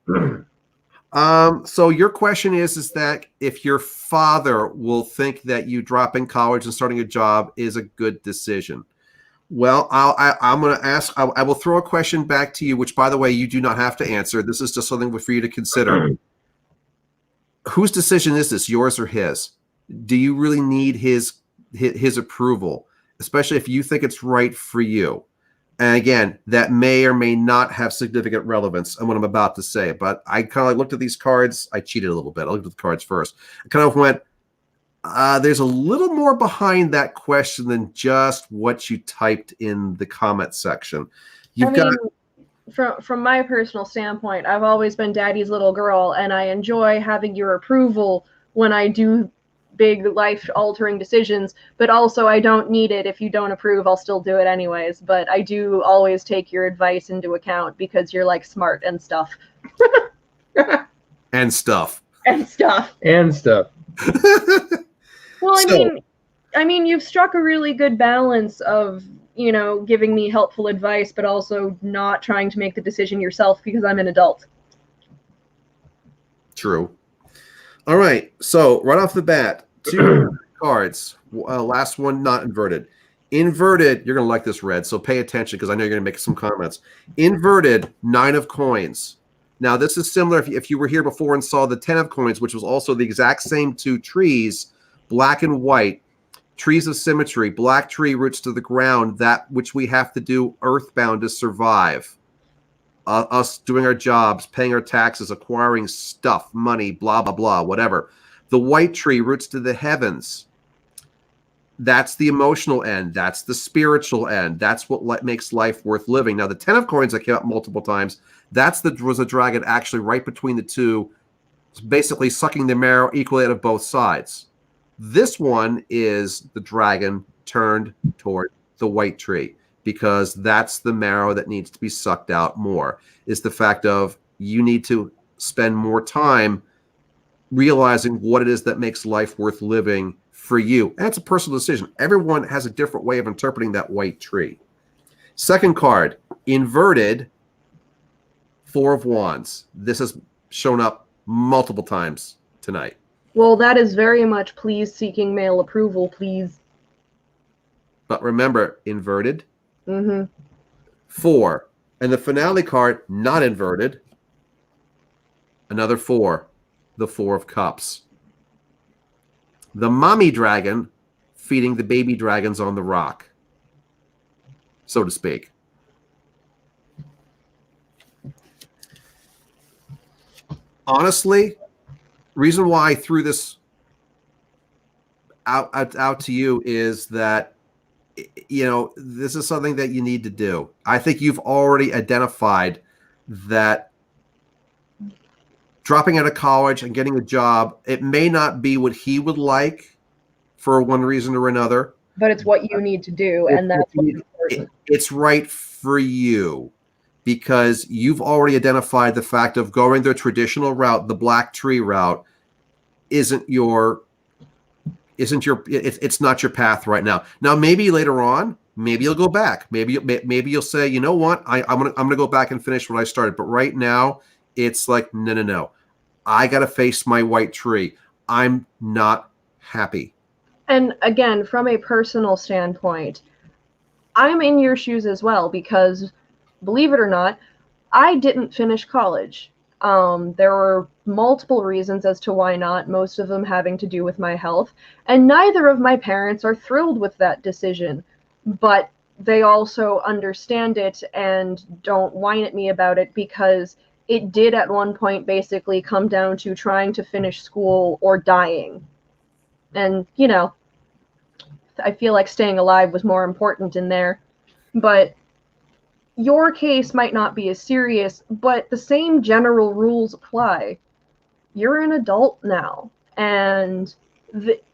So your question is that if your father will think that you dropping college and starting a job is a good decision. Well, I'm going to ask, I will throw a question back to you, which, by the way, you do not have to answer. This is just something for you to consider. Whose decision is this, yours or his? Do you really need his approval, especially if you think it's right for you? And again, that may or may not have significant relevance on what I'm about to say. But I kind of looked at these cards. I cheated a little bit. I looked at the cards first. I kind of went, there's a little more behind that question than just what you typed in the comment section. From my personal standpoint, I've always been Daddy's little girl, and I enjoy having your approval when I do big life-altering decisions, but also I don't need it. If you don't approve, I'll still do it anyways. But I do always take your advice into account because you're like smart and stuff. And stuff. And stuff. And stuff. Well, I mean, you've struck a really good balance of, giving me helpful advice, but also not trying to make the decision yourself because I'm an adult. True. All right. So right off the bat, 2 cards. Last one, not inverted. Inverted, you're going to like this, Red, so pay attention because I know you're going to make some comments. Inverted, 9 of coins. Now, this is similar if you were here before and saw the 10 of coins, which was also the exact same 2 trees, black and white, trees of symmetry, black tree roots to the ground, that which we have to do earthbound to survive. Us doing our jobs, paying our taxes, acquiring stuff, money, blah, blah, blah, whatever. The white tree roots to the heavens. That's the emotional end. That's the spiritual end. That's what makes life worth living. Now, the 10 of coins that came up multiple times, was a dragon actually right between the two, basically sucking the marrow equally out of both sides. This one is the dragon turned toward the white tree, because that's the marrow that needs to be sucked out more, is the fact of you need to spend more time realizing what it is that makes life worth living for you. And it's a personal decision. Everyone has a different way of interpreting that white tree. Second card, inverted, Four of Wands. This has shown up multiple times tonight. Well, that is very much please seeking male approval, please. But remember, inverted. Mm-hmm. 4. And the finale card, not inverted. Another 4. The 4 of Cups. The mommy dragon feeding the baby dragons on the rock, so to speak. Honestly, reason why I threw this out to you is that, you know, this is something that you need to do. I think you've already identified that dropping out of college and getting a job, it may not be what he would like for one reason or another. But it's what you need to do, and that's what's important. It's right for you because you've already identified the fact of going the traditional route, the black tree route, it's not your path right now. Now, maybe later on, maybe you'll go back. Maybe you'll say, you know what, I'm gonna go back and finish what I started. But right now, it's like, no. I got to face my white tree. I'm not happy. And again, from a personal standpoint, I'm in your shoes as well because, believe it or not, I didn't finish college. There were multiple reasons as to why not, most of them having to do with my health. And neither of my parents are thrilled with that decision, but they also understand it and don't whine at me about it because it did at one point basically come down to trying to finish school or dying. And, you know, I feel like staying alive was more important in there. But your case might not be as serious, but the same general rules apply. You're an adult now, and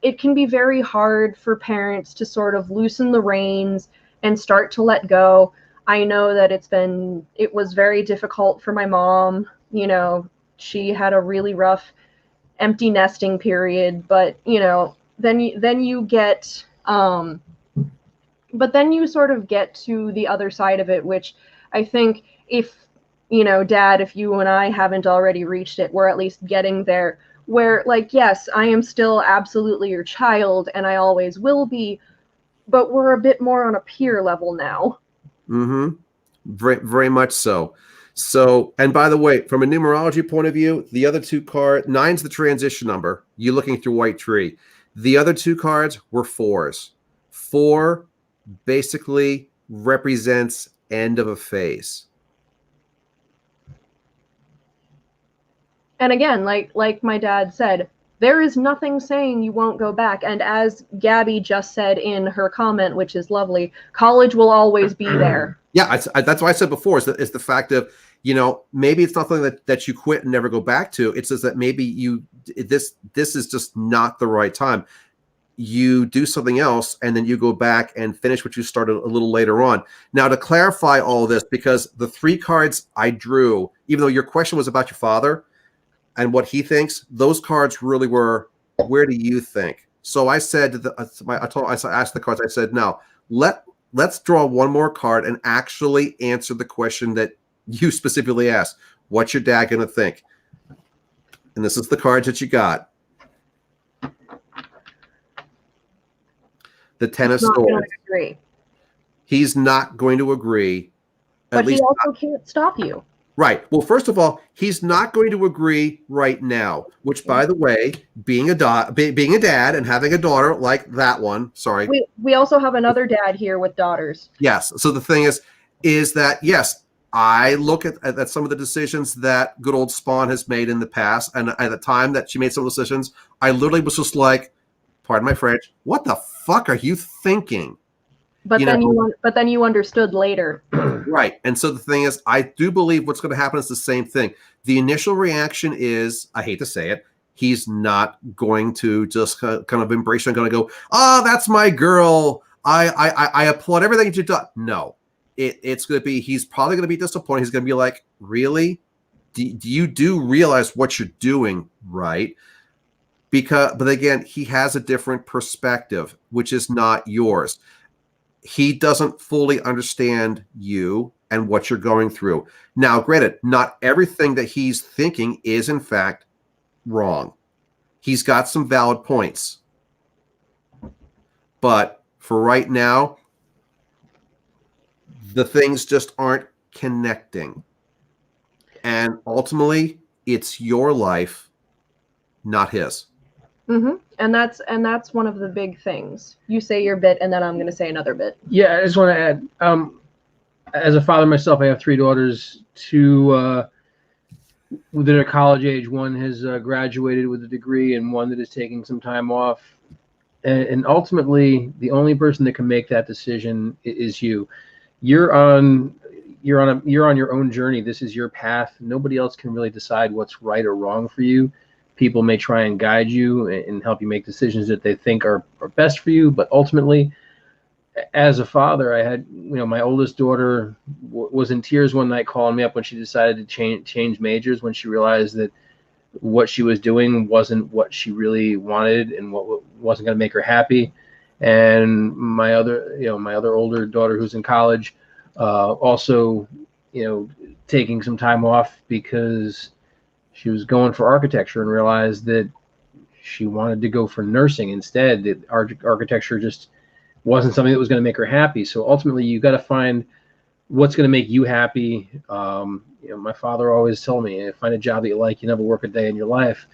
it can be very hard for parents to sort of loosen the reins and start to let go. I know that it was very difficult for my mom. You know, she had a really rough empty nesting period, but, you know, then you get, but then you sort of get to the other side of it, which I think if, you know, Dad, if you and I haven't already reached it, we're at least getting there where, like, yes, I am still absolutely your child and I always will be, but we're a bit more on a peer level now. Mm-hmm. Very, very much so. So, and by the way, from a numerology point of view, the other two cards, 9's the transition number. You're looking through white tree. The other two cards were 4s. 4 basically represents end of a phase. And again, like my dad said, there is nothing saying you won't go back. And as Gabby just said in her comment, which is lovely, college will always be there. Yeah, that's what I said before, is the fact of, you know, maybe it's not something that you quit and never go back to. It's just that maybe this is just not the right time. You do something else and then you go back and finish what you started a little later on. Now, to clarify all this, because the 3 cards I drew, even though your question was about your father and what he thinks, those cards really were, where do you think? So I said, I asked the cards, I said, now let's draw one more card and actually answer the question that you specifically asked. What's your dad going to think? And this is the cards that you got. The 10 of Swords. He's not going to agree. But he also can't stop you. Right. Well, first of all, he's not going to agree right now, which, by the way, being a dad and having a daughter like that one, sorry. We also have another dad here with daughters. Yes. So the thing is that, yes, I look at some of the decisions that good old Spawn has made in the past. And at the time that she made some decisions, I literally was just like, pardon my French, what the fuck are you thinking? But then you understood later. Right. And so the thing is, I do believe what's going to happen is the same thing. The initial reaction is, I hate to say it, he's not going to just kind of embrace you and going to go, oh, that's my girl. I applaud everything that you've done. No, it's going to be, he's probably going to be disappointed. He's going to be like, really? Do you realize what you're doing, right? But again, he has a different perspective, which is not yours. He doesn't fully understand you and what you're going through. Now, granted, not everything that he's thinking is in fact wrong. He's got some valid points. But for right now, the things just aren't connecting. And ultimately, it's your life, not his. Mm-hmm. And that's one of the big things. You say your bit, and then I'm going to say another bit. Yeah, I just want to add, as a father myself, I have 3 daughters, 2 that are college age. One has graduated with a degree, and one that is taking some time off. And ultimately, the only person that can make that decision is you. You're on your own journey. This is your path. Nobody else can really decide what's right or wrong for you. People may try and guide you and help you make decisions that they think are best for you, but ultimately, as a father, I had, my oldest daughter was in tears one night calling me up when she decided to change majors, when she realized that what she was doing wasn't what she really wanted and what wasn't going to make her happy. And my other older daughter, who's in college, also, taking some time off because she was going for architecture and realized that she wanted to go for nursing instead. That architecture just wasn't something that was going to make her happy. So ultimately, you got to find what's going to make you happy. My father always told me, find a job that you like, you never work a day in your life.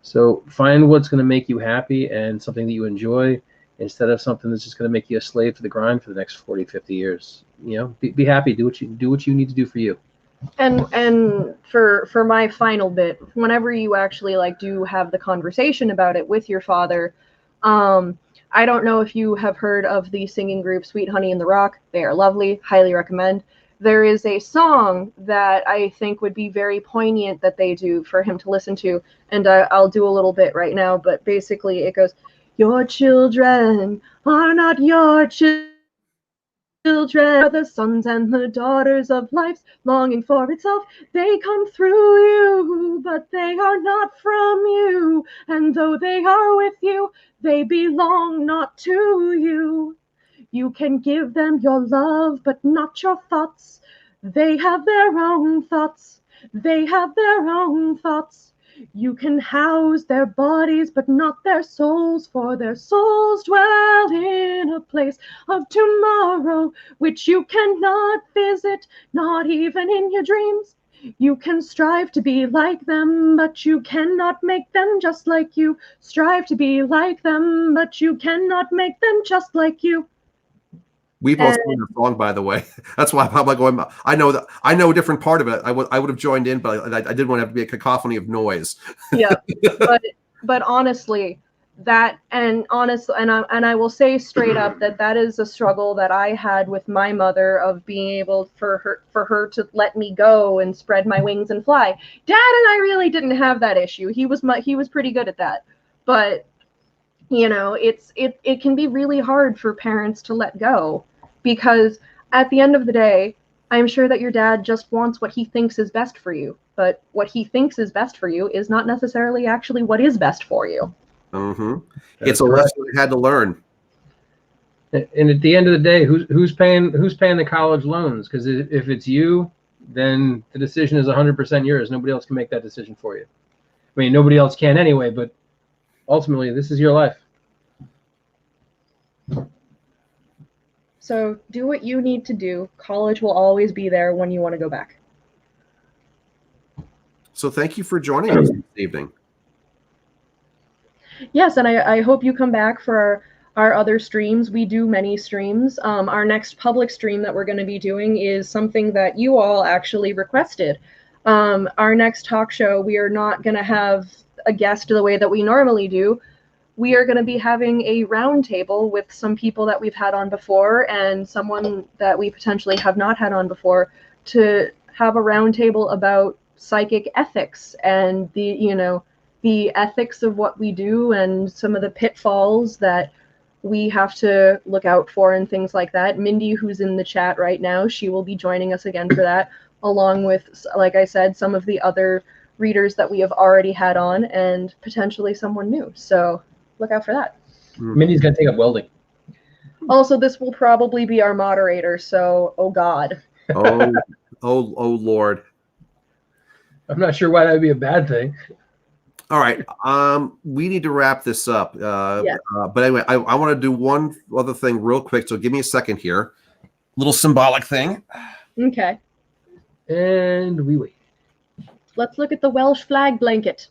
So find what's going to make you happy and something that you enjoy, instead of something that's just going to make you a slave to the grind for the next 40, 50 years. Be happy, do what you need to do for you. And for my final bit, whenever you actually do have the conversation about it with your father, I don't know if you have heard of the singing group Sweet Honey in the Rock. They are lovely, highly recommend. There is a song that I think would be very poignant that they do for him to listen to, and I'll do a little bit right now, but basically it goes, "Your children are not your children, are the sons and the daughters of life's longing for itself. They come through you, but they are not from you. And though they are with you, they belong not to you. You can give them your love, but not your thoughts. They have their own thoughts. They have their own thoughts. You can house their bodies, but not their souls, for their souls dwell in a place of tomorrow, which you cannot visit, not even in your dreams. You can strive to be like them, but you cannot make them just like you. Strive to be like them, but you cannot make them just like you." We both sing the song, by the way. That's why I'm like going. I know a different part of it. I would have joined in, but I didn't want to have to be a cacophony of noise. Yeah, but honestly, and I will say straight up that is a struggle that I had with my mother, of being able for her to let me go and spread my wings and fly. Dad and I really didn't have that issue. He was pretty good at that, but it can be really hard for parents to let go, because at the end of the day, I'm sure that your dad just wants what he thinks is best for you, but what he thinks is best for you is not necessarily actually what is best for you. Mm-hmm. It's a lesson I had to learn. And at the end of the day, who's paying the college loans? Because if it's you, then the decision is 100% yours. Nobody else can make that decision for you. I mean, nobody else can anyway, but ultimately, this is your life. So do what you need to do. College will always be there when you want to go back. So thank you for joining us this evening. Yes, and I hope you come back for our other streams. We do many streams. Our next public stream that we're going to be doing is something that you all actually requested. Our next talk show, we are not going to have a guest the way that we normally do. We are going to be having a roundtable with some people that we've had on before and someone that we potentially have not had on before, to have a roundtable about psychic ethics and the ethics of what we do and some of the pitfalls that we have to look out for and things like that. Mindy, who's in the chat right now, she will be joining us again for that, along with, like I said, some of the other readers that we have already had on and potentially someone new. So look out for that. Mindy's going to take up welding. Also, this will probably be our moderator, so oh god. Oh, oh, Lord. I'm not sure why that would be a bad thing. All right. We need to wrap this up. Yeah. But anyway, I want to do one other thing real quick. So give me a second here. Little symbolic thing. Okay. And we wait. Let's look at the Welsh flag blanket.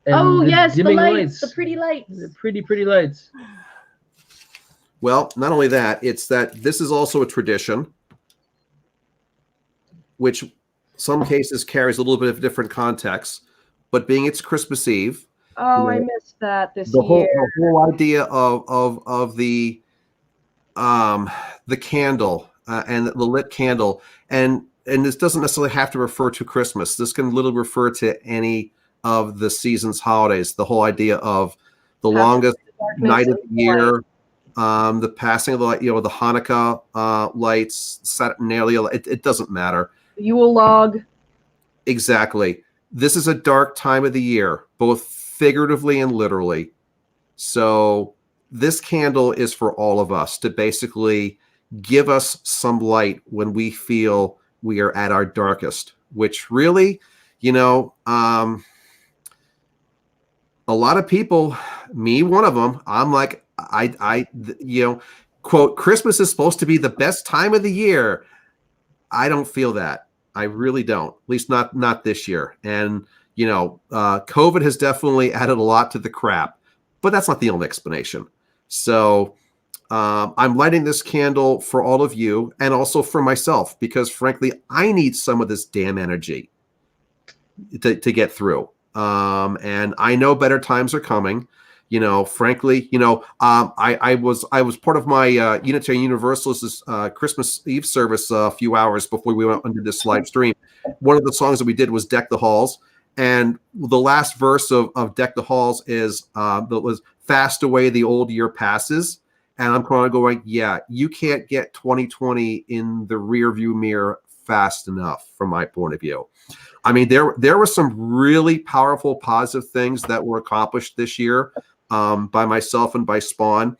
Oh, yes, the dimming lights, the pretty lights. The pretty lights. Well, not only that, it's that this is also a tradition, which some cases carries a little bit of different context. But being it's Christmas Eve, Oh, I missed that this the year. whole idea of the candle and the lit candle, and this doesn't necessarily have to refer to Christmas. This can literally refer to any of the season's holidays. The whole idea of the longest night of the year, the passing of the light, the Hanukkah lights, Saturnalia. It doesn't matter. Yule log. Exactly. This is a dark time of the year, both figuratively and literally. So this candle is for all of us to basically give us some light when we feel we are at our darkest, which really, a lot of people, me one of them, I'm like, quote, Christmas is supposed to be the best time of the year. I don't feel that. I really don't, at least not this year. And, COVID has definitely added a lot to the crap, but that's not the only explanation. So I'm lighting this candle for all of you and also for myself, because frankly, I need some of this damn energy to get through. And I know better times are coming. Frankly, I was part of my Unitarian Universalist Christmas Eve service a few hours before we went under this live stream. One of the songs that we did was "Deck the Halls," and the last verse of "Deck the Halls" is that was "Fast away the old year passes," and I'm kind of going, yeah, you can't get 2020 in the rear view mirror fast enough, from my point of view. I mean, there were some really powerful, positive things that were accomplished this year. By myself and by Spawn.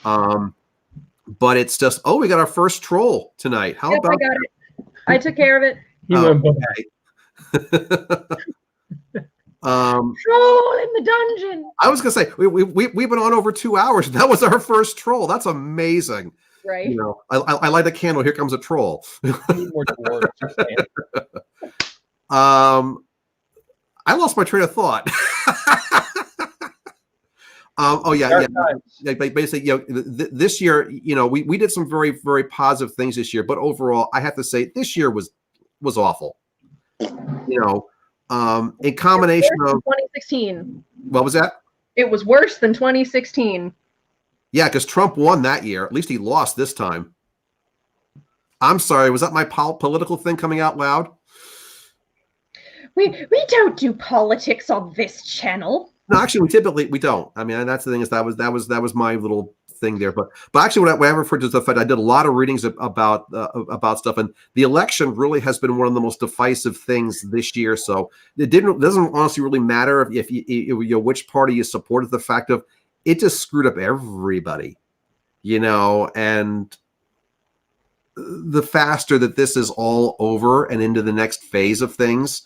But it's just, we got our first troll tonight. How about I got it. I took care of it. Okay. Troll in the dungeon. I was gonna say we've been on over 2 hours. That was our first troll. That's amazing. Right. I light a candle. Here comes a troll. More I lost my train of thought. Basically, this year, we did some very, very positive things this year, but overall, I have to say this year was awful. In combination of 2016. What was that? It was worse than 2016. Yeah, because Trump won that year. At least he lost this time. I'm sorry. Was that my political thing coming out loud? We don't do politics on this channel. No, actually, we don't. I mean, and that's the thing is that was my little thing there. But actually, what I referred to is the fact I did a lot of readings about stuff, and the election really has been one of the most divisive things this year. So it doesn't honestly really matter if you which party you supported. The fact of it just screwed up everybody, and the faster that this is all over and into the next phase of things,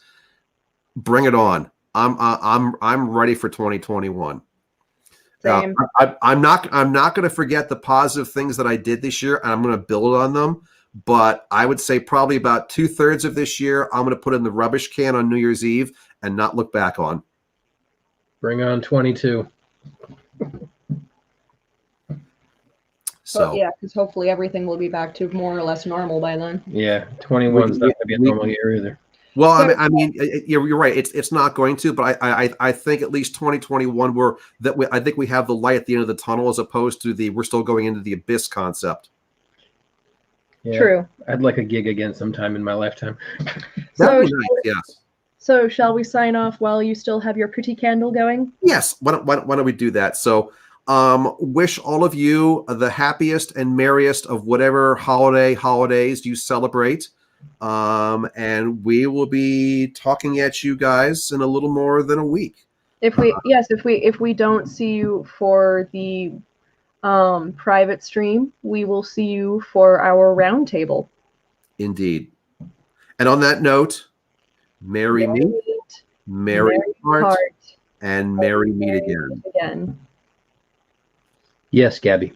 bring it on. I'm ready for 2021. Same. I'm not going to forget the positive things that I did this year, and I'm going to build on them. But I would say probably about 2/3 of this year, I'm going to put in the rubbish can on New Year's Eve and not look back on. Bring on 22. So yeah, because hopefully everything will be back to more or less normal by then. Yeah, 21 is not going to be a normal year either. Well, I mean, you're right. It's not going to, but I think at least 2021 I think we have the light at the end of the tunnel as opposed to we're still going into the abyss concept. Yeah, true. I'd like a gig again sometime in my lifetime. That'd be nice, yes. So shall we sign off while you still have your pretty candle going? Yes. Why don't we do that? So, wish all of you the happiest and merriest of whatever holidays you celebrate. And we will be talking at you guys in a little more than a week. If we don't see you for the private stream, we will see you for our roundtable. Indeed. And on that note, merry meet, merry heart, and merry meet again. Yes, Gabby.